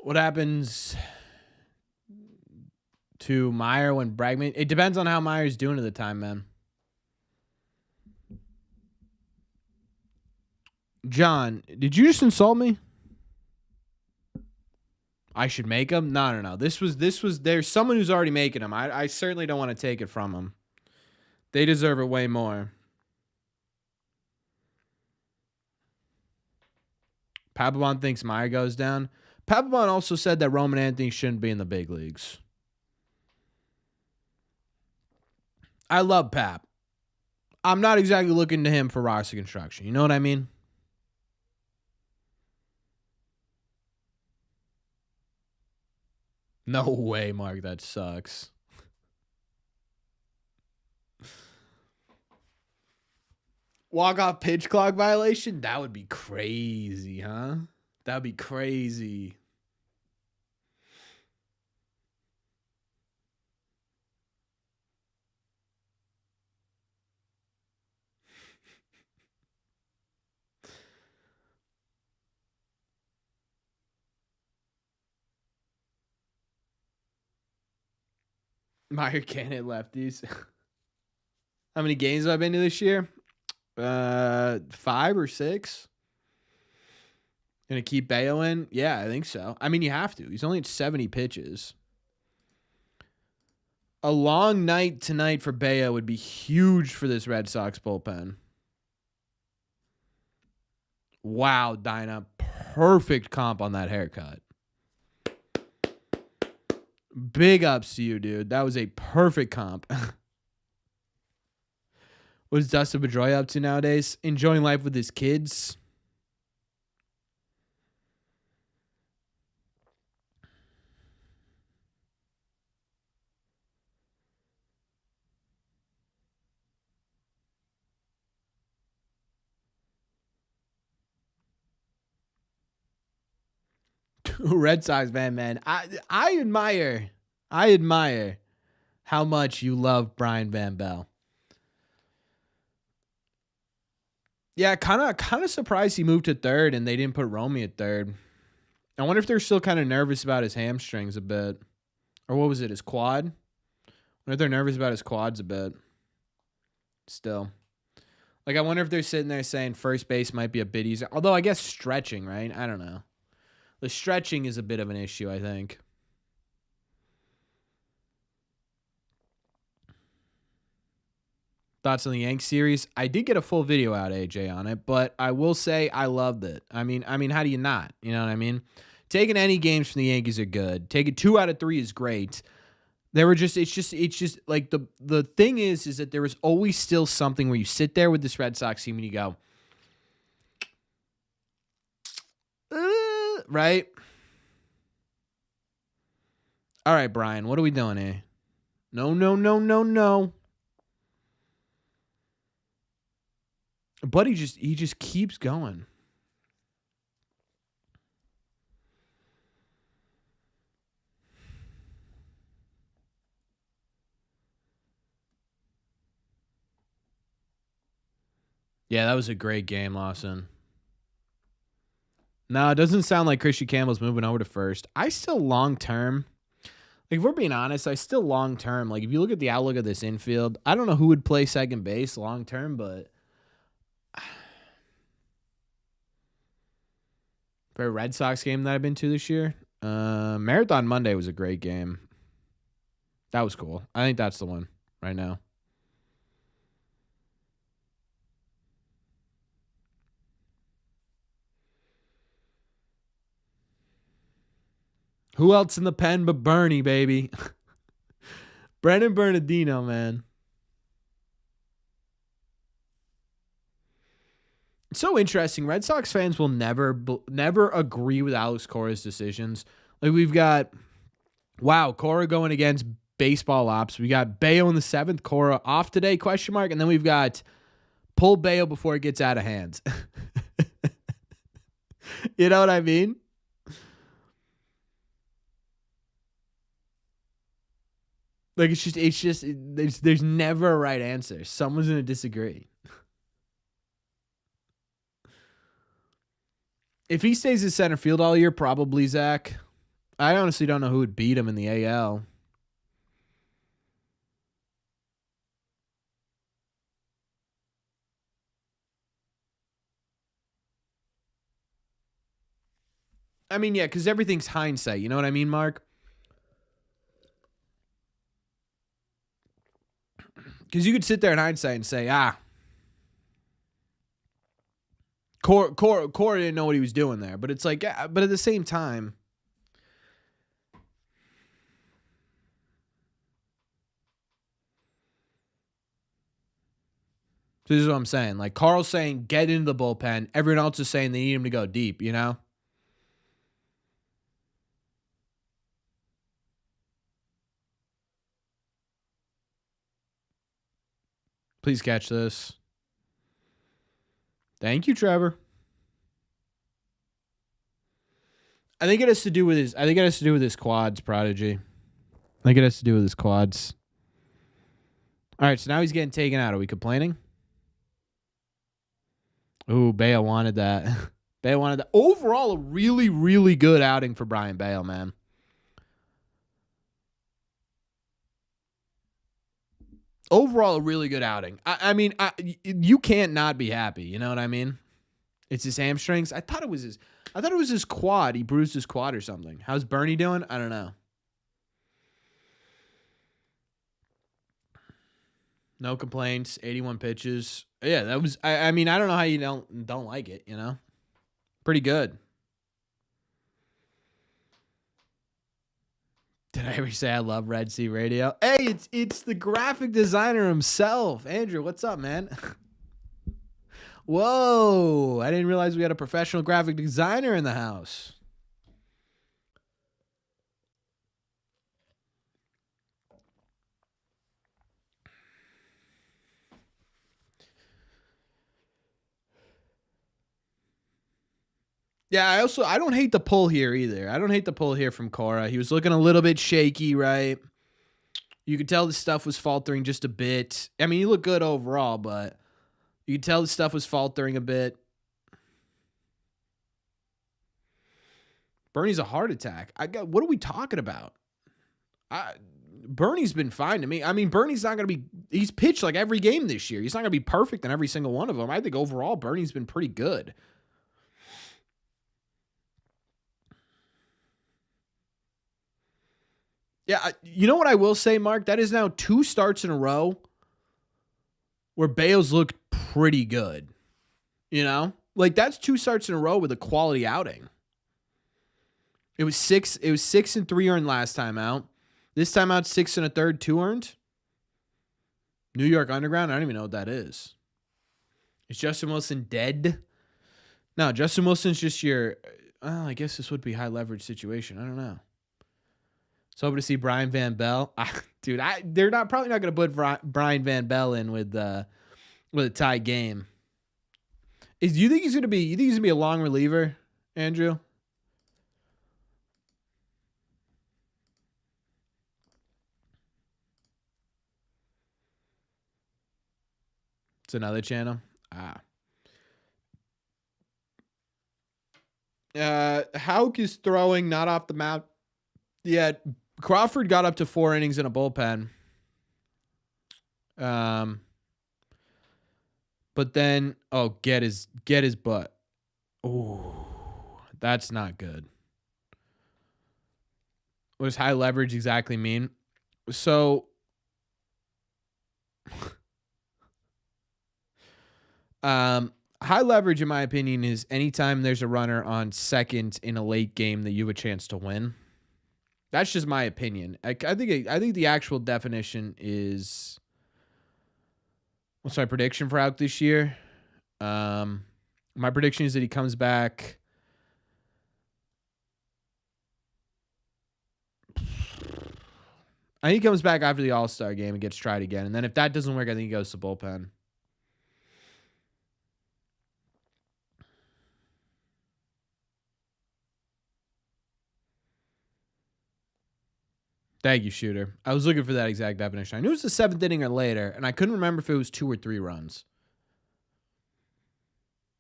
What happens to Meyer when Bregman? It depends on how Meyer's doing at the time, man. John, did you just insult me? I should make him? No. This was there's someone who's already making them. I certainly don't want to take it from them. They deserve it way more. Papelbon thinks Meyer goes down. Papelbon also said that Roman Anthony shouldn't be in the big leagues. I love Pap. I'm not exactly looking to him for roster construction. You know what I mean? No way, Mark. That sucks. Walk-off pitch clock violation? That would be crazy, huh? That would be crazy. Meyer can't hit lefties. How many games have I been to this year? 5 or 6. Gonna keep Bayo in? Yeah, I think so. I mean, you have to. He's only at 70 pitches. A long night tonight for Bayo would be huge for this Red Sox bullpen. Wow, Dinah. Perfect comp on that haircut. Big ups to you, dude. That was a perfect comp. What is Dustin Pedroia up to nowadays? Enjoying life with his kids. Red Sox fan, man. I admire how much you love Brian Van Bell. Yeah, kind of surprised he moved to third and they didn't put Romy at third. I wonder if they're still kind of nervous about his hamstrings a bit. Or what was it, his quad? I wonder if they're nervous about his quads a bit. Still. Like, I wonder if they're sitting there saying first base might be a bit easier. Although, I guess stretching, right? I don't know. The stretching is a bit of an issue, I think. Thoughts on the Yanks series? I did get a full video out, AJ, on it, but I will say I loved it. I mean, how do you not? You know what I mean? Taking any games from the Yankees are good. Taking 2 out of 3 is great. It's just like the thing is that there was always still something where you sit there with this Red Sox team and you go, right? All right, Brian, what are we doing here? No. But he just keeps going. Yeah, that was a great game, Lawson. No, it doesn't sound like Christian Campbell's moving over to first. I still long term, like if we're being honest, I still long term, like if you look at the outlook of this infield, I don't know who would play second base long term, but for a Red Sox game that I've been to this year, Marathon Monday was a great game. That was cool. I think that's the one right now. Who else in the pen but Bernie, baby? Brennan Bernardino, man. It's so interesting. Red Sox fans will never agree with Alex Cora's decisions. Like we've got, wow, Cora going against baseball ops. We got Bayo in the 7th, Cora off today, question mark. And then we've got pull Bayo before it gets out of hand. You know what I mean? Like it's just there's never a right answer. Someone's gonna disagree. If he stays in center field all year, probably Zach. I honestly don't know who would beat him in the AL. I mean, yeah, because everything's hindsight. You know what I mean, Mark? Because you could sit there in hindsight and say, Cora didn't know what he was doing there. But it's like, but at the same time, so this is what I'm saying. Like Carl's saying, get into the bullpen. Everyone else is saying they need him to go deep, you know? Please catch this. Thank you, Trevor. I think it has to do with his quads, Prodigy. I think it has to do with his quads. All right, so now he's getting taken out. Are we complaining? Ooh, Bale wanted that. Bale wanted that. Overall, a really, really good outing for Brian Bale, man. Overall, a really good outing. I mean, you can't not be happy. You know what I mean? It's his hamstrings. I thought it was his quad. He bruised his quad or something. How's Bernie doing? I don't know. No complaints. 81 pitches. Yeah, that was. I mean, I don't know how you don't like it. You know, pretty good. Did I ever say I love Red Sea Radio? Hey, it's the graphic designer himself, Andrew. What's up, man? Whoa! I didn't realize we had a professional graphic designer in the house. Yeah, I don't hate the pull here either. I don't hate the pull here from Cora. He was looking a little bit shaky, right? You could tell the stuff was faltering just a bit. I mean, he looked good overall, but you could tell the stuff was faltering a bit. Bernie's a heart attack. What are we talking about? Bernie's been fine to me. I mean, Bernie's not going to be, he's pitched like every game this year. He's not going to be perfect in every single one of them. I think overall, Bernie's been pretty good. Yeah, you know what I will say, Mark? That is now 2 starts in a row where Bales looked pretty good. You know? Like, that's 2 starts in a row with a quality outing. It was 6 and 3 earned last time out. This time out, 6 and a third, 2 earned. New York Underground, I don't even know what that is. Is Justin Wilson dead? No, Justin Wilson's just your, well, I guess this would be high leverage situation. I don't know. So hoping to see Brian Van Bell. Dude, they're probably not going to put Brian Van Bell in with a tie game. Do you think he's going to be a long reliever, Andrew? It's another channel. Houck is throwing not off the mound yet. Crawford got up to 4 innings in a bullpen. But then, get his butt. Oh, that's not good. What does high leverage exactly mean? So, high leverage, in my opinion, is anytime there's a runner on second in a late game that you have a chance to win. That's just my opinion. I think the actual definition is, what's my prediction for Houck this year? My prediction is that he comes back. I think he comes back after the All-Star game and gets tried again. And then if that doesn't work, I think he goes to bullpen. Thank you, Shooter. I was looking for that exact definition. I knew it was the 7th inning or later, and I couldn't remember if it was 2 or 3 runs.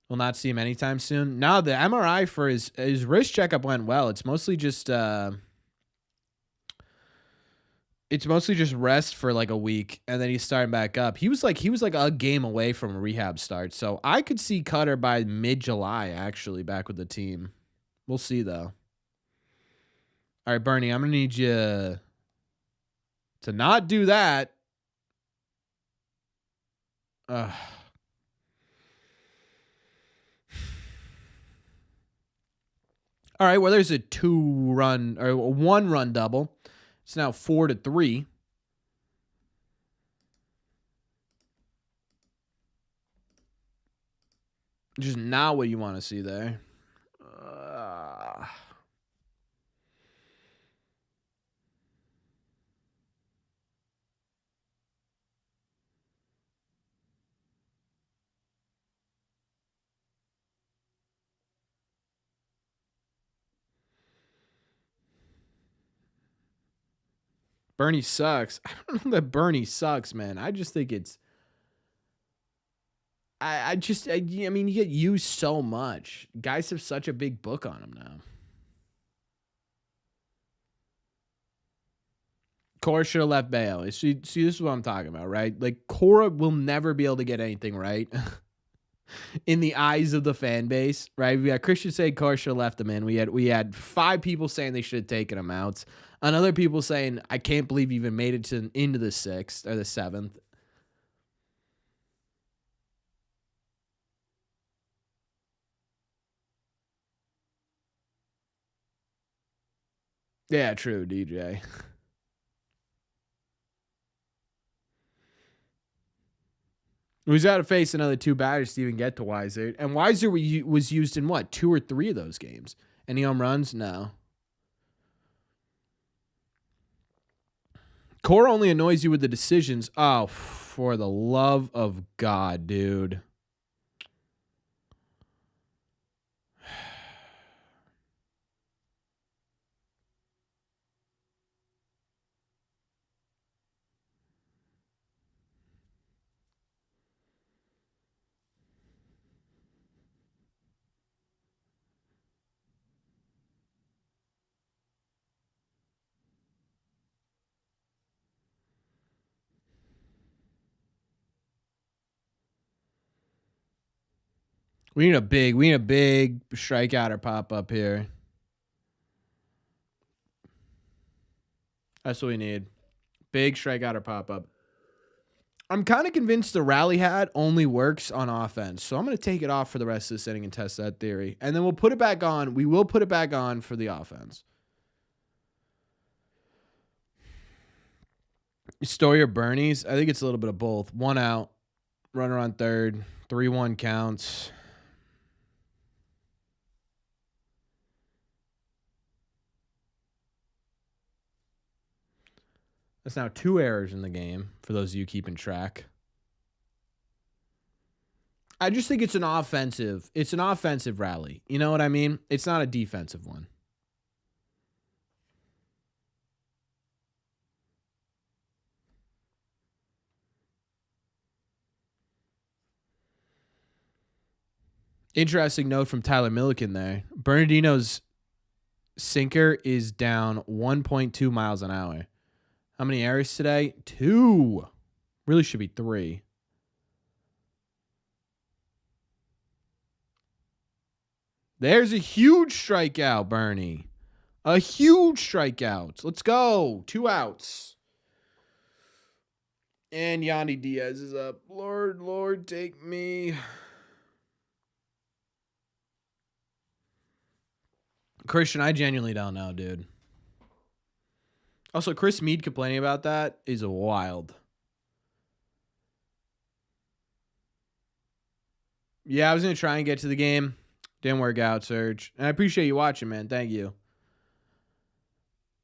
We'll not see him anytime soon. Now, the MRI for his wrist checkup went well. It's mostly just rest for like a week, and then he's starting back up. He was like a game away from a rehab start. So I could see Cutter by mid-July actually back with the team. We'll see though. All right, Bernie, I'm gonna need you to not do that. All right, well, there's a 2-run or a 1-run double. It's now 4-3. Just not what you want to see there. Bernie sucks. I don't know that Bernie sucks, man. I just think it's. I mean, you get used so much. Guys have such a big book on him now. Cora should have left Bayo. See, this is what I'm talking about, right? Like, Cora will never be able to get anything right in the eyes of the fan base, right? We got Christian saying Cora should have left him in. We had 5 people saying they should have taken him out. And other people saying, I can't believe he even made it into the 6th or the 7th. Yeah, true, DJ. He's got to face another 2 batters to even get to Weiser. And Weiser was used in what, 2 or 3 of those games? Any home runs? No. Cora only annoys you with the decisions. Oh, for the love of God, dude. We need a big strikeout or pop up here. That's what we need. Big strikeout or pop up. I'm kind of convinced the rally hat only works on offense. So I'm going to take it off for the rest of this inning and test that theory. And then we'll put it back on. We will put it back on for the offense. Story or Bernie's? I think it's a little bit of both. 1 out. Runner on third. 3-1 counts. That's now 2 errors in the game for those of you keeping track. I just think it's an offensive rally. You know what I mean? It's not a defensive one. Interesting note from Tyler Milliken there. Bernardino's sinker is down 1.2 miles an hour. How many errors today? 2. Really should be 3. There's a huge strikeout, Bernie. A huge strikeout. Let's go. 2 outs. And Yandy Diaz is up. Lord, take me. Christian, I genuinely don't know, dude. Also, Chris Meade complaining about that is wild. Yeah, I was going to try and get to the game. Didn't work out, Serge. And I appreciate you watching, man. Thank you.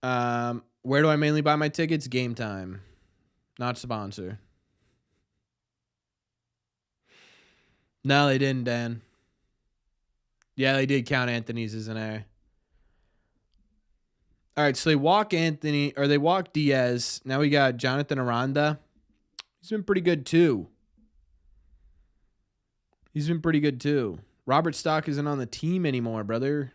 Where do I mainly buy my tickets? Game Time. Not sponsor. No, they didn't, Dan. Yeah, they did count Anthony's as an error. All right, so they walk Diaz. Now we got Jonathan Aranda. He's been pretty good, too. Robert Stock isn't on the team anymore, brother.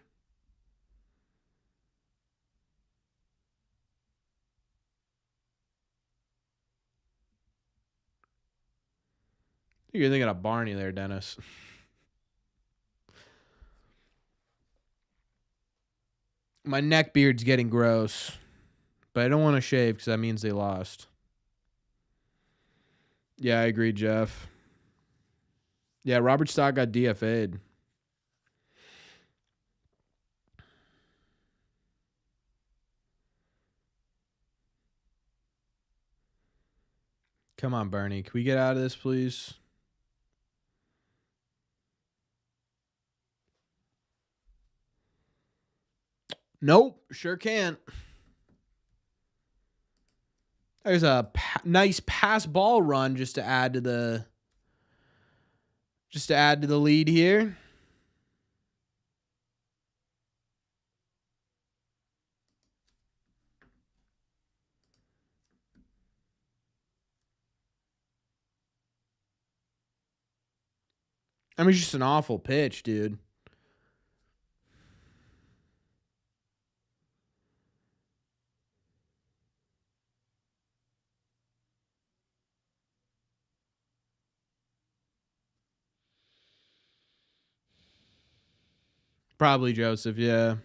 You're thinking of Barney there, Dennis. My neck beard's getting gross, but I don't want to shave because that means they lost. Yeah, I agree, Jeff. Yeah, Robert Stock got DFA'd. Come on, Bernie. Can we get out of this, please? Nope, sure can't. There's a nice pass ball run just to add to the lead here. I mean, it's just an awful pitch, dude. Probably Joseph, yeah.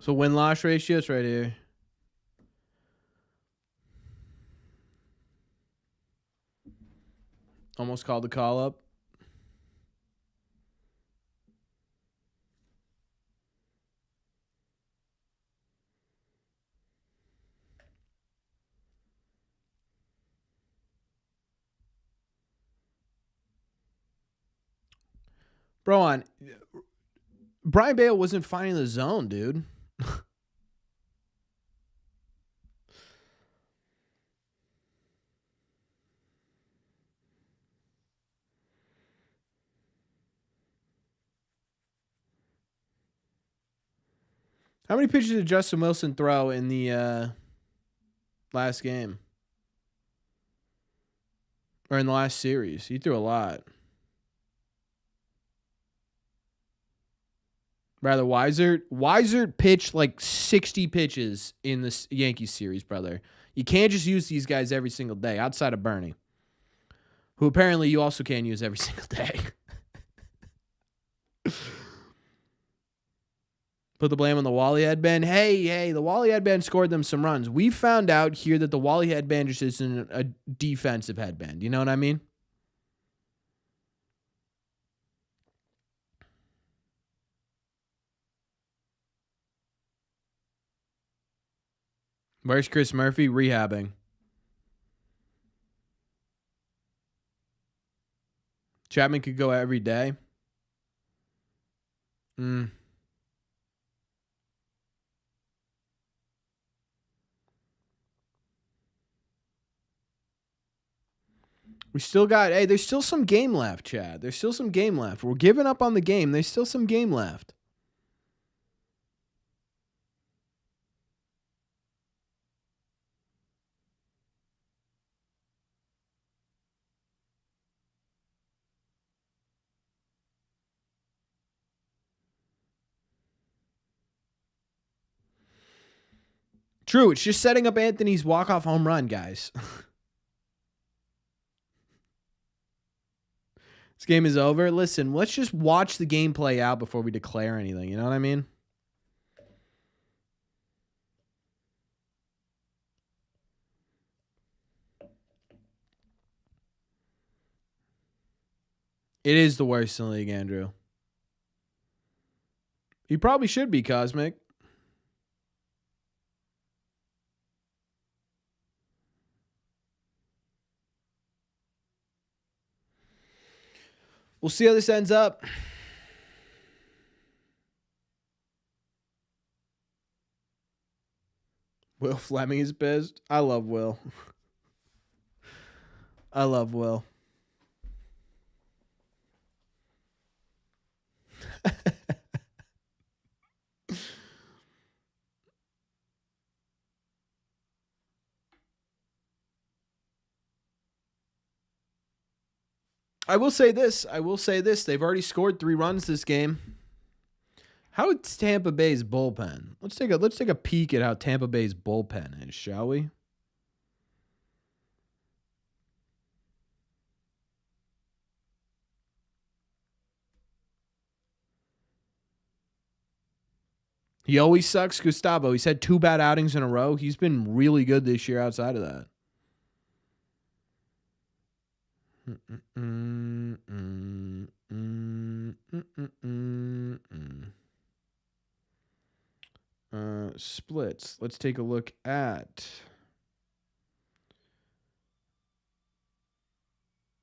So win-loss ratio is right here. Almost called the call up. Bro, Brian Bale wasn't finding the zone, dude. How many pitches did Justin Wilson throw in the last game? Or in the last series? He threw a lot. Rather, Weiser pitched like 60 pitches in this Yankees series, brother. You can't just use these guys every single day, outside of Bernie, who apparently you also can't use every single day. Put the blame on the Wally headband. Hey, the Wally headband scored them some runs. We found out here that the Wally headband just isn't a defensive headband. You know what I mean? Where's Chris Murphy? Rehabbing. Chapman could go every day. We still got, there's still some game left, Chad. There's still some game left. We're giving up on the game. There's still some game left. True, it's just setting up Anthony's walk-off home run, guys. This game is over. Listen, let's just watch the game play out before we declare anything. You know what I mean? It is the worst in the league, Andrew. You probably should be, Cosmic. We'll see how this ends up. Will Fleming is pissed. I love Will. I love Will. I will say this. They've already scored 3 runs this game. How is Tampa Bay's bullpen? Let's take a peek at how Tampa Bay's bullpen is, shall we? He always sucks, Gustavo. He's had 2 bad outings in a row. He's been really good this year outside of that. Splits. Let's take a look at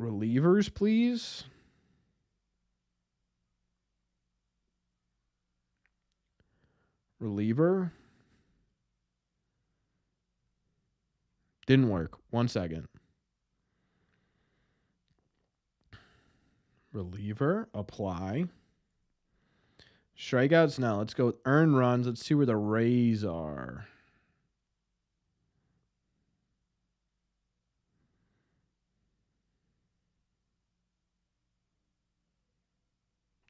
relievers, please. Reliever. Didn't work. 1 second. Reliever. Apply. Strikeouts now. Let's go with earned runs. Let's see where the Rays are.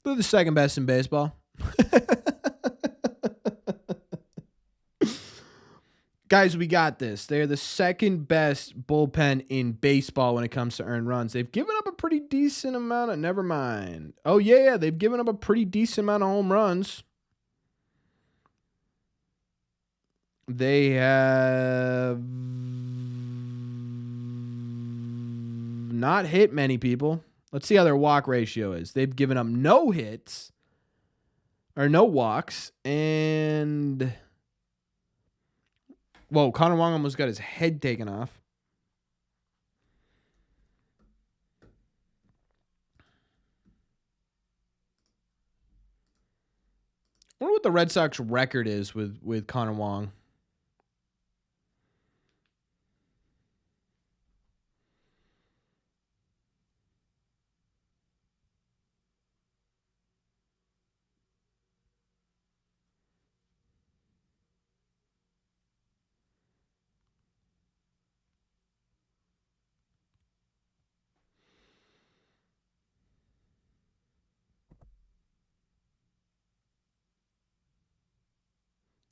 They're the second best in baseball. Guys, we got this. They're the second best bullpen in baseball when it comes to earned runs. They've given up a pretty decent amount of... Never mind. Oh, yeah. They've given up a pretty decent amount of home runs. They have not hit many people. Let's see how their walk ratio is. They've given up no hits or no walks. And whoa, Connor Wong almost got his head taken off. I wonder what the Red Sox record is with Connor Wong.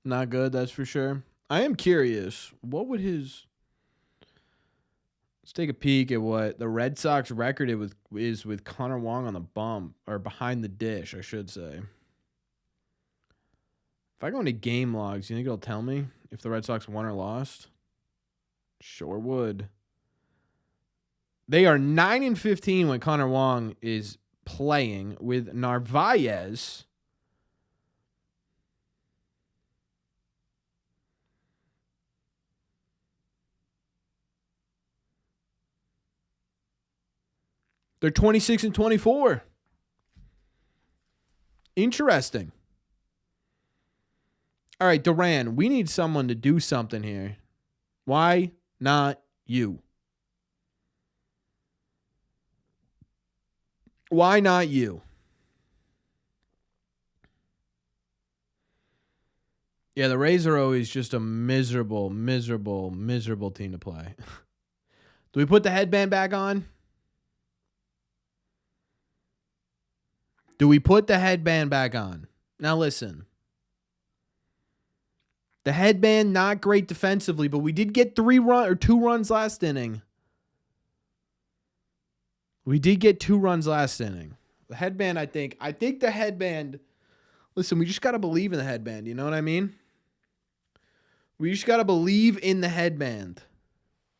Not good, that's for sure. I am curious. What would his... Let's take a peek at what the Red Sox record is with Connor Wong on the bump, or behind the dish, I should say. If I go into game logs, you think it'll tell me if the Red Sox won or lost? Sure would. They are 9-15 when Connor Wong is playing, with Narvaez they're 26-24. Interesting. All right, Duran, we need someone to do something here. Why not you? Why not you? Yeah, the Rays are always just a miserable, miserable, miserable team to play. Do we put the headband back on? Do we put the headband back on? Now listen. The headband, not great defensively, but we did get 2 runs last inning. We did get 2 runs last inning. The headband, I think the headband, listen, we just got to believe in the headband. You know what I mean? We just got to believe in the headband.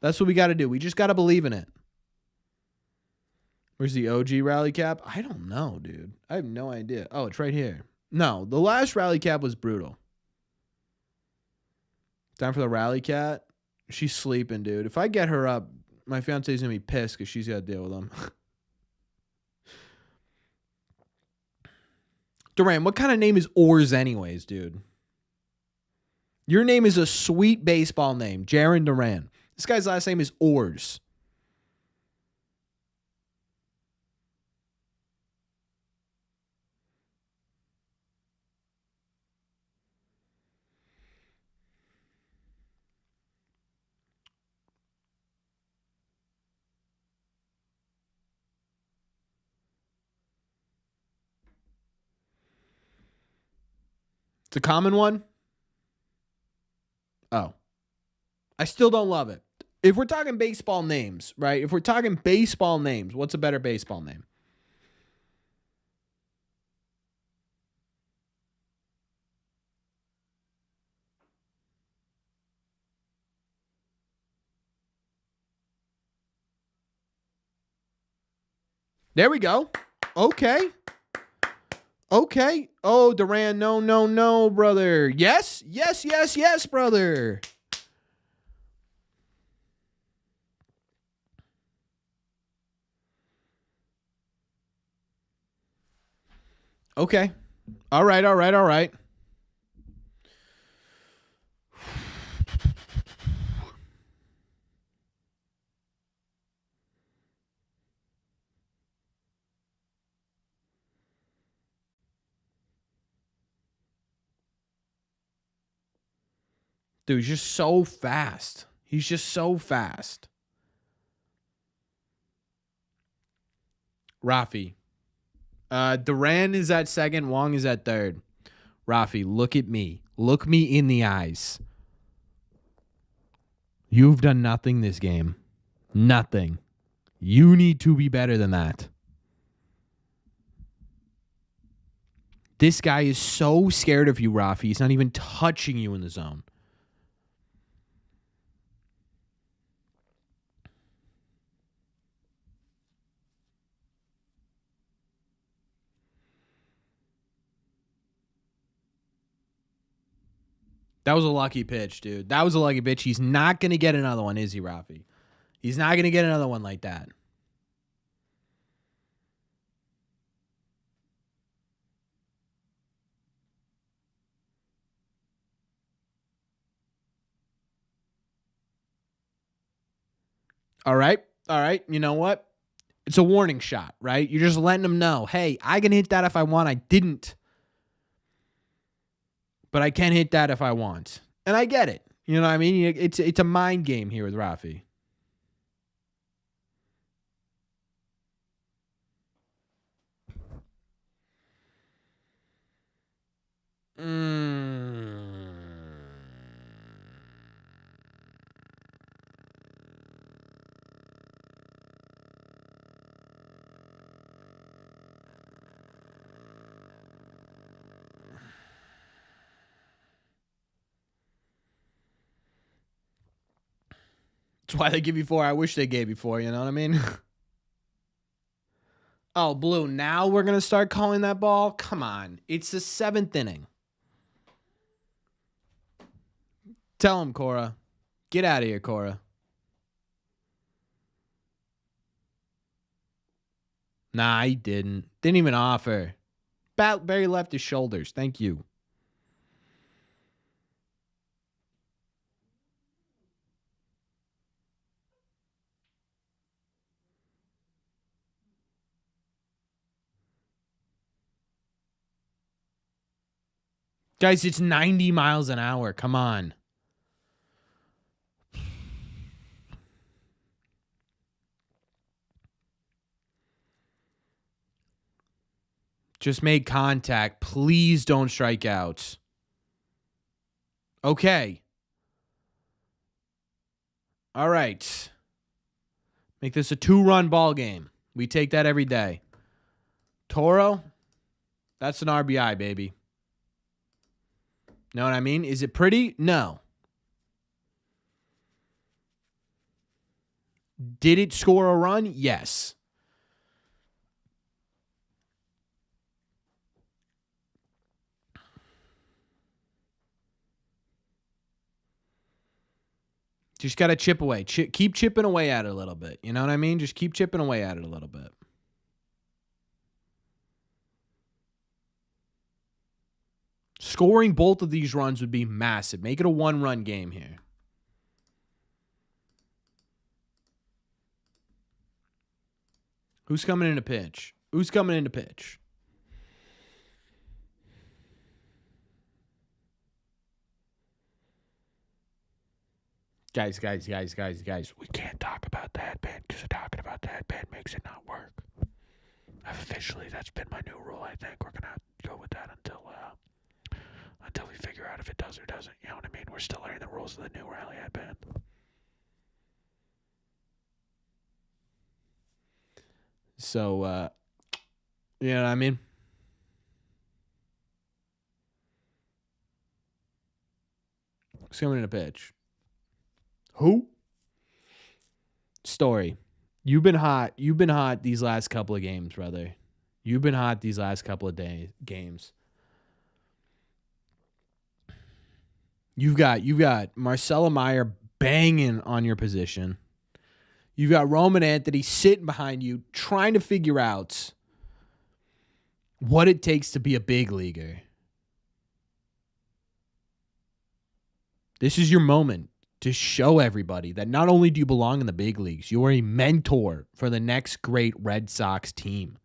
That's what we got to do. We just got to believe in it. Where's the OG rally cap? I don't know, dude. I have no idea. Oh, it's right here. No, the last rally cap was brutal. Time for the rally cat. She's sleeping, dude. If I get her up, my fiance's going to be pissed because she's got to deal with him. Duran, what kind of name is Oars anyways, dude? Your name is a sweet baseball name, Jaron Duran. This guy's last name is Oars. It's a common one? Oh. I still don't love it. If we're talking baseball names, right? If we're talking baseball names, what's a better baseball name? There we go. Okay. Okay. Oh, Duran, no, brother. Yes, brother. Okay. All right. Dude, he's just so fast. Rafi. Duran is at second. Wong is at third. Rafi, look at me. Look me in the eyes. You've done nothing this game. Nothing. You need to be better than that. This guy is so scared of you, Rafi. He's not even touching you in the zone. That was a lucky pitch, dude. That was a lucky pitch. He's not going to get another one, is he, Rafi? He's not going to get another one like that. All right. All right. You know what? It's a warning shot, right? You're just letting him know, hey, I can hit that if I want. I didn't. But I can hit that if I want. And I get it. You know what I mean? It's a mind game here with Rafi. That's why they give you 4. I wish they gave you 4. You know what I mean? Oh, Blue, now we're going to start calling that ball? Come on. It's the 7th inning. Tell him, Cora. Get out of here, Cora. Nah, he didn't. Didn't even offer. Barry left his shoulders. Thank you. Guys, it's 90 miles an hour. Come on. Just make contact. Please don't strike out. Okay. All right. Make this a 2-run ball game. We take that every day. Toro, that's an RBI, baby. Know what I mean? Is it pretty? No. Did it score a run? Yes. Just got to chip away. Keep chipping away at it a little bit. You know what I mean? Just keep chipping away at it a little bit. Scoring both of these runs would be massive. Make it a 1-run game here. Who's coming in to pitch? Who's coming in to pitch? Guys. We can't talk about the headband because talking about the headband makes it not work. Officially, that's been my new rule. I think we're going to go with that until we figure out if it does or doesn't. You know what I mean? We're still learning the rules of the new rally headband. So, you know what I mean? Who's coming in a pitch? Who? Story. You've been hot. You've been hot these last couple of games, brother. You've been hot these last couple of games. You've got Marcelo Meyer banging on your position. You've got Roman Anthony sitting behind you trying to figure out what it takes to be a big leaguer. This is your moment to show everybody that not only do you belong in the big leagues, you are a mentor for the next great Red Sox team.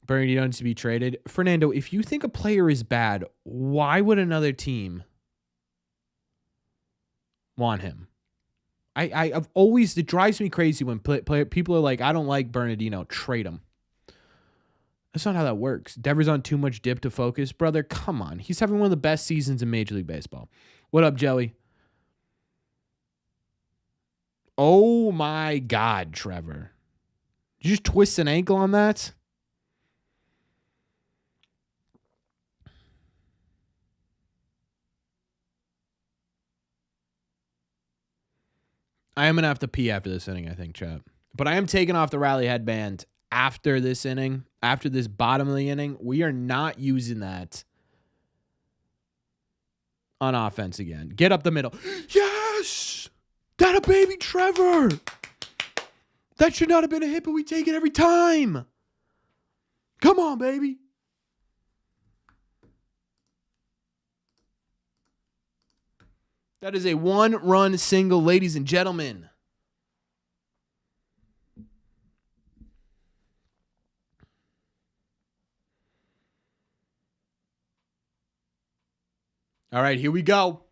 Bernardino needs to be traded. Fernando, if you think a player is bad, why would another team want him? I've always, it drives me crazy when people are like, I don't like Bernardino, trade him. That's not how that works. Devers on too much dip to focus. Brother, come on. He's having one of the best seasons in Major League Baseball. What up, Joey? Oh, my God, Trevor. Did you just twist an ankle on that? I am going to have to pee after this inning, I think, chat. But I am taking off the rally headband after this inning, after this bottom of the inning. We are not using that on offense again. Get up the middle. Yes! That a baby Trevor! That should not have been a hit, but we take it every time. Come on, baby. That is a one-run single, ladies and gentlemen. All right, here we go.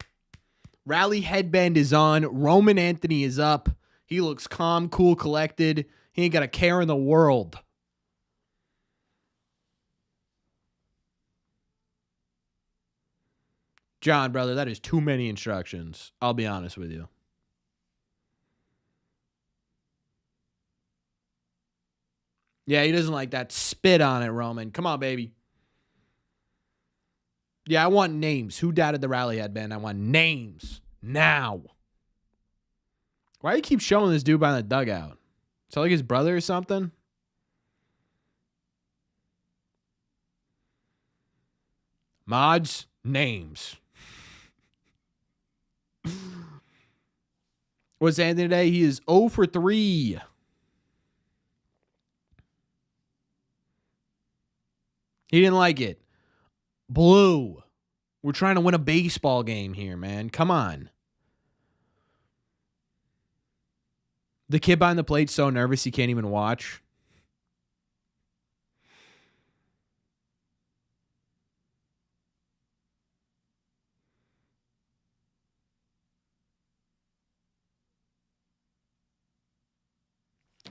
Rally headband is on. Roman Anthony is up. He looks calm, cool, collected. He ain't got a care in the world. John, brother, that is too many instructions. I'll be honest with you. Yeah, he doesn't like that. Spit on it, Roman. Come on, baby. Yeah, I want names. Who doubted the rally headband? I want names. Now. Why do you keep showing this dude by the dugout? Is that like his brother or something? Mods, names. What's Anthony today? He is 0 for 3. He didn't like it. Blue. We're trying to win a baseball game here, man. Come on. The kid behind the plate's so nervous he can't even watch.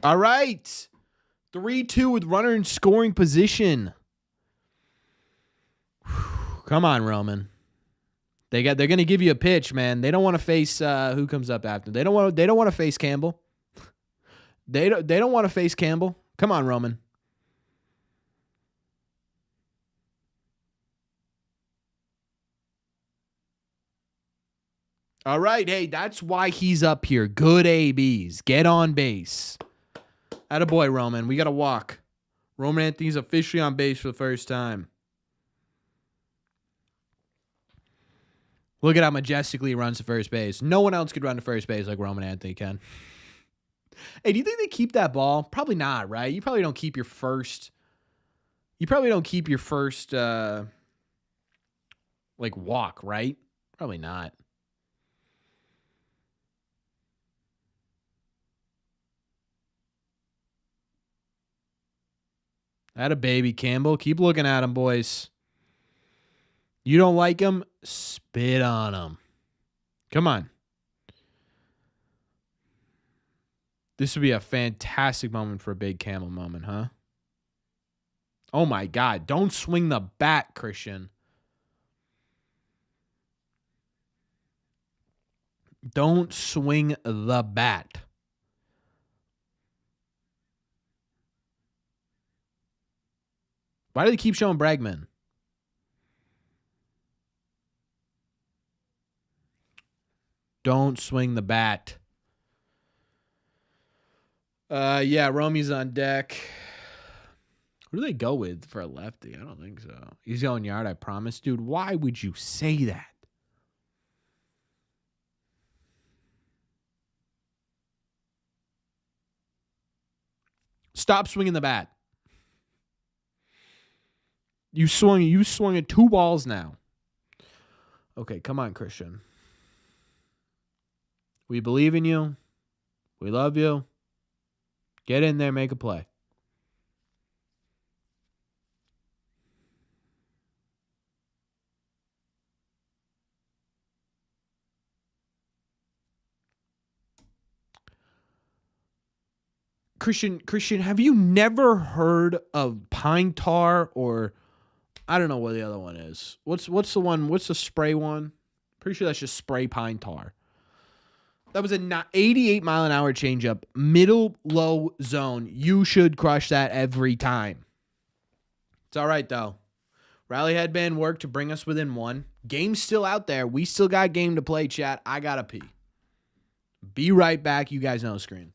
All right. 3-2 with runner in scoring position. Come on, Roman. They're going to give you a pitch, man. They don't want to face who comes up after. They don't want to face Campbell. They don't want to face Campbell. Come on, Roman. All right, hey, that's why he's up here. Good ABs. Get on base. Attaboy, Roman. We got to walk. Roman Anthony's officially on base for the first time. Look at how majestically he runs to first base. No one else could run to first base like Roman Anthony can. Hey, do you think they keep that ball? Probably not, right? You probably don't keep your first. Like walk, right? Probably not. Atta baby, Campbell. Keep looking at him, boys. You don't like him? Spit on him. Come on. This would be a fantastic moment for a big Campbell moment, huh? Oh, my God. Don't swing the bat, Christian. Don't swing the bat. Why do they keep showing Bregman? Don't swing the bat. Yeah, Romy's on deck. Who do they go with for a lefty? I don't think so. He's going yard, I promise. Dude, why would you say that? Stop swinging the bat. You swung at 2 balls now. Okay, come on, Christian. We believe in you. We love you. Get in there, make a play. Christian, have you never heard of pine tar or I don't know what the other one is. What's the one? What's the spray one? Pretty sure that's just spray pine tar. That was a 88 mile an hour changeup, middle low zone. You should crush that every time. It's all right though. Rally headband worked to bring us within 1. Game's still out there. We still got game to play, chat. I gotta pee. Be right back. You guys know the screen.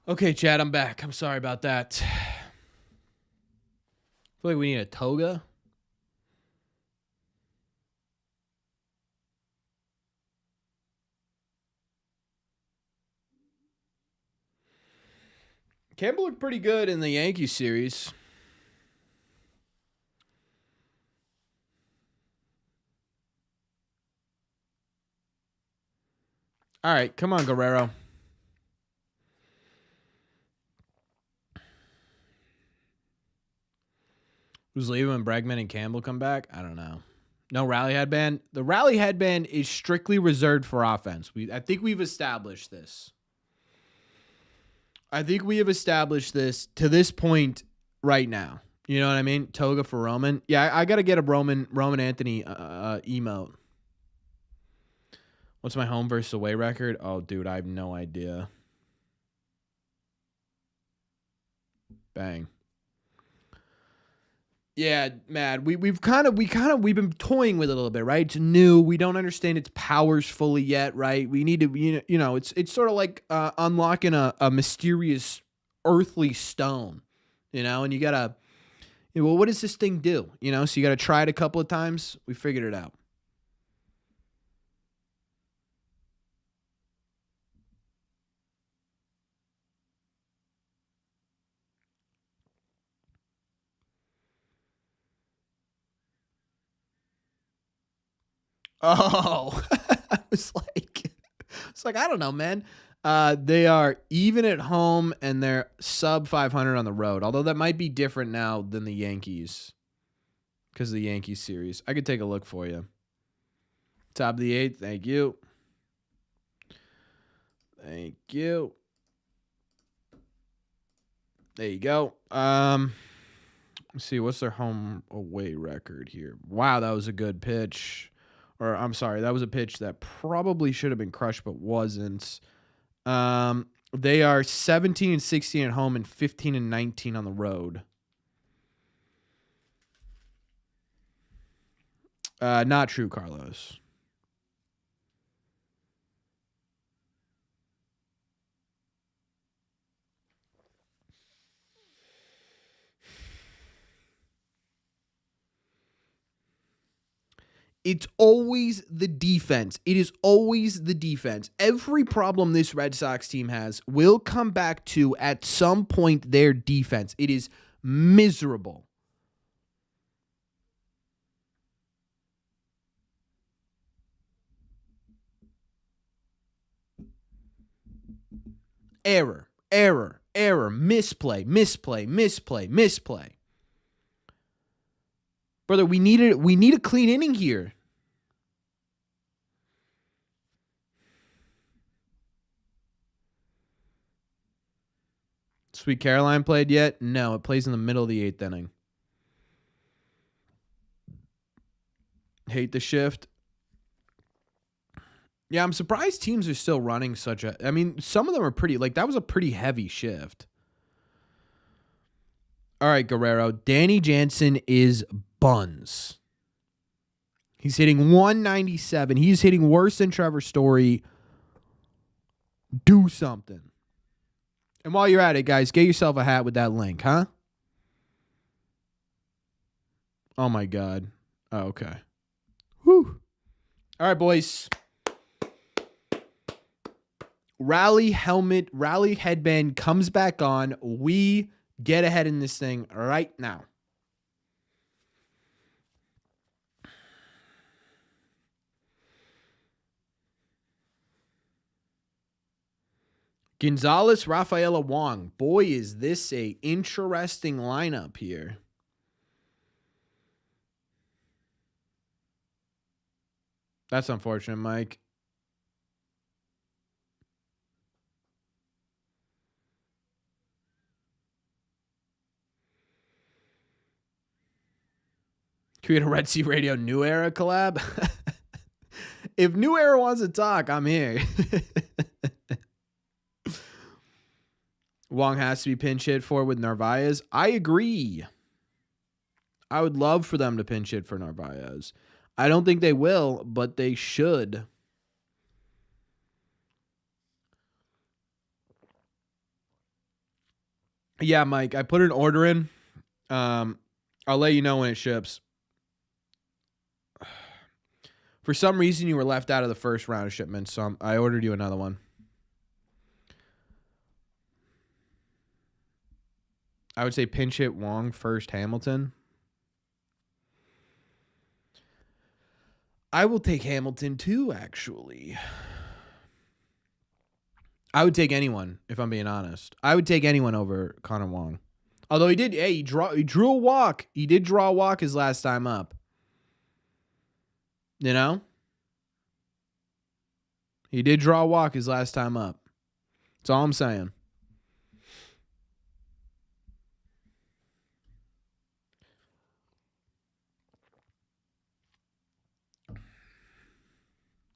Okay, Chad, I'm back. I'm sorry about that. I feel like we need a toga. Campbell looked pretty good in the Yankees series. All right, come on, Guerrero. Who's leaving when Bregman and Campbell come back? I don't know. No rally headband. The rally headband is strictly reserved for offense. I think we've established this. I think we have established this to this point right now. You know what I mean? Toga for Roman. Yeah, I got to get a Roman Anthony emote. What's my home versus away record? Oh, dude, I have no idea. Bang. Yeah, Matt. We've been toying with it a little bit, right? It's new. We don't understand its powers fully yet, right? We need to, it's sort of like unlocking a mysterious earthly stone, and you gotta, well, what does this thing do? So you gotta try it a couple of times. We figured it out. Oh, I was like, I don't know, man. They are even at home and they're sub 500 on the road. Although that might be different now than the Yankees because of the Yankees series. I could take a look for you. Top of the 8th. Thank you. Thank you. There you go. Let's see. What's their home away record here? Wow, that was a good pitch. Or I'm sorry, that was a pitch that probably should have been crushed but wasn't. They are 17-16 at home and 15-19 on the road. Not true, Carlos. It's always the defense. It is always the defense. Every problem this Red Sox team has will come back to, at some point, their defense. It is miserable. Error, misplay. Brother, we need a clean inning here. Sweet Caroline played yet? No, it plays in the middle of the 8th inning. Hate the shift. Yeah, I'm surprised teams are still running such a... I mean, some of them are pretty... Like, that was a pretty heavy shift. All right, Guerrero. Danny Jansen is buns. He's hitting 197. He's hitting worse than Trevor Story. Do something. And while you're at it, guys, get yourself a hat with that link, huh? Oh, my God. Oh, okay. Whew. All right, boys. Rally headband comes back on. We get ahead in this thing right now. Gonzalez, Rafaela Wong. Boy, is this a interesting lineup here. That's unfortunate, Mike. Can we get a Red Sea Radio New Era collab? If New Era wants to talk, I'm here. Wong has to be pinch hit for with Narvaez. I agree. I would love for them to pinch hit for Narvaez. I don't think they will, but they should. Yeah, Mike, I put an order in. I'll let you know when it ships. For some reason, you were left out of the first round of shipments, so I ordered you another one. I would say pinch hit Wong first, Hamilton. I will take Hamilton too, actually. I would take anyone, if I'm being honest. I would take anyone over Connor Wong. Although he drew a walk. He did draw a walk his last time up. You know? He did draw a walk his last time up. That's all I'm saying.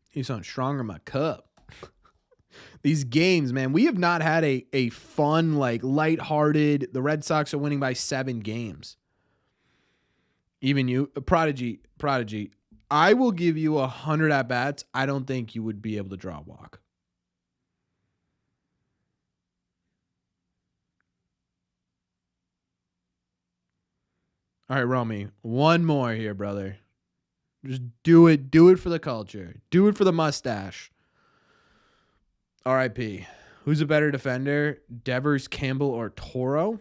He's on stronger in my cup. These games, man, we have not had a fun, like, lighthearted. The Red Sox are winning by 7 games. Even you, Prodigy. I will give you 100 at bats. I don't think you would be able to draw a walk. All right, Romy, one more here, brother. Just do it. Do it for the culture. Do it for the mustache. R.I.P. Who's a better defender, Devers, Campbell, or Toro?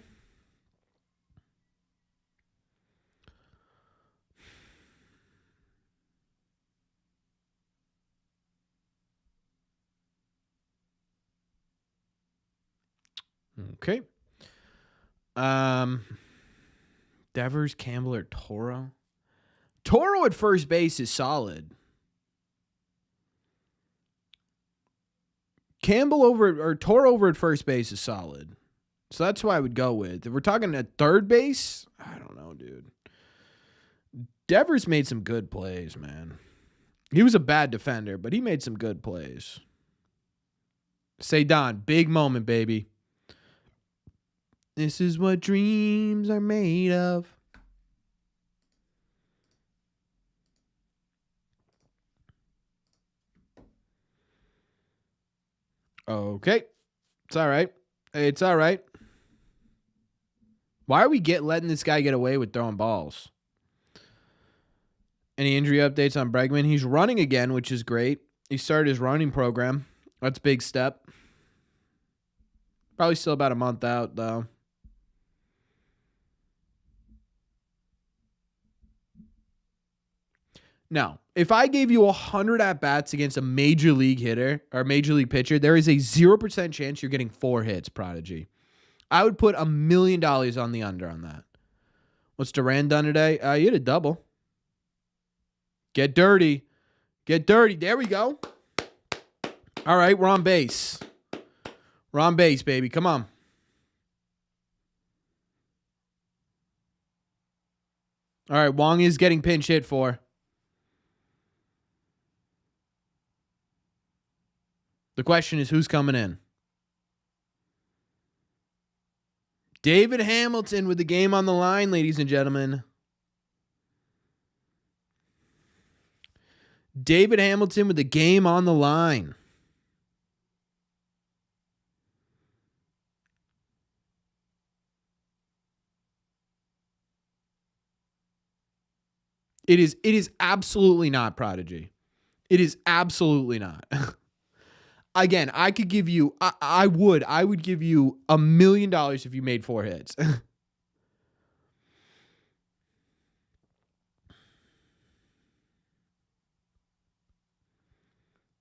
Okay. Devers, Campbell, or Toro? Toro at first base is solid. Campbell or Toro over at first base is solid. So that's who I would go with. If we're talking at third base, I don't know, dude. Devers made some good plays, man. He was a bad defender, but he made some good plays. Say Don, big moment, baby. This is what dreams are made of. Okay. It's all right. It's all right. Why are we letting this guy get away with throwing balls? Any injury updates on Bregman? He's running again, which is great. He started his running program. That's a big step. Probably still about a month out, though. Now, if I gave you 100 at-bats against a major league hitter or major league pitcher, there is a 0% chance you're getting 4 hits, Prodigy. I would put $1 million on the under on that. What's Duran done today? You hit a double. Get dirty. Get dirty. There we go. All right, we're on base. We're on base, baby. Come on. All right, Wong is getting pinch hit for. The question is, who's coming in? David Hamilton with the game on the line, ladies and gentlemen. David Hamilton with the game on the line. It is absolutely not, Prodigy. It is absolutely not. Again, I could give you, I would give you $1 million if you made 4 hits.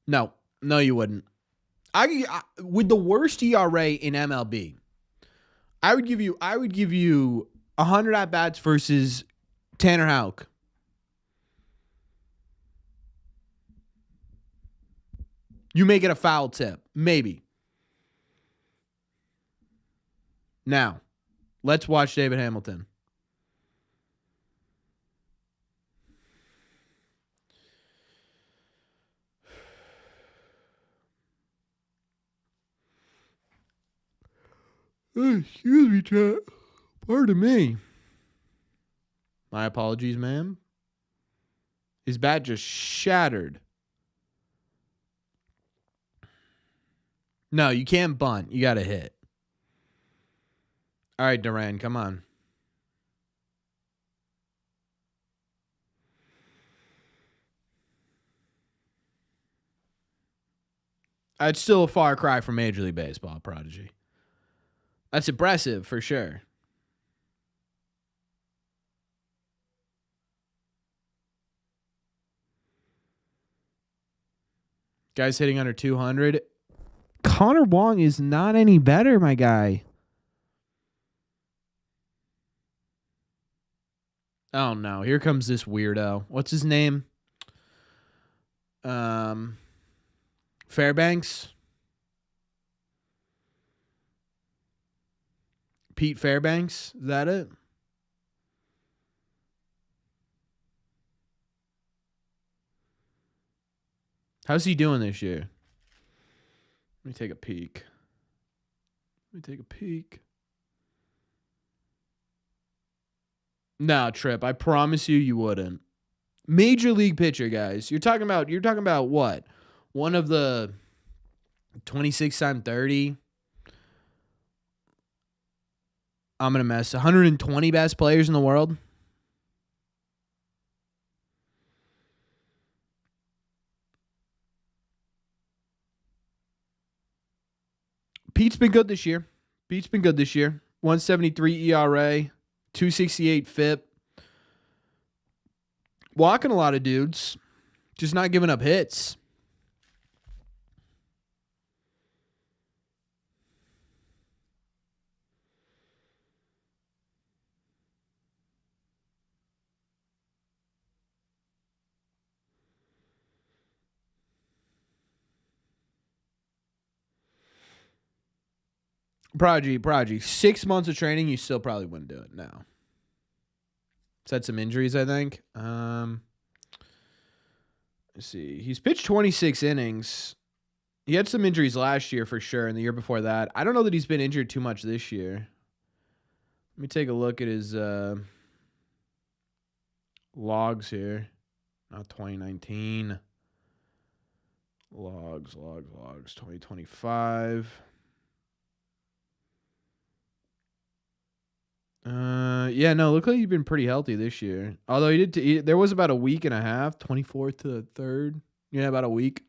No, you wouldn't. I with the worst ERA in MLB, I would give you 100 at bats versus Tanner Houck. You make it a foul tip, maybe. Now, let's watch David Hamilton. Excuse me, chat. Pardon me. My apologies, ma'am. His bat just shattered. No, you can't bunt. You got to hit. All right, Duran, come on. It's still a far cry from Major League Baseball, Prodigy. That's impressive for sure. Guys hitting under 200. Connor Wong is not any better, my guy. Oh, no. Here comes this weirdo. What's his name? Fairbanks? Pete Fairbanks? Is that it? How's he doing this year? Let me take a peek. No, Trip. I promise you wouldn't. Major league pitcher, guys. You're talking about what? One of the 26 times 30. I'm going to mess. 120 best players in the world. Pete's been good this year. 173 ERA, 268 FIP. Walking a lot of dudes. Just not giving up hits. Prodigy. 6 months of training, you still probably wouldn't do it now. He's had some injuries, I think. Let's see. He's pitched 26 innings. He had some injuries last year for sure, and the year before that. I don't know that he's been injured too much this year. Let me take a look at his logs here. Not 2019. Logs. 2025. Look like he's been pretty healthy this year. Although there was about a week and a half, 24th to the 3rd. Yeah, about a week.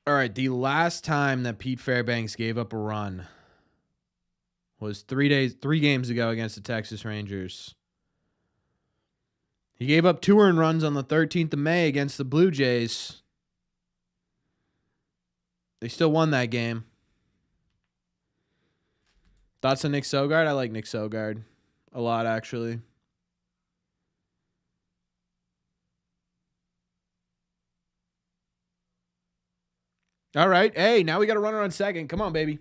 All right, the last time that Pete Fairbanks gave up a run was 3 games ago against the Texas Rangers. He gave up 2 earned runs on the 13th of May against the Blue Jays. They still won that game. Thoughts on Nick Sogard? I like Nick Sogard a lot, actually. All right. Hey, now we got a runner on second. Come on, baby.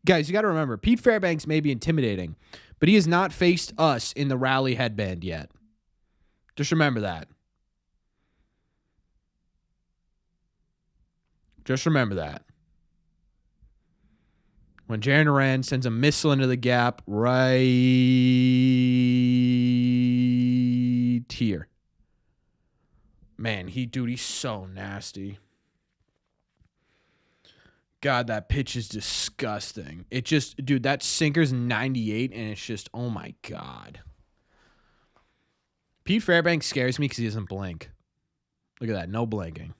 Guys, you got to remember, Pete Fairbanks may be intimidating, but he has not faced us in the rally headband yet. Just remember that. When Jaron Duran sends a missile into the gap right here. Man, he's so nasty. God, that pitch is disgusting. That sinker's 98, and it's just, oh my God. Pete Fairbanks scares me because he doesn't blink. Look at that. No blinking.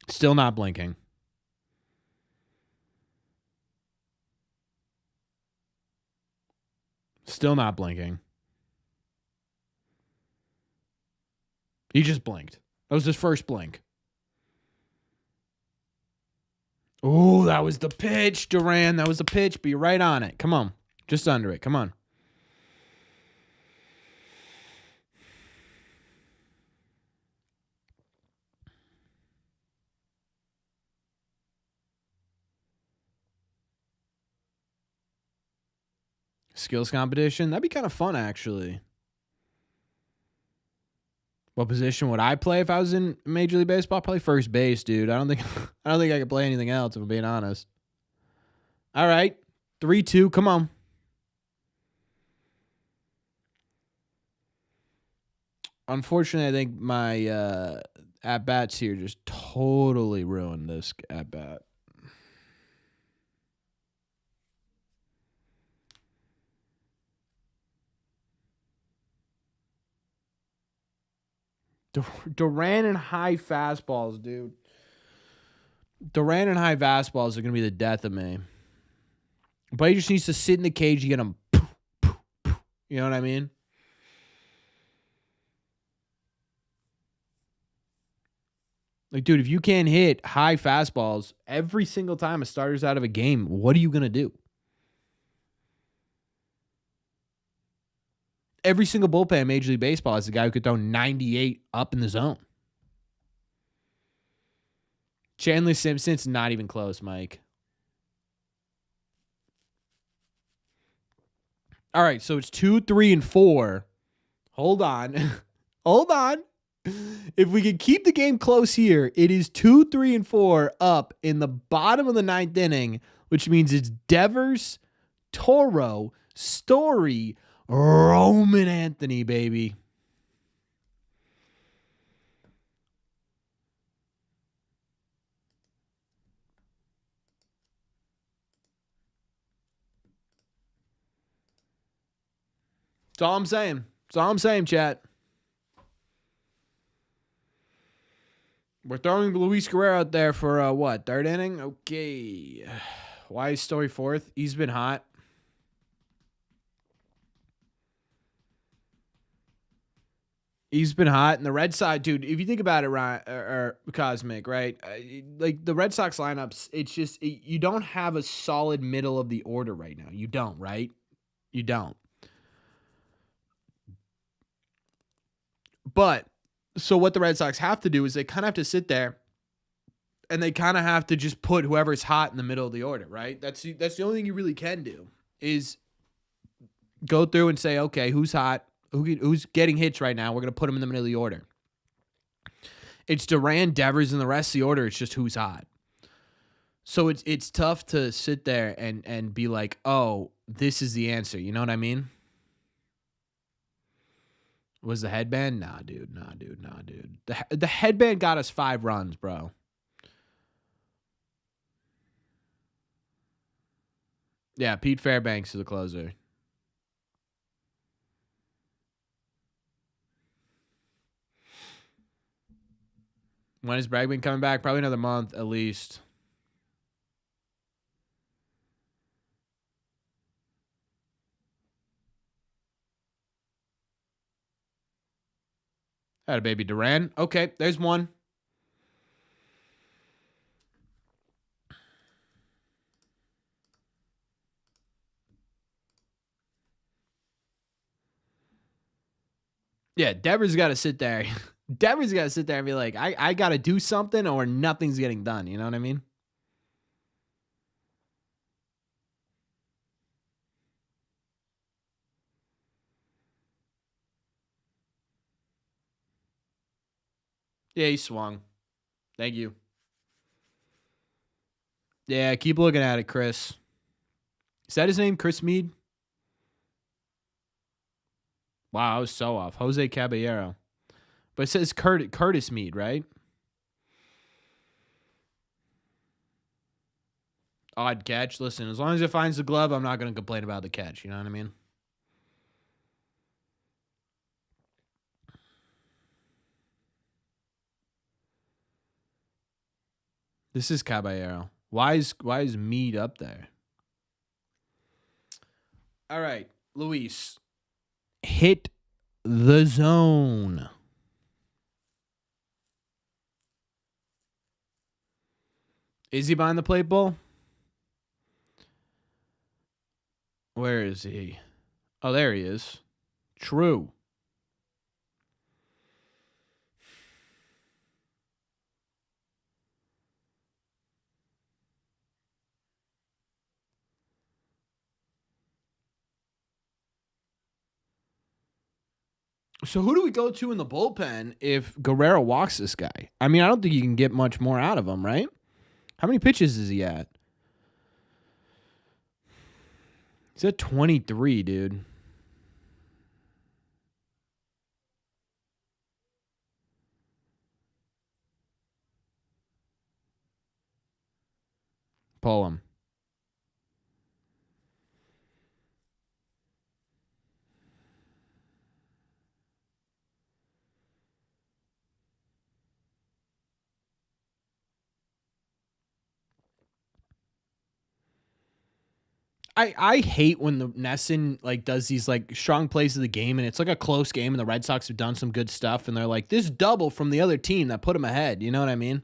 Still not blinking. He just blinked. That was his first blink. Oh, that was the pitch, Duran. That was the pitch. Be right on it. Come on. Just under it. Come on. Skills competition. That'd be kind of fun, actually. What position would I play if I was in Major League Baseball? Probably first base, dude. I don't think I could play anything else, if I'm being honest. All right. 3-2. Come on. Unfortunately, I think my at-bats here just totally ruined this at-bat. Duran and high fastballs, dude. Duran and high fastballs are going to be the death of me. But he just needs to sit in the cage and get him. You know what I mean? Like, dude, if you can't hit high fastballs every single time a starter's out of a game, what are you going to do? Every single bullpen in Major League Baseball is a guy who could throw 98 up in the zone. Chandler Simpson's not even close, Mike. All right, so it's 2, 3, and 4. Hold on. Hold on. If we can keep the game close here, it is 2, 3, and 4 up in the bottom of the 9th inning, which means it's Devers, Toro, Story, Roman Anthony, baby. That's all I'm saying. That's all I'm saying, chat. We're throwing Luis Guerrero out there for what? 3rd inning? Okay. Why is Story 4th? He's been hot. He's been hot. And the Red Sox, dude, if you think about it, Ryan, or Cosmic, right? Like the Red Sox lineups, it's just, you don't have a solid middle of the order right now. You don't, right? You don't. But, so what the Red Sox have to do is they kind of have to sit there and they kind of have to just put whoever's hot in the middle of the order, right? That's the only thing you really can do is go through and say, okay, who's hot? Who's getting hits right now? We're going to put them in the middle of the order. It's Duran, Devers, and the rest of the order. It's just who's hot. So it's tough to sit there and be like, oh, this is the answer. You know what I mean? Was the headband? Nah, dude. The headband got us 5 runs, bro. Yeah, Pete Fairbanks is the closer. When is Bregman coming back? Probably another month at least. Had a baby Duran. Okay, there's one. Yeah, Devers got to sit there. Devers got to sit there and be like, I got to do something or nothing's getting done. You know what I mean? Yeah, he swung. Thank you. Yeah, keep looking at it, Chris. Is that his name, Chris Meade? Wow, I was so off. Jose Caballero. But it says Curtis Meade, right? Odd catch. Listen, as long as it finds the glove, I'm not going to complain about the catch. You know what I mean? This is Caballero. Why is Meade up there? All right, Luis. Hit the zone. Is he behind the plate, Bull? Where is he? Oh, there he is. True. So who do we go to in the bullpen if Guerrero walks this guy? I mean, I don't think you can get much more out of him, right? How many pitches is he at? He's at 23, dude. pull him. I hate when the Nesson like does these like strong plays of the game and it's like a close game and the Red Sox have done some good stuff and they're like this double from the other team that put them ahead. You know what I mean?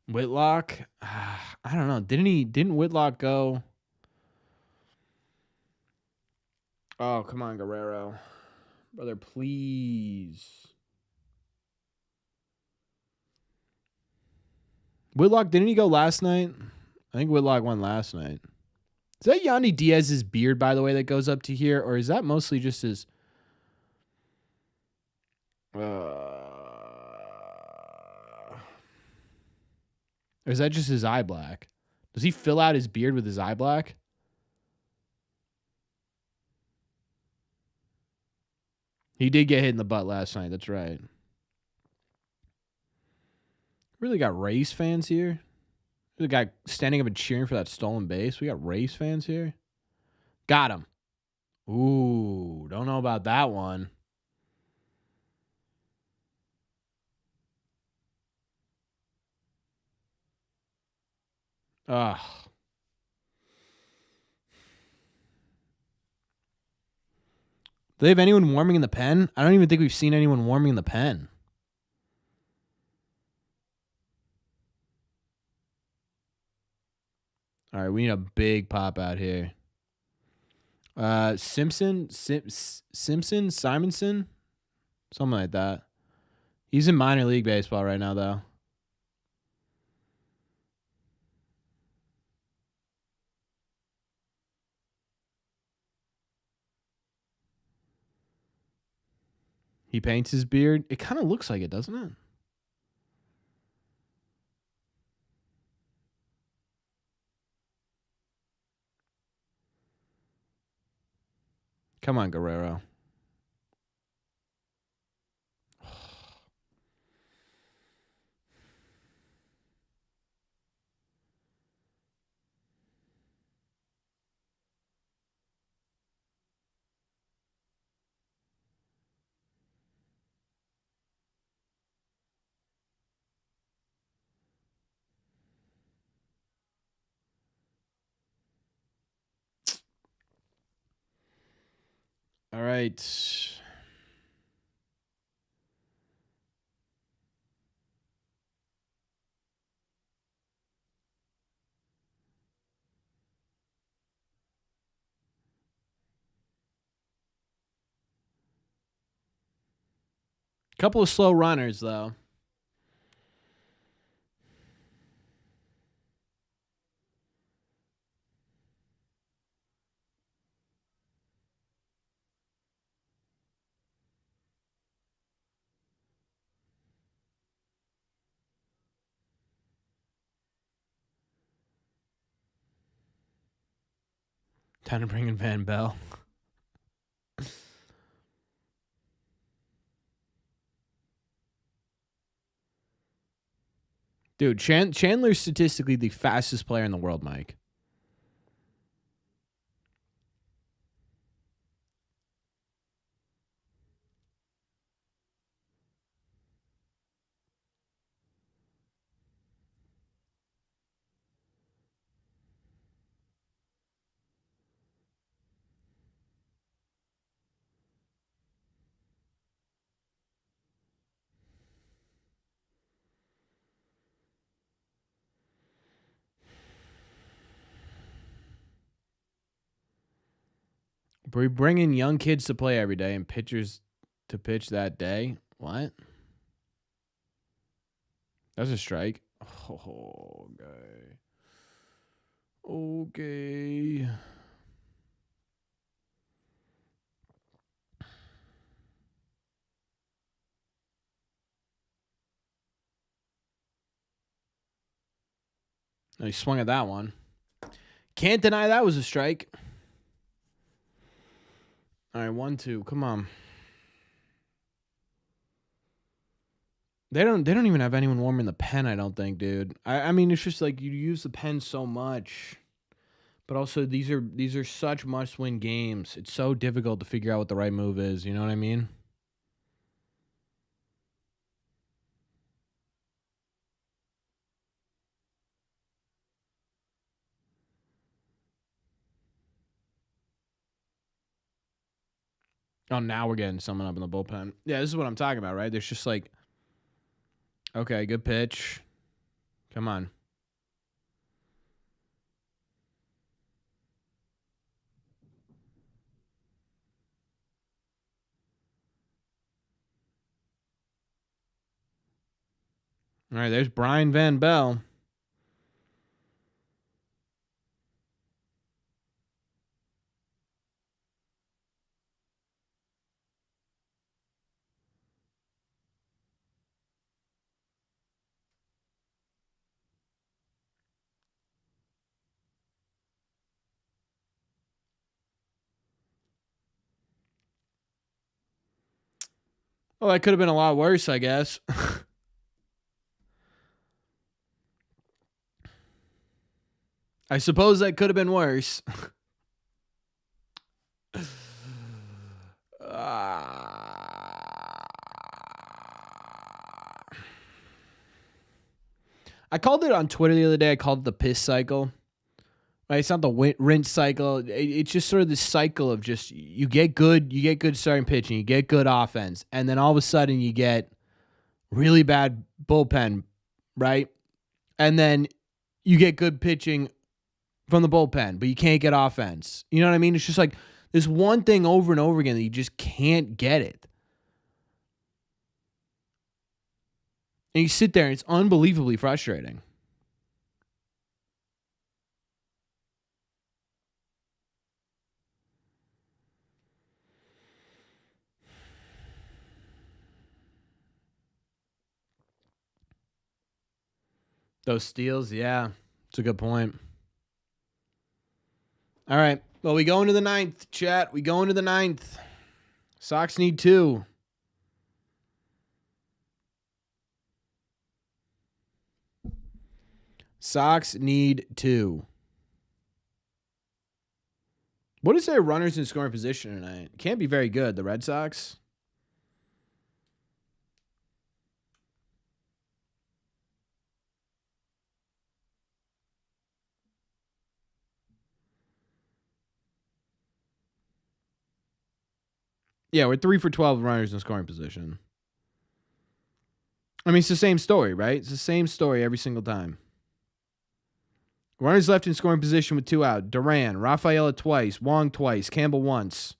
Whitlock, I don't know. Didn't Whitlock go? Oh, come on, Guerrero. Brother, please. Whitlock, didn't he go last night? I think Whitlock won last night. Is that Yandy Diaz's beard, by the way, that goes up to here? Or is that mostly just his... Or is that just his eye black? Does he fill out his beard with his eye black? He did get hit in the butt last night. That's right. Really got Rays fans here. The guy standing up and cheering for that stolen base. We got Rays fans here. Got him. Ooh, don't know about that one. Ugh. Do they have anyone warming in the pen? I don't even think we've seen anyone warming in the pen. All right, we need a big pop out here. Simonson, something like that. He's in minor league baseball right now, though. He paints his beard. It kind of looks like it, doesn't it? Come on, Guerrero. All right. Couple of slow runners, though. Time to bring in Van Bell. Dude, Chandler's statistically the fastest player in the world, Mike. We bring in young kids to play every day and pitchers to pitch that day. What? That's a strike. Oh, okay. Okay. No, he swung at that one. Can't deny that was a strike. All right, 1-2. Come on. They don't even have anyone warming the pen, I don't think, dude. I mean, it's just like you use the pen so much. But also these are such must-win games. It's so difficult to figure out what the right move is, you know what I mean? Oh, now we're getting someone up in the bullpen. Yeah, this is what I'm talking about, right? There's just like, okay, good pitch. Come on. All right, there's Brian Van Bell. Well, that could have been a lot worse, I guess. I suppose that could have been worse. I called it on Twitter the other day. I called it the piss cycle. Right? It's not the rinse cycle. It's just sort of this cycle of just you get good starting pitching, you get good offense, and then all of a sudden you get really bad bullpen, right? And then you get good pitching from the bullpen, but you can't get offense. You know what I mean? It's just like this one thing over and over again that you just can't get it. And you sit there and it's unbelievably frustrating. Those steals, yeah. It's a good point. All right. Well, we go into the ninth, chat. We go into the ninth. Sox need 2. Sox need 2. What is their runners in scoring position tonight? Can't be very good. The Red Sox. Yeah, we're 3 for 12 runners in scoring position. I mean, it's the same story, right? It's the same story every single time. Runners left in scoring position with 2 out. Duran, Rafaela twice, Wong twice, Campbell once.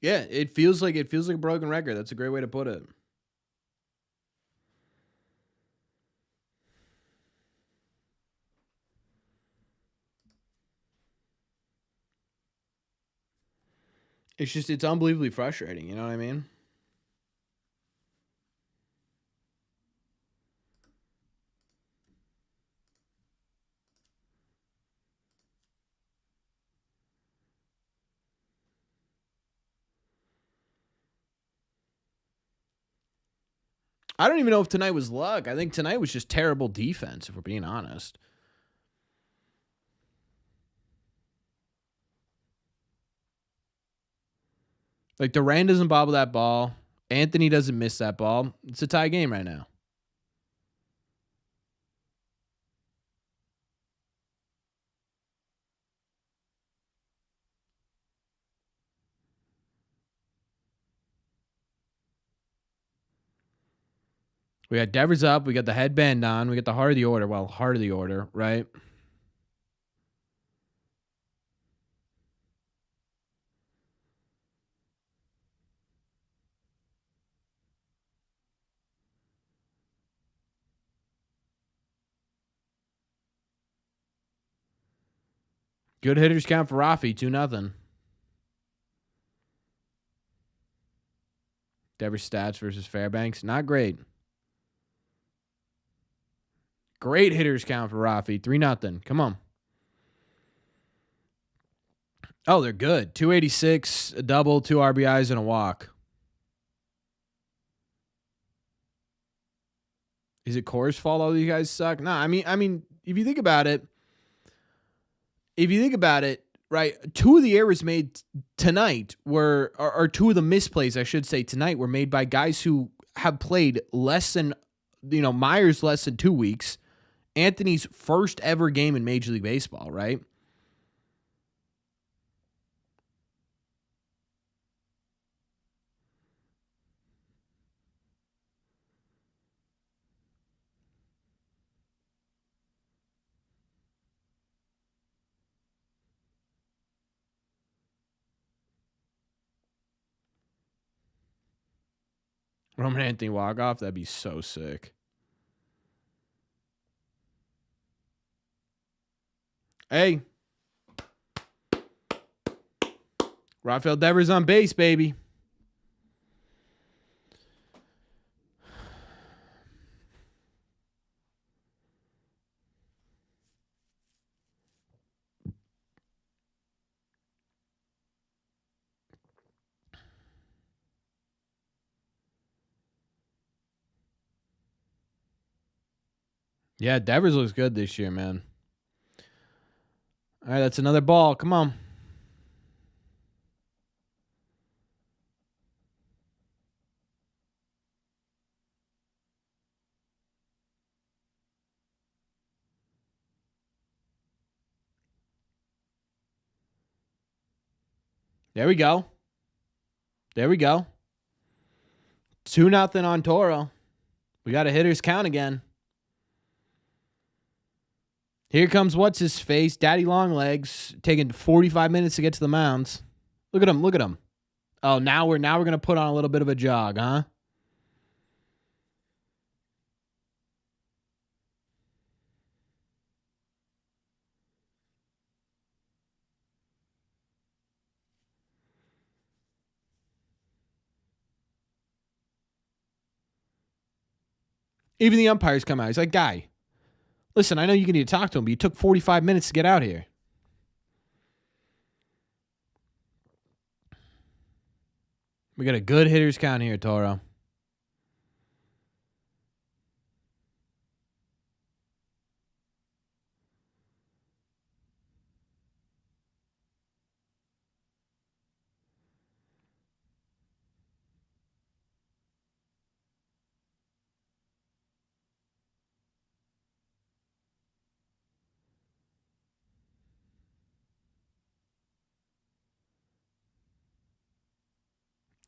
Yeah, it feels like a broken record. That's a great way to put it. It's unbelievably frustrating. You know what I mean? I don't even know if tonight was luck. I think tonight was just terrible defense, if we're being honest. Like, Duran doesn't bobble that ball. Anthony doesn't miss that ball. It's a tie game right now. We got Devers up. We got the headband on. We got the heart of the order. Well, heart of the order, right? Good hitters count for Rafi, 2-0. Devers stats versus Fairbanks, not great. Great hitters count for Rafi, 3-0. Come on. Oh, they're good. 286, a double, 2 RBIs, and a walk. Is it Core's fault all these guys suck? No, I mean, if you think about it, right, 2 of the errors made tonight or 2 of the misplays, I should say, tonight were made by guys who have played less than, Myers less than 2 weeks. Anthony's first ever game in Major League Baseball, right? Roman Anthony walk-off, that'd be so sick. Hey. Rafael Devers on base, baby. Yeah, Devers looks good this year, man. All right, that's another ball. Come on. There we go. 2-0 on Toro. We got a hitter's count again. Here comes what's his face, Daddy Longlegs, taking 45 minutes to get to the mounds. Look at him. Oh, now we're gonna put on a little bit of a jog, huh? Even the umpires come out. He's like, guy, listen, I know you need to talk to him, but you took 45 minutes to get out here. We got a good hitter's count here, Toro.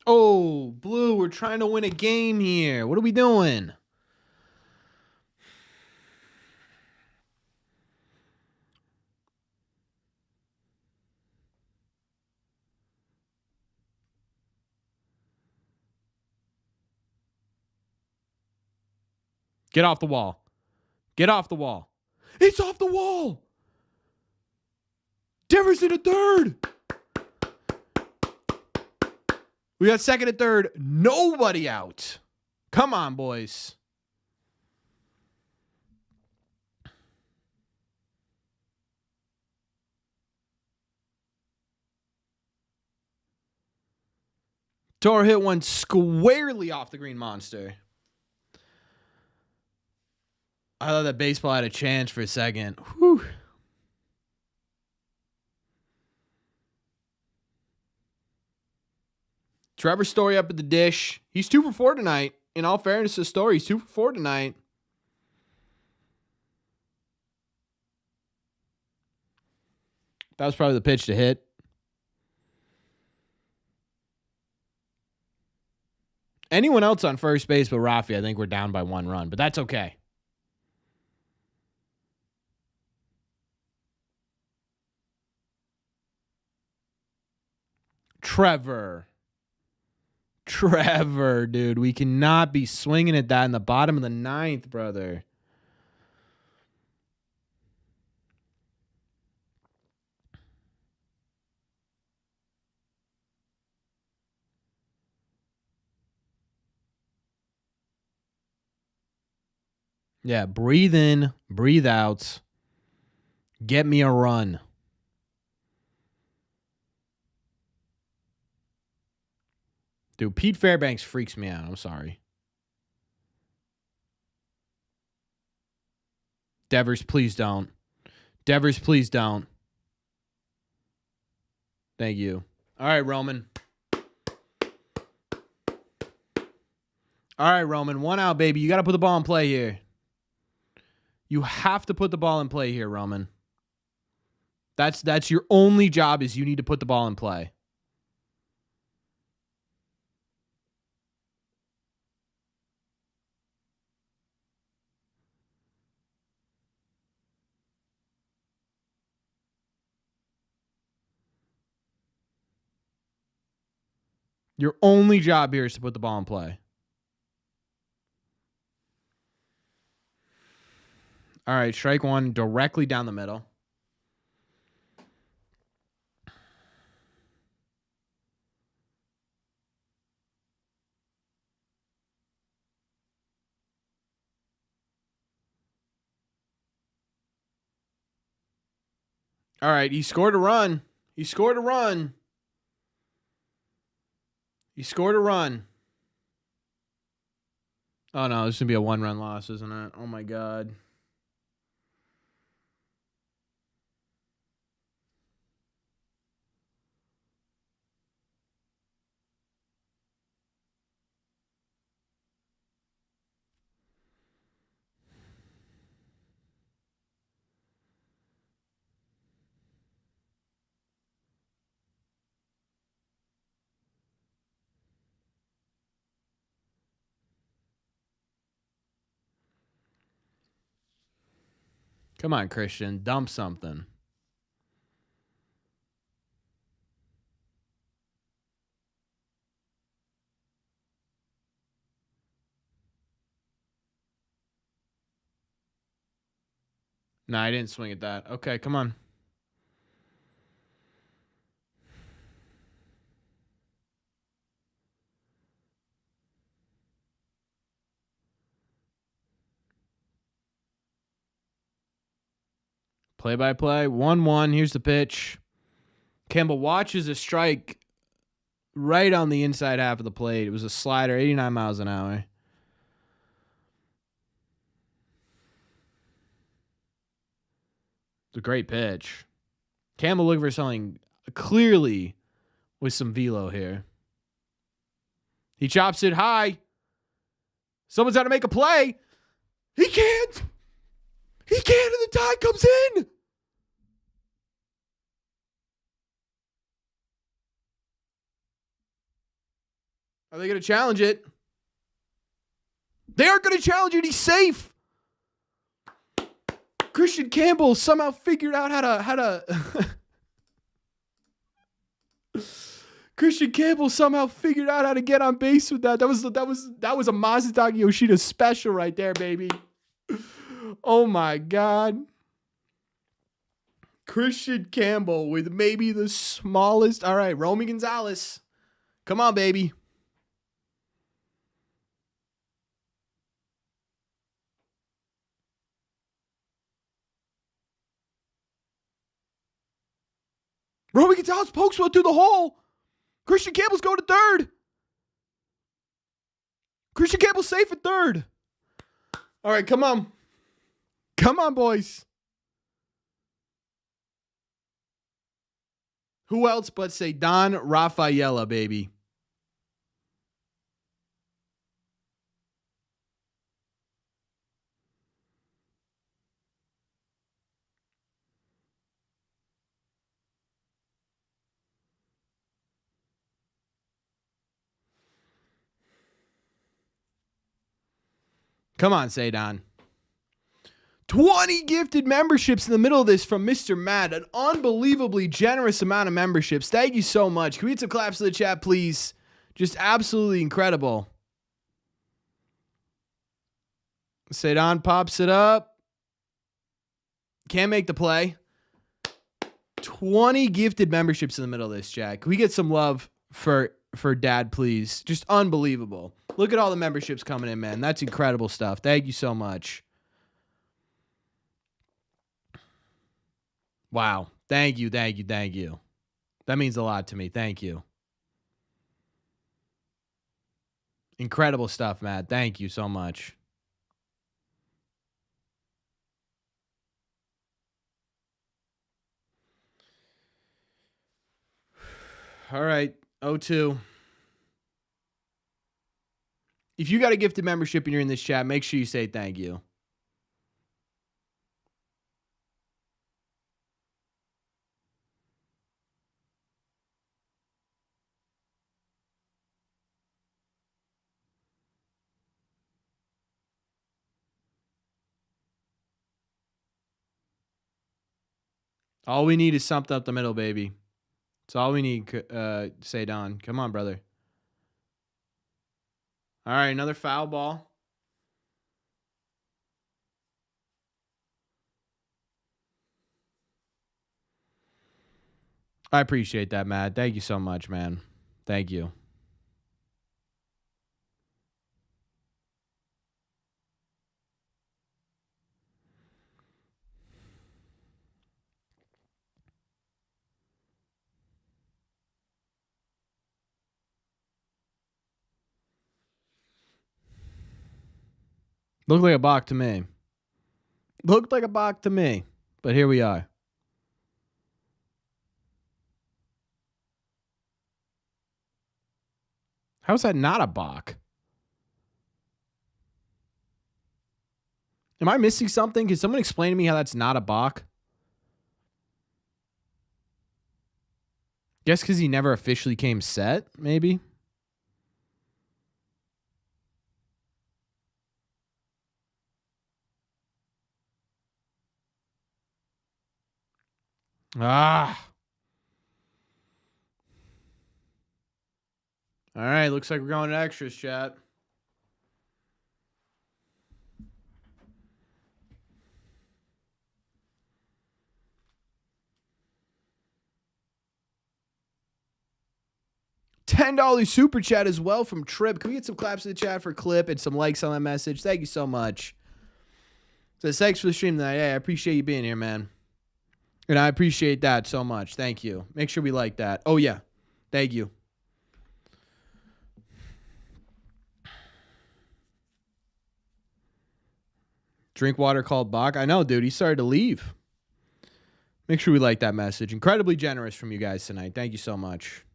Oh, Blue, we're trying to win a game here. What are we doing? Get off the wall. Get off the wall. It's off the wall. Devers in a third. We got second and third. Nobody out. Come on, boys. Toro hit one squarely off the green monster. I thought that baseball had a chance for a second. Whew. Trevor Story up at the dish. He's 2 for 4 tonight. In all fairness to Story, he's 2 for 4 tonight. That was probably the pitch to hit. Anyone else on first base but Rafi, I think we're down by 1 run, but that's okay. Trevor, dude. We cannot be swinging at that in the bottom of the 9th, brother. Yeah, breathe in, breathe out. Get me a run. Dude, Pete Fairbanks freaks me out. I'm sorry. Devers, please don't. Devers, please don't. Thank you. All right, Roman. All right, Roman. 1 out, baby. You got to put the ball in play here. You have to put the ball in play here, Roman. That's your only job is you need to put the ball in play. Your only job here is to put the ball in play. All right, strike one directly down the middle. All right, he scored a run. He scored a run. He scored a run. Oh, no, this is going to be a 1-run loss, isn't it? Oh, my God. Come on, Christian. Dump something. No, I didn't swing at that. Okay, come on. Play-by-play. 1-1. Here's the pitch. Campbell watches a strike right on the inside half of the plate. It was a slider, 89 miles an hour. It's a great pitch. Campbell looking for something clearly with some velo here. He chops it high. Someone's got to make a play. He can't. He can't, and the tie comes in. Are they going to challenge it? They aren't going to challenge it. He's safe. Christian Campbell somehow figured out how to Christian Campbell somehow figured out how to get on base with that. That was a Masataka Yoshida special right there, baby. Oh my God. Christian Campbell with maybe the smallest. All right, Romy Gonzalez. Come on, baby. Romy Gonzalez pokes one through the hole. Christian Campbell's going to third. Christian Campbell's safe at third. All right, come on. Come on, boys. Who else but say Don Rafaela, baby? Come on, Seidon. 20 gifted memberships in the middle of this from Mr. Matt. An unbelievably generous amount of memberships. Thank you so much. Can we get some claps to the chat, please? Just absolutely incredible. Seidon pops it up. Can't make the play. 20 gifted memberships in the middle of this, Jack. Can we get some love for Dad, please? Just unbelievable. Look at all the memberships coming in, man. That's incredible stuff. Thank you so much. Wow. Thank you. Thank you. Thank you. That means a lot to me. Thank you. Incredible stuff, Matt. Thank you so much. All right. 0-2. If you got a gifted membership and you're in this chat, make sure you say thank you. All we need is something up the middle, baby. That's all we need, say Don. Come on, brother. All right, another foul ball. I appreciate that, Matt. Thank you so much, man. Thank you. Looked like a balk to me. Looked like a balk to me. But here we are. How's that not a balk? Am I missing something? Can someone explain to me how that's not a balk? Guess because he never officially came set, maybe? Ah. All right, looks like we're going to extras, chat. $10 super chat as well from Trip. Can we get some claps in the chat for Clip and some likes on that message? Thank you so much. Says, thanks for the stream tonight. Hey, I appreciate you being here, man. And I appreciate that so much. Thank you. Make sure we like that. Oh, yeah. Thank you. Drink water called Bach. I know, dude. He started to leave. Make sure we like that message. Incredibly generous from you guys tonight. Thank you so much.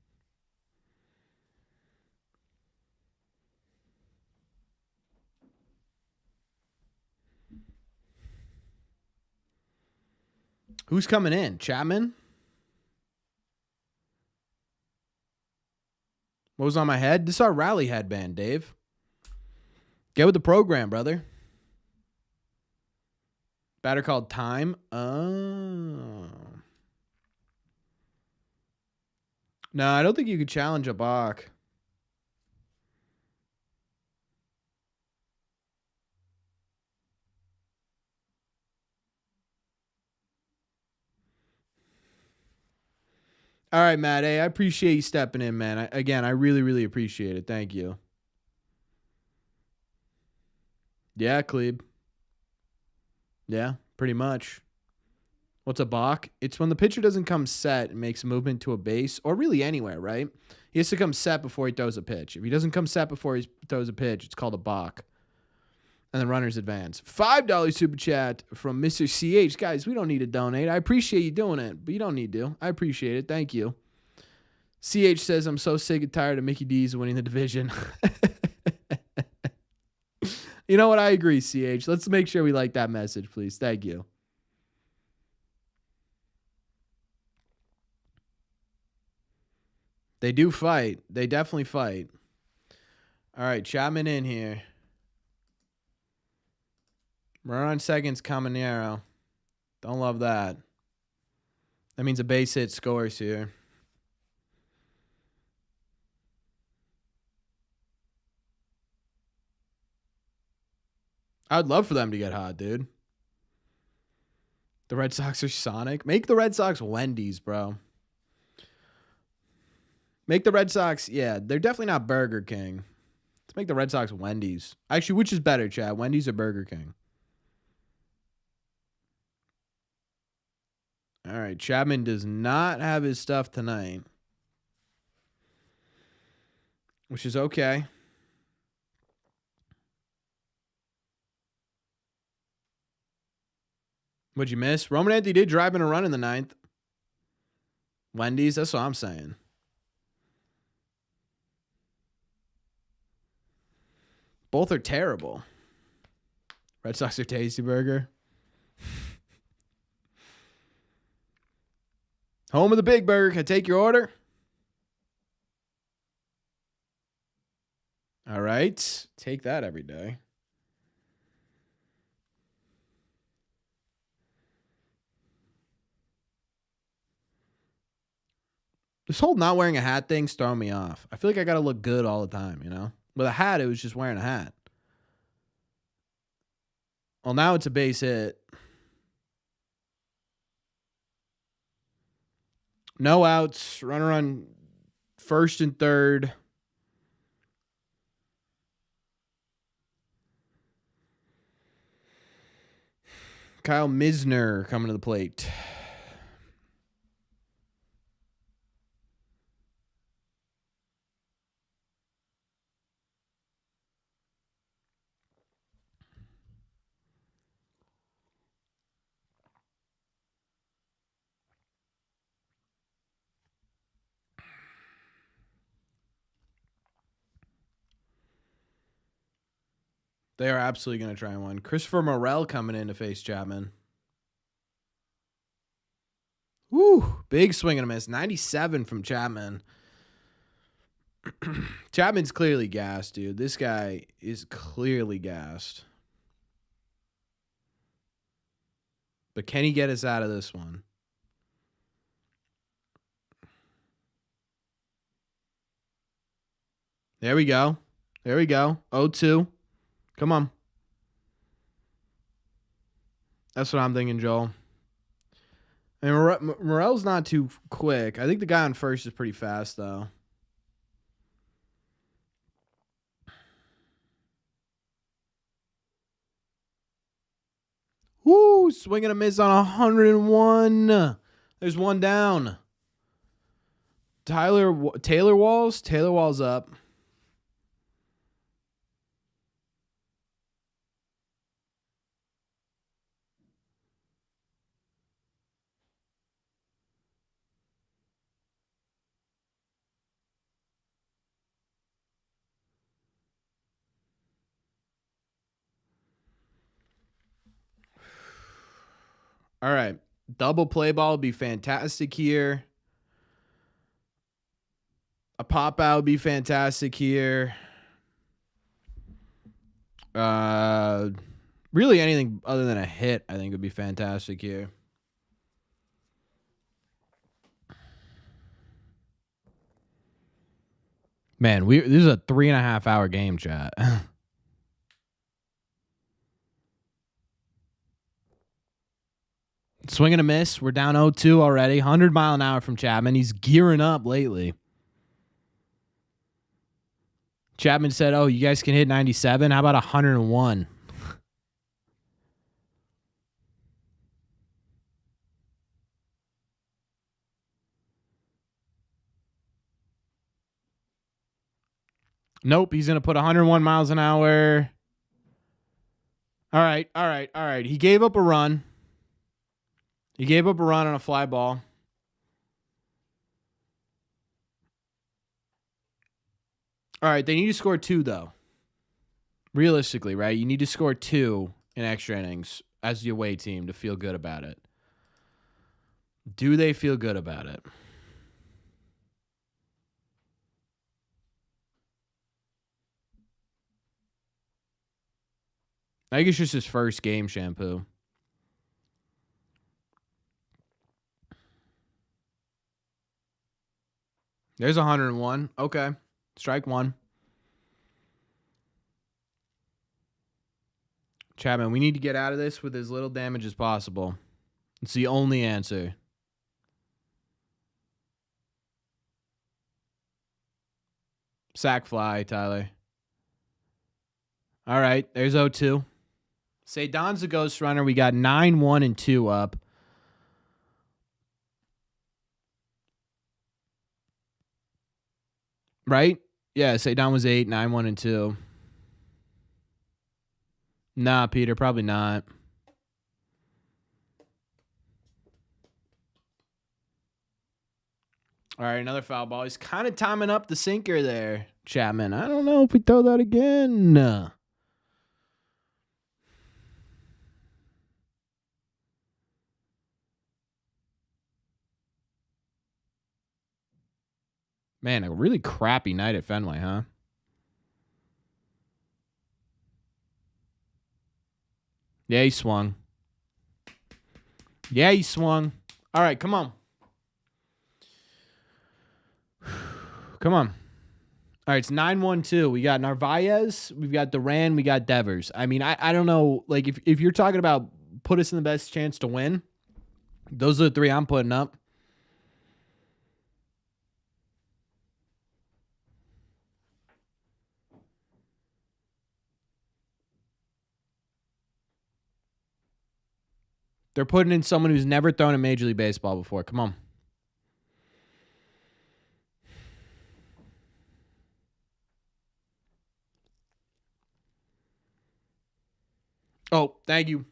Who's coming in? Chapman? What was on my head? This is our rally headband, Dave. Get with the program, brother. Batter called Time. Oh. No, I don't think you could challenge a balk. All right, Matt. Hey, I appreciate you stepping in, man. I really, really appreciate it. Thank you. Yeah, Klebe. Yeah, pretty much. What's a balk? It's when the pitcher doesn't come set and makes a movement to a base, or really anywhere, right? He has to come set before he throws a pitch. If he doesn't come set before he throws a pitch, it's called a balk. And then runners advance. $5 super chat from Mr. CH. Guys, we don't need to donate. I appreciate you doing it, but you don't need to. I appreciate it. Thank you. CH says, I'm so sick and tired of Mickey D's winning the division. You know what? I agree, CH. Let's make sure we like that message, please. Thank you. They do fight. They definitely fight. All right, Chapman in here. Run on seconds, Caminero. Don't love that. That means a base hit scores here. I'd love for them to get hot, dude. The Red Sox are Sonic. Make the Red Sox Wendy's, bro. Make the Red Sox, yeah, they're definitely not Burger King. Let's make the Red Sox Wendy's. Actually, which is better, Chad? Wendy's or Burger King? All right. Chapman does not have his stuff tonight, which is okay. What'd you miss? Roman Anthony did drive in a run in the 9th. Wendy's, that's what I'm saying. Both are terrible. Red Sox are tasty burger. Home of the Big Burger. Can I take your order? All right. Take that every day. This whole not wearing a hat thing's throwing me off. I feel like I got to look good all the time, you know? With a hat, it was just wearing a hat. Well, now it's a base hit. No outs. Runner on first and third. Kyle Misner coming to the plate. They are absolutely going to try one. Christopher Morel coming in to face Chapman. Woo! Big swing and a miss. 97 from Chapman. Chapman's clearly gassed, dude. This guy is clearly gassed. But can he get us out of this one? There we go. There we go. 0-2. Come on. That's what I'm thinking, Joel. I mean, Morel's not too quick. I think the guy on first is pretty fast, though. Woo! Swing and a miss on 101. There's one down. Taylor Walls? Taylor Walls up. All right. Double play ball would be fantastic here. A pop out would be fantastic here. Really anything other than a hit, I think, would be fantastic here. Man, this is a 3.5 hour game, chat. Swing and a miss. We're down 0-2 already. 100 mile an hour from Chapman. He's gearing up lately. Chapman said, oh, you guys can hit 97. How about 101? Nope. He's going to put 101 miles an hour. All right. He gave up a run. He gave up a run on a fly ball. All right, they need to score 2, though. Realistically, right? You need to score 2 in extra innings as the away team to feel good about it. Do they feel good about it? I think it's just his first game, Shampoo. There's 101. Okay. Strike 1. Chapman, we need to get out of this with as little damage as possible. It's the only answer. Sack fly, Tyler. All right. There's 0-2. Say Don's a ghost runner. We got 9-1 and 2 up. Right? Yeah, say down was 8, 9, 1, and 2. Nah, Peter, probably not. All right, another foul ball. He's kind of timing up the sinker there, Chapman. I don't know if we throw that again. Man, a really crappy night at Fenway, huh? Yeah, he swung. Yeah, he swung. All right, come on. Come on. All right, it's 9-1-2. We got Narvaez, we've got Duran, we got Devers. I mean, I don't know. Like, if you're talking about put us in the best chance to win, those are the three I'm putting up. They're putting in someone who's never thrown a Major League Baseball before. Come on. Oh, thank you.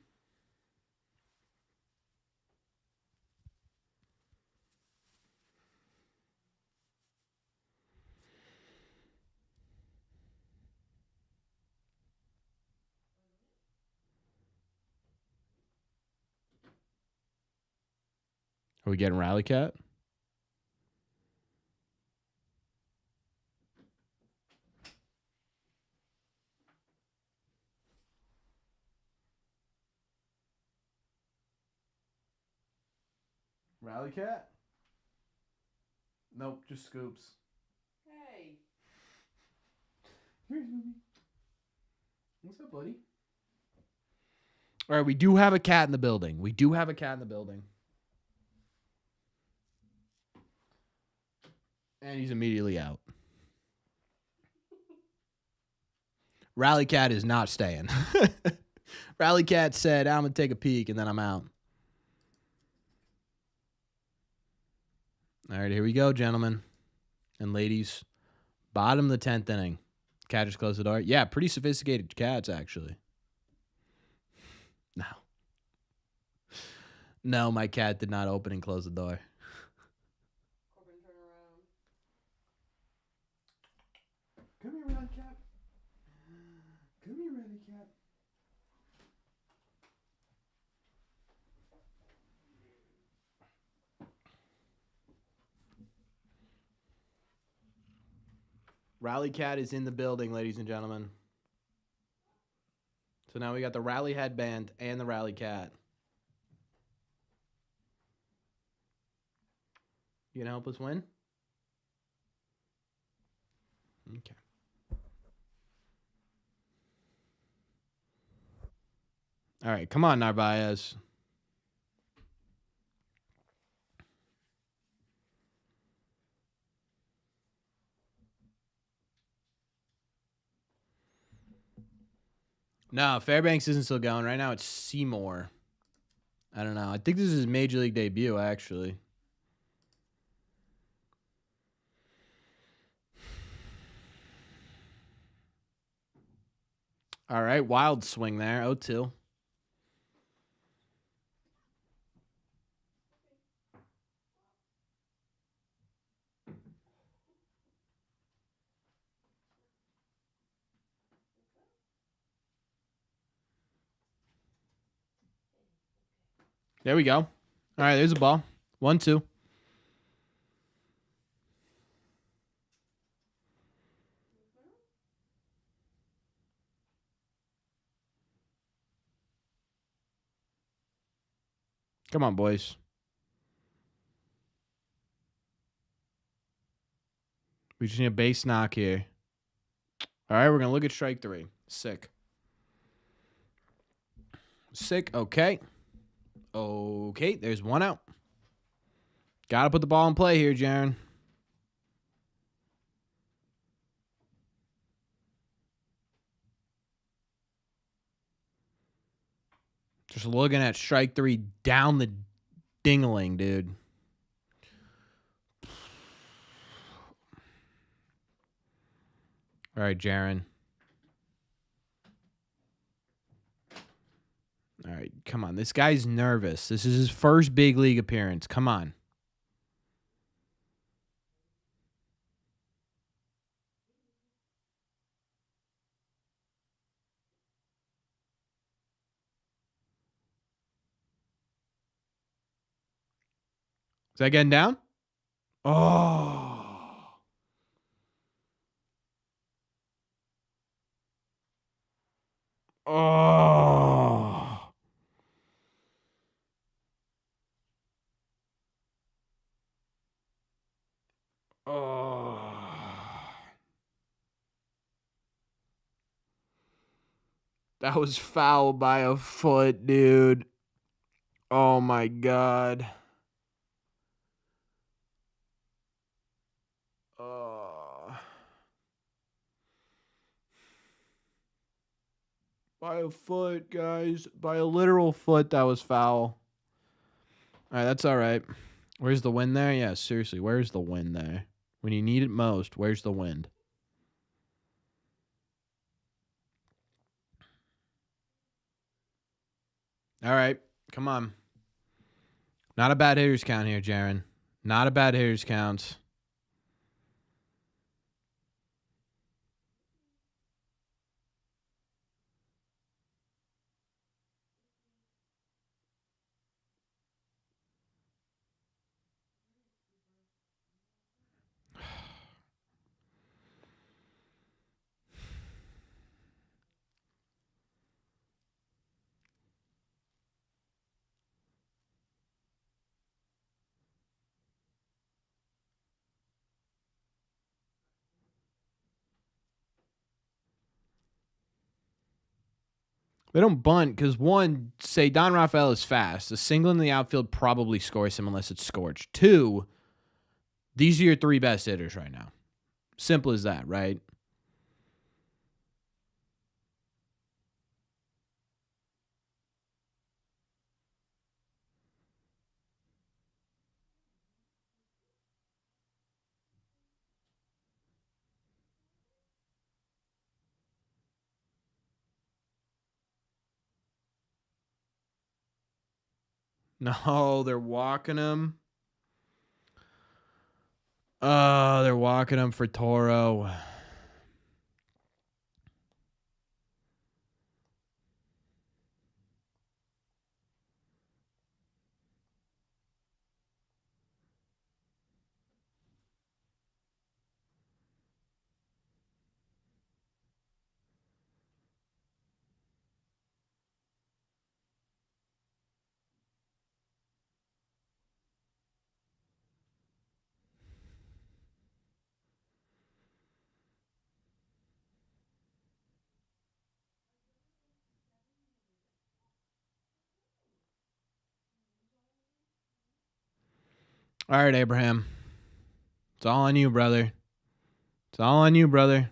Are we getting Rally Cat? Rally Cat? Nope, just Scoops. Hey. Here's Ruby. What's up, buddy? All right, we do have a cat in the building. And he's immediately out. Rally Cat is not staying. Rally Cat said, I'm going to take a peek, and then I'm out. All right, here we go, gentlemen and ladies. Bottom of the 10th inning. Cat just closed the door. Yeah, pretty sophisticated cats, actually. No. No, my cat did not open and close the door. Corbin, turn around. Come here, Rally Cat. Come here, Rally Cat. Rally Cat is in the building, ladies and gentlemen. So now we got the Rally headband and the Rally Cat. You gonna help us win? Okay. All right, come on, Narvaez. No, Fairbanks isn't still going. Right now it's Seymour. I don't know. I think this is his Major League debut, actually. All right, wild swing there. 0-2. There we go. All right, there's a ball. 1-2. Come on, boys. We just need a base knock here. All right, we're going to look at strike 3. Sick. Okay. Okay, there's one out. Got to put the ball in play here, Jaron. Just looking at strike 3 down the dingling, dude. All right, Jaron. All right, come on. This guy's nervous. This is his first big league appearance. Come on. Is that getting down? Oh. Oh. Oh. That was foul by a foot, dude. Oh my God. By a foot, guys. By a literal foot, that was foul. All right, that's all right. Where's the wind there? Yeah, seriously, where's the wind there? When you need it most, where's the wind? All right, come on. Not a bad hitters count here, Jaron. Not a bad hitters count. They don't bunt because, one, say Don Rafael is fast. A single in the outfield probably scores him unless it's scorched. Two, these are your three best hitters right now. Simple as that, right? No, they're walking him. Oh, they're walking him for Toro. All right, Abraham. It's all on you, brother. It's all on you, brother.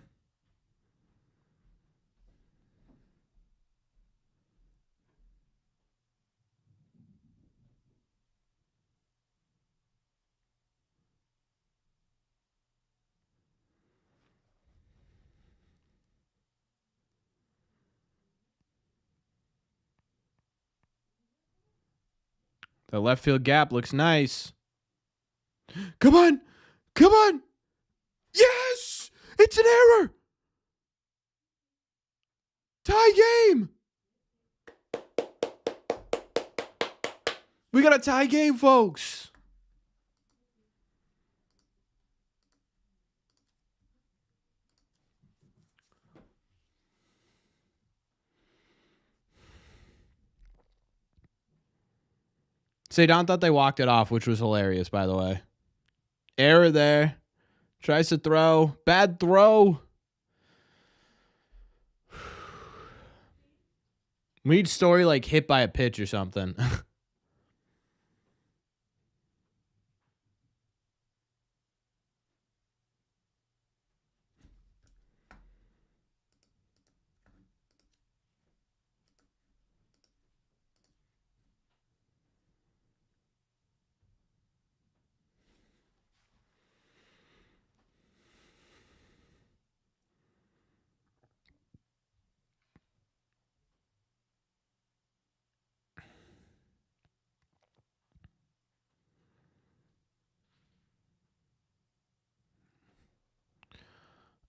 The left field gap looks nice. Come on. Come on. Yes. It's an error. Tie game. We got a tie game, folks. Don thought they walked it off, which was hilarious, by the way. Error there. Tries to throw. Bad throw. We need Story like hit by a pitch or something.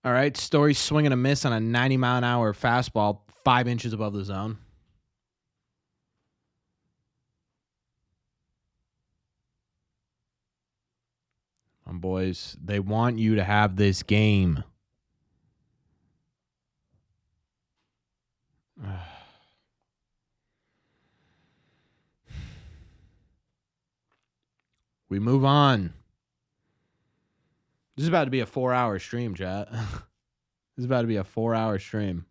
All right, Story swinging a miss on a 90-mile-an-hour fastball 5 inches above the zone. Boys, they want you to have this game. We move on. This is about to be a 4-hour stream, chat. This is about to be a 4-hour stream.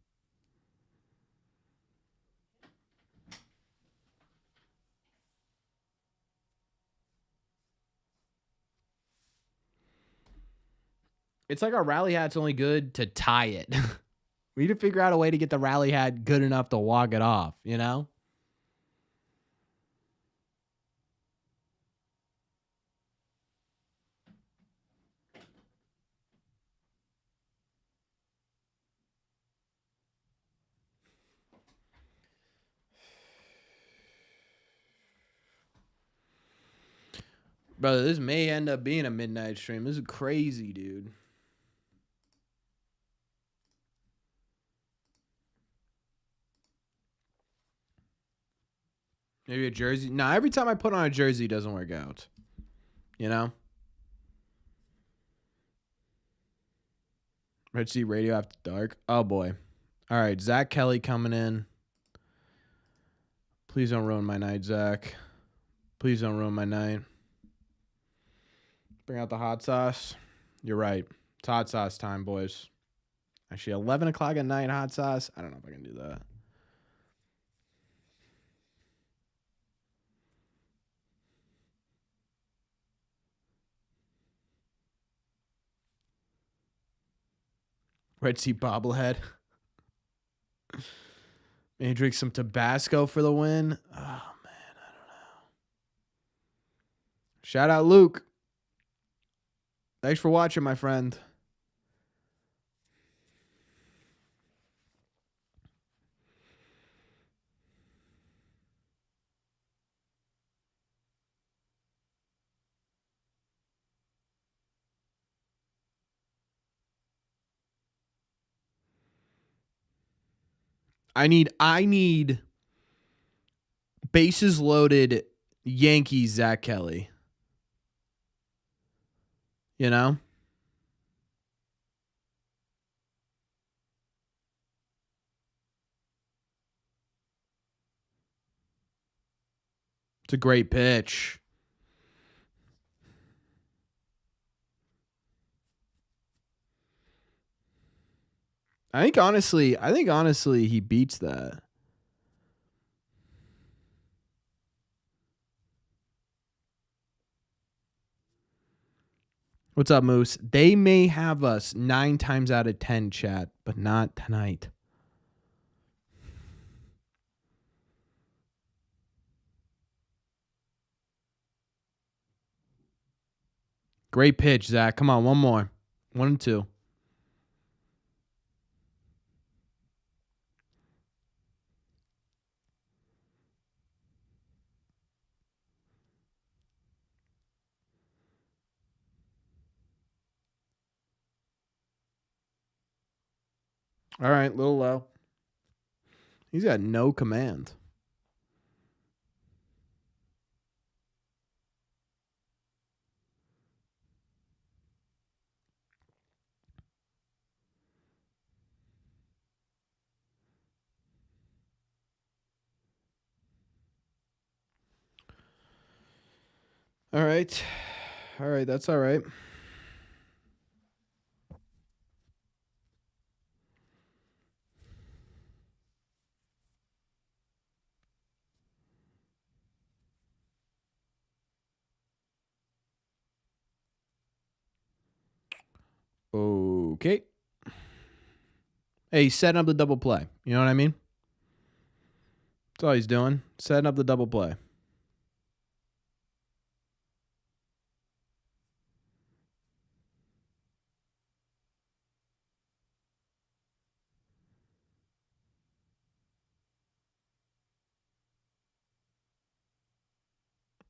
It's like our rally hat's only good to tie it. We need to figure out a way to get the rally hat good enough to walk it off, you know? Brother, this may end up being a midnight stream. This is crazy, dude. Maybe a jersey. No, every time I put on a jersey, it doesn't work out. You know? Red Sea Radio After Dark. Oh, boy. All right, Zach Kelly coming in. Please don't ruin my night, Zach. Please don't ruin my night. Bring out the hot sauce. You're right. It's hot sauce time, boys. Actually, 11 o'clock at night, hot sauce. I don't know if I can do that. Red Sea bobblehead. Maybe drink some Tabasco for the win. Oh, man, I don't know. Shout out, Luke. Thanks for watching, my friend. I need bases loaded Yankees Zach Kelly. You know? It's a great pitch. I think honestly he beats that. What's up, Moose? They may have us 9 times out of 10, chat, but not tonight. Great pitch, Zach. Come on, one more. 1 and 2. All right, little low. He's got no command. All right. All right, that's all right. Okay. Hey, he's setting up the double play. You know what I mean? That's all he's doing. Setting up the double play.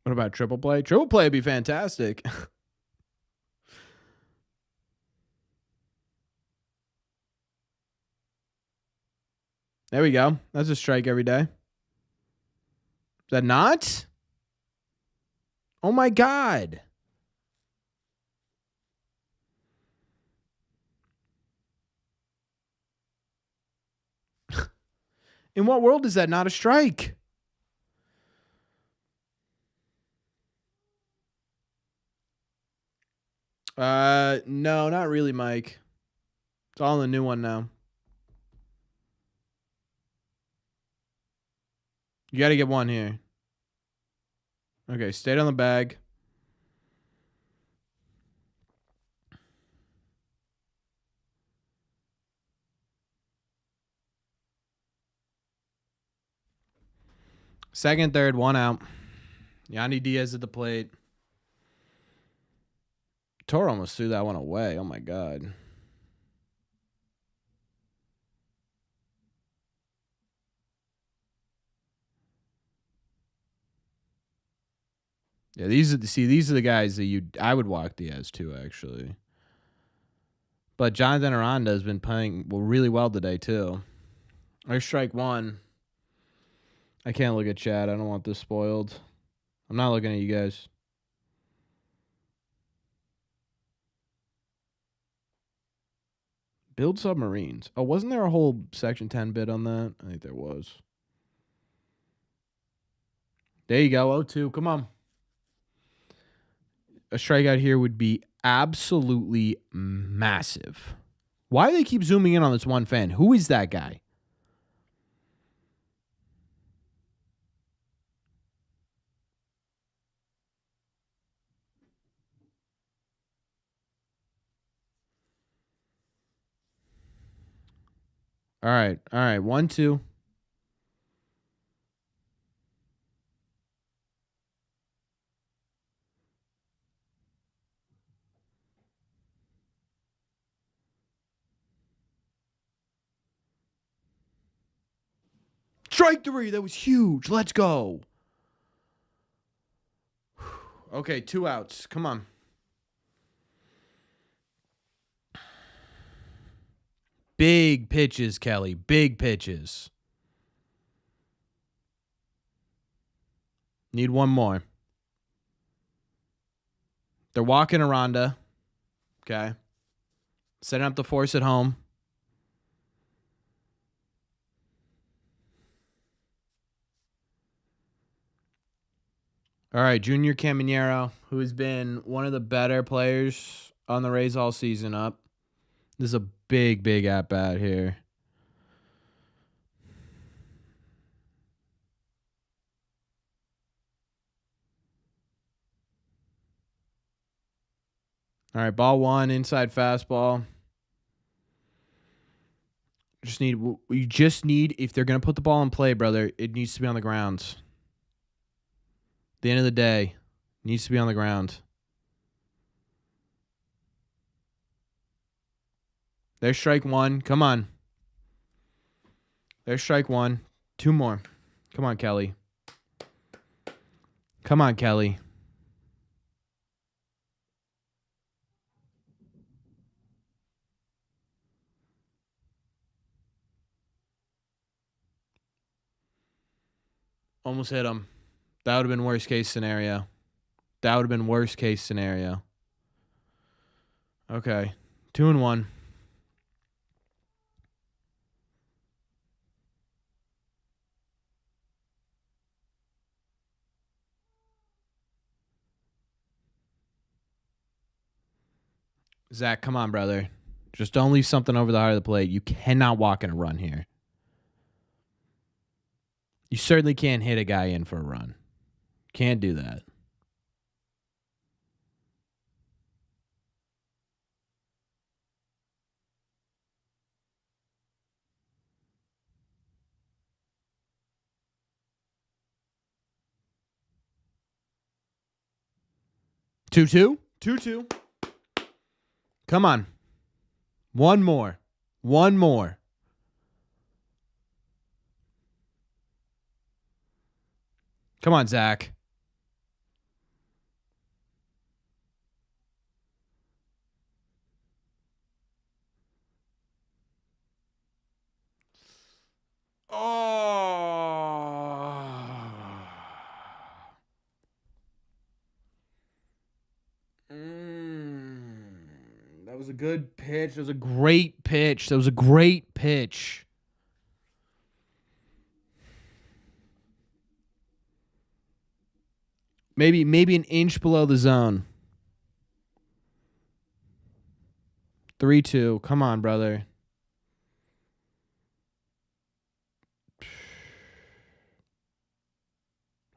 What about triple play? Triple play would be fantastic. There we go. That's a strike every day. Is that not? Oh, my God. In what world is that not a strike? No, not really, Mike. It's all in the new one now. You got to get one here. Okay, stayed on the bag. Second, third, one out. Yandy Diaz at the plate. Toro almost threw that one away. Oh, my God. Yeah, these are the guys that I would walk Diaz to, actually. But Jonathan Aranda has been playing really well today, too. There's strike one. I can't look at chat. I don't want this spoiled. I'm not looking at you guys. Build submarines. Oh, wasn't there a whole Section 10 bid on that? I think there was. There you go. 0-2. Come on. A strikeout here would be absolutely massive. Why do they keep zooming in on this one fan? Who is that guy? All right. 1-2. Strike three. That was huge. Let's go. Okay, 2 outs. Come on. Big pitches, Kelly. Big pitches. Need one more. They're walking Aranda. Okay. Setting up the force at home. All right, Junior Caminero, who has been one of the better players on the Rays all season, up. This is a big, big at-bat here. All right, ball one, inside fastball. You just need, if they're going to put the ball in play, brother, it needs to be on the ground. At the end of the day, it needs to be on the ground. There's strike one. Come on. There's strike one. 2 more. Come on, Kelly. Come on, Kelly. Almost hit him. That would have been worst case scenario. Okay. 2-1. Zach, come on, brother. Just don't leave something over the heart of the plate. You cannot walk in a run here. You certainly can't hit a guy in for a run. Can't do that. Two. Come on. One more. Come on, Zach. That was a good pitch. That was a great pitch. That was a great pitch. Maybe an inch below the zone. 3-2. Come on, brother.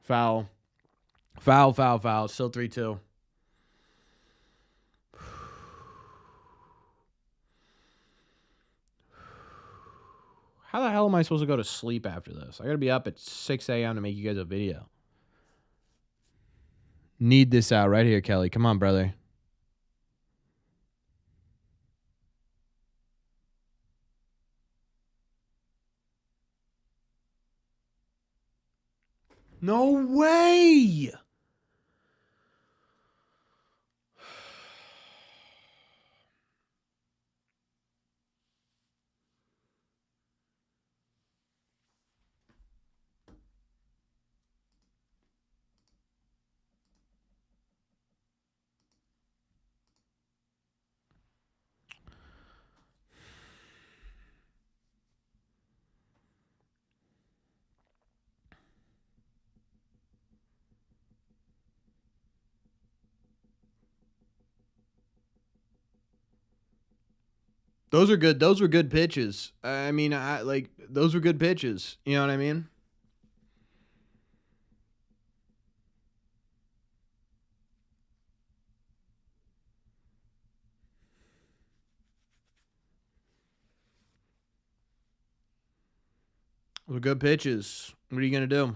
Foul. Foul, foul, foul. Still 3-2. How the hell am I supposed to go to sleep after this? I got to be up at 6 a.m. to make you guys a video. Need this out right here, Kelly. Come on, brother. No way! Those are good. Those were good pitches. I mean, those were good pitches. You know what I mean? Those were good pitches. What are you gonna do?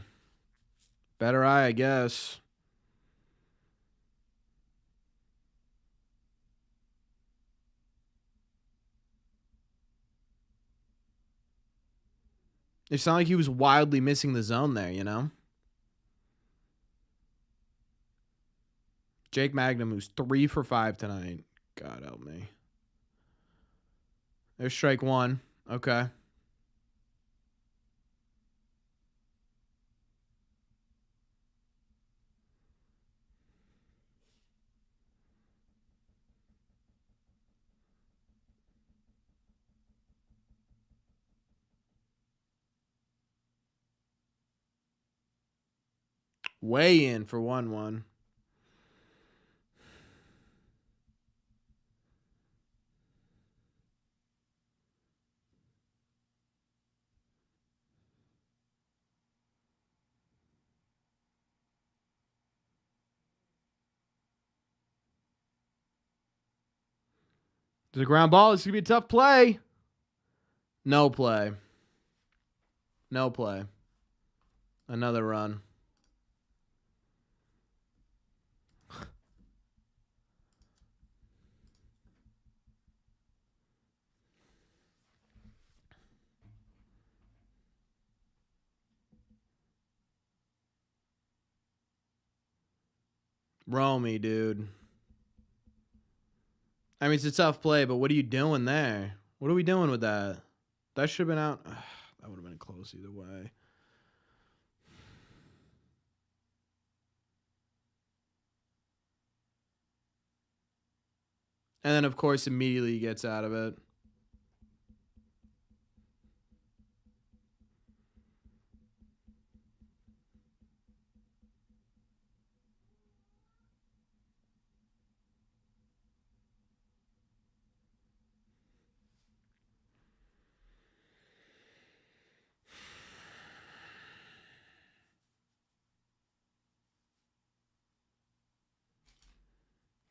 Better eye, I guess. It's not like he was wildly missing the zone there, you know? Jake Magnum, who's 3 for 5 tonight. God help me. There's strike one. Okay. Way in for 1-1. There's a ground ball. It's going to be a tough play. No play. No play. Another run. Romy, dude. I mean, it's a tough play, but what are you doing there? What are we doing with that? That should have been out. That would have been close either way. And then, of course, immediately he gets out of it.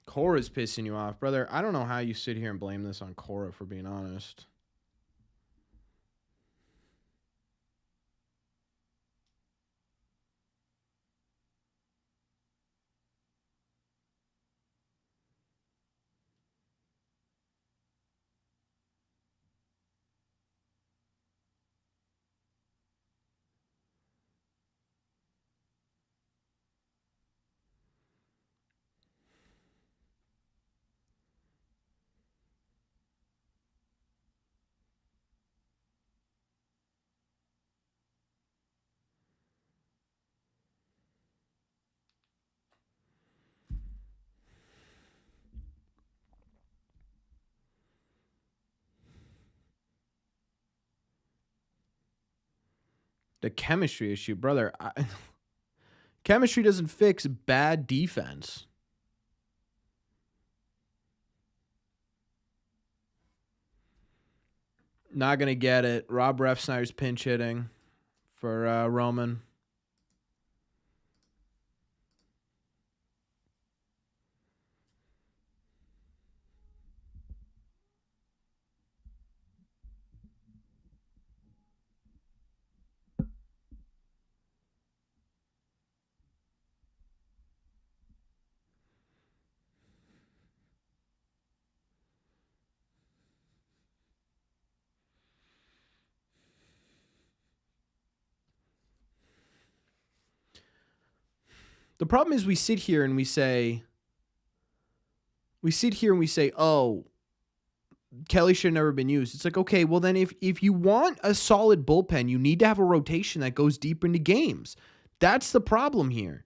Cora's pissing you off, brother. I don't know how you sit here and blame this on Cora, for being honest. The chemistry issue, brother. Chemistry doesn't fix bad defense. Not going to get it. Rob Refsnyder's pinch hitting for Roman. The problem is we sit here and we say, oh, Kelly should have never been used. It's like, okay, well then if you want a solid bullpen, you need to have a rotation that goes deep into games. That's the problem here.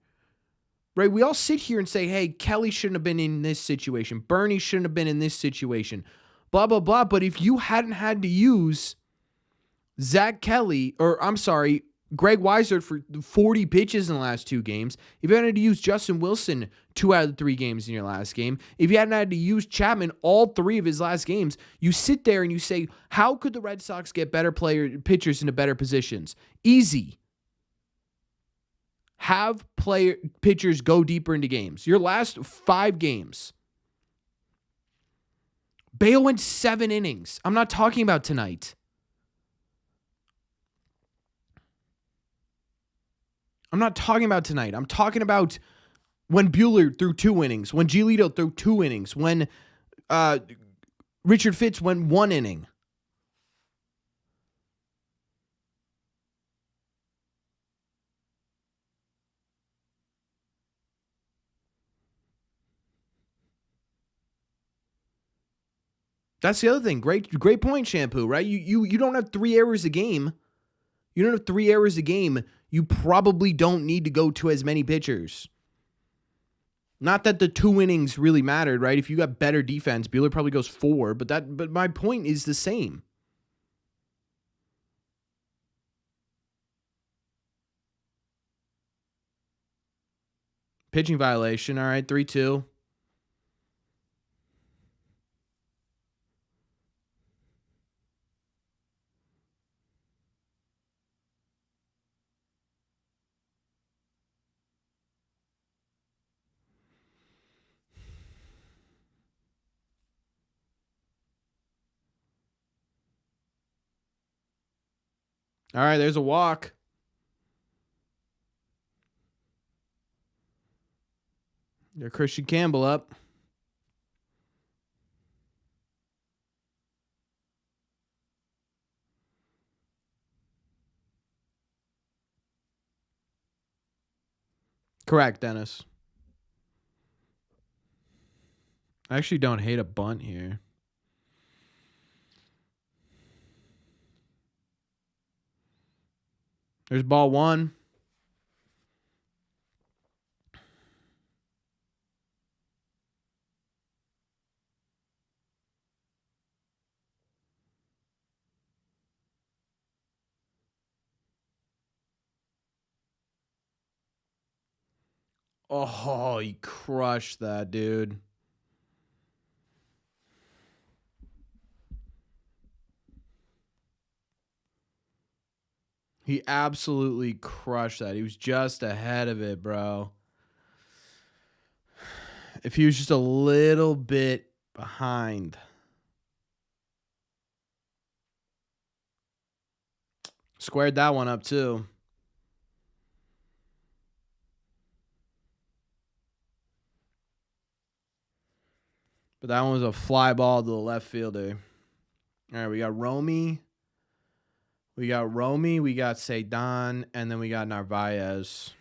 Right? We all sit here and say, hey, Kelly shouldn't have been in this situation. Bernie shouldn't have been in this situation. Blah, blah, blah. But if you hadn't had to use Greg Weiser for 40 pitches in the last 2 games, if you hadn't had to use Justin Wilson 2 out of the 3 games in your last game, if you hadn't had to use Chapman all 3 of his last games, you sit there and you say, how could the Red Sox get better pitchers into better positions? Easy. Have pitchers go deeper into games. Your last 5 games, Bale went 7 innings. I'm not talking about tonight. I'm talking about when Buehler threw 2 innings, when Giolito threw 2 innings, when Richard Fitz went 1 inning. That's the other thing. Great point, Shampoo, right? You don't have 3 errors a game. You don't have 3 errors a game. You probably don't need to go to as many pitchers. Not that the 2 innings really mattered, right? If you got better defense, Buehler probably goes 4, but my point is the same. Pitching violation, all right, 3-2. All right, there's a walk. They're Christian Campbell up. Correct, Dennis. I actually don't hate a bunt here. There's ball 1. Oh, he crushed that, dude. He absolutely crushed that. He was just ahead of it, bro. If he was just a little bit behind. Squared that one up, too. But that one was a fly ball to the left fielder. All right, we got Romy. We got Cedon, and then we got Narvaez.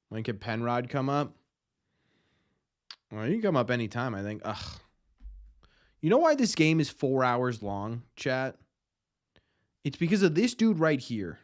When can Penrod come up? Well, you can come up anytime, I think. Ugh. You know why this game is 4 hours long, chat? It's because of this dude right here.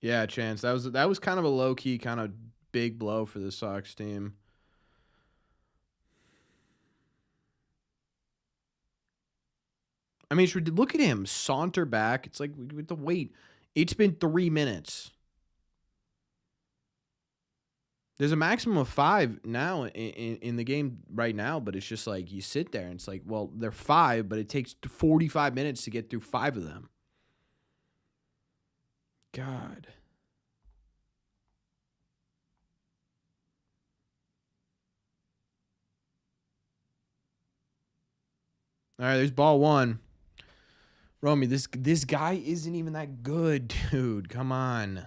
Yeah, Chance. That was kind of a low key, kind of big blow for the Sox team. I mean, look at him saunter back. It's like with the wait. It's been 3 minutes. There's a maximum of 5 now in the game right now, but it's just like you sit there and it's like, well, they're 5, but it takes 45 minutes to get through 5 of them. God. All right, there's ball 1. Romy, this guy isn't even that good, dude. Come on.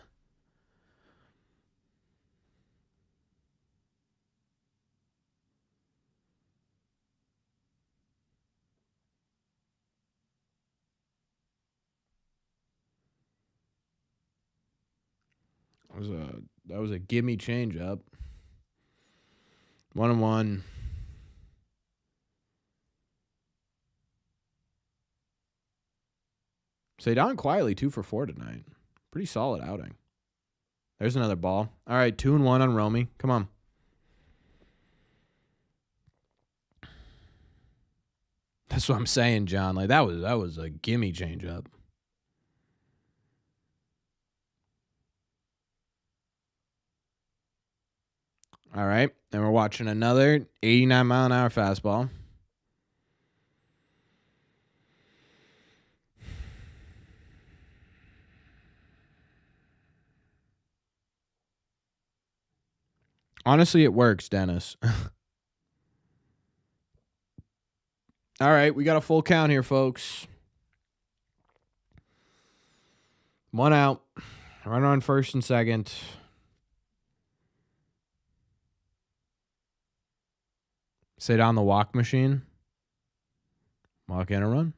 That was a gimme change up. 1-1. Cedon quietly 2 for 4 tonight. Pretty solid outing. There's another ball. All right, 2-1 on Romy. Come on. That's what I'm saying, John. Like that was a gimme change up. All right, and we're watching another 89-mile-an-hour fastball. Honestly, it works, Dennis. All right, we got a full count here, folks. 1 out. Runner on first and second. Sit on the walk machine. Walk in a run.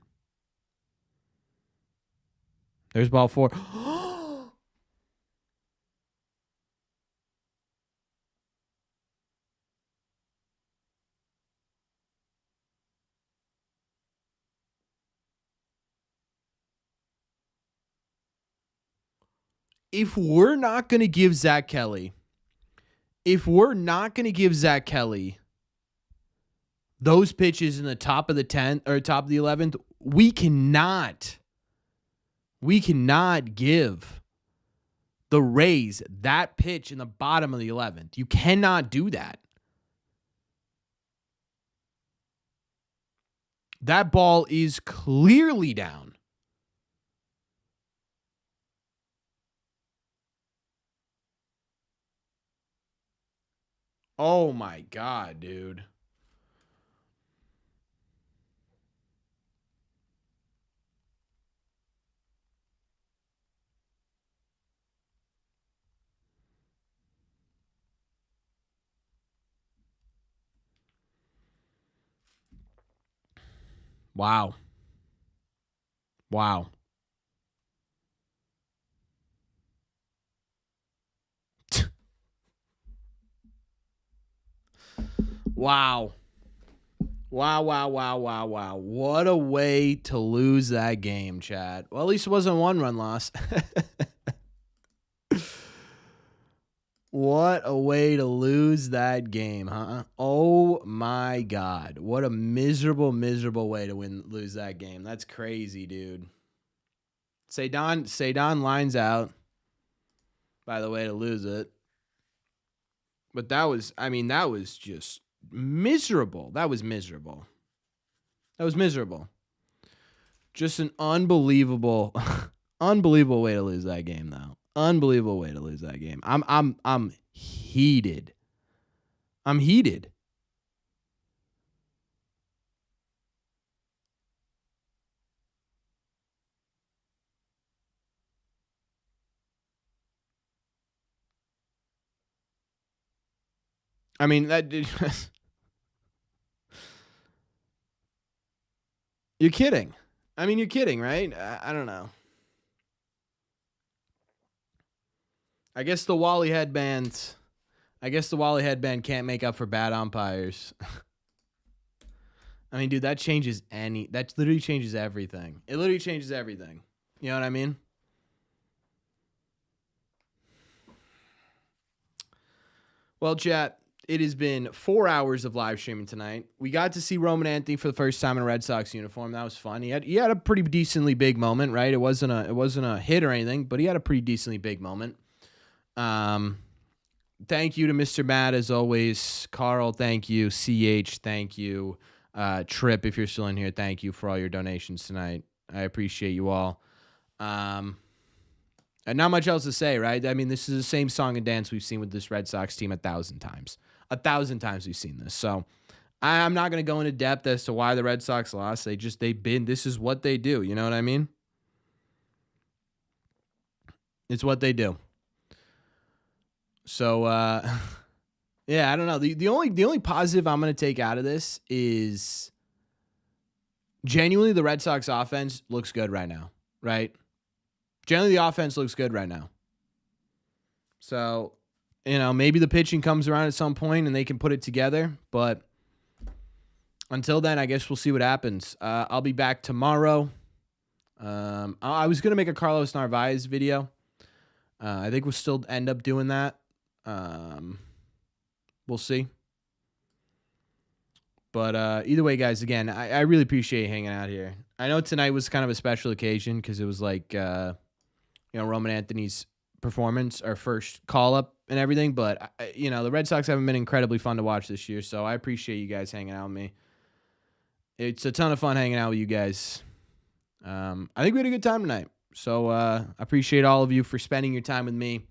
There's ball 4. If we're not going to give Zach Kelly those pitches in the top of the 10th or top of the 11th, we cannot give the Rays that pitch in the bottom of the 11th. You cannot do that. That ball is clearly down. Oh my God, dude. Wow. Wow. Wow. Wow. What a way to lose that game, Chad. Well, at least it wasn't a 1-run loss. What a way to lose that game, huh? Oh my God. What a miserable way to lose that game. That's crazy, dude. Cedon lines out, by the way, to lose it. But that was just miserable. That was miserable. Just an unbelievable way to lose that game, though. Unbelievable way to lose that game. I'm heated. I'm heated. I mean, that did. You're kidding. I mean, you're kidding, right? I don't know. I guess the Wally headband can't make up for bad umpires. I mean, dude, that literally changes everything. It literally changes everything. You know what I mean? Well, chat, it has been 4 hours of live streaming tonight. We got to see Roman Anthony for the first time in a Red Sox uniform. That was fun. He had a pretty decently big moment, right? It wasn't a hit or anything, but he had a pretty decently big moment. Thank you to Mr. Matt as always. Carl, thank you. CH, thank you. Trip, if you're still in here, thank you for all your donations tonight. I appreciate you all. And not much else to say, right? I mean, this is the same song and dance we've seen with this Red Sox team 1,000 times. 1,000 times we've seen this. So I'm not going to go into depth as to why the Red Sox lost. This is what they do. You know what I mean? It's what they do. So, yeah, I don't know. The only positive I'm going to take out of this is genuinely the Red Sox offense looks good right now, right? Generally, the offense looks good right now. So, maybe the pitching comes around at some point and they can put it together. But until then, I guess we'll see what happens. I'll be back tomorrow. I was going to make a Carlos Narvaez video. I think we'll still end up doing that. We'll see. But either way, guys, again, I really appreciate you hanging out here. I know tonight was kind of a special occasion because it was like, Roman Anthony's performance, our first call-up and everything. But, the Red Sox haven't been incredibly fun to watch this year, so I appreciate you guys hanging out with me. It's a ton of fun hanging out with you guys. I think we had a good time tonight. So I appreciate all of you for spending your time with me.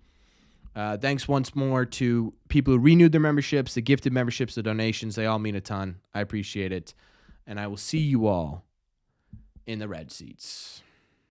Thanks once more to people who renewed their memberships, the gifted memberships, the donations. They all mean a ton. I appreciate it. And I will see you all in the red seats.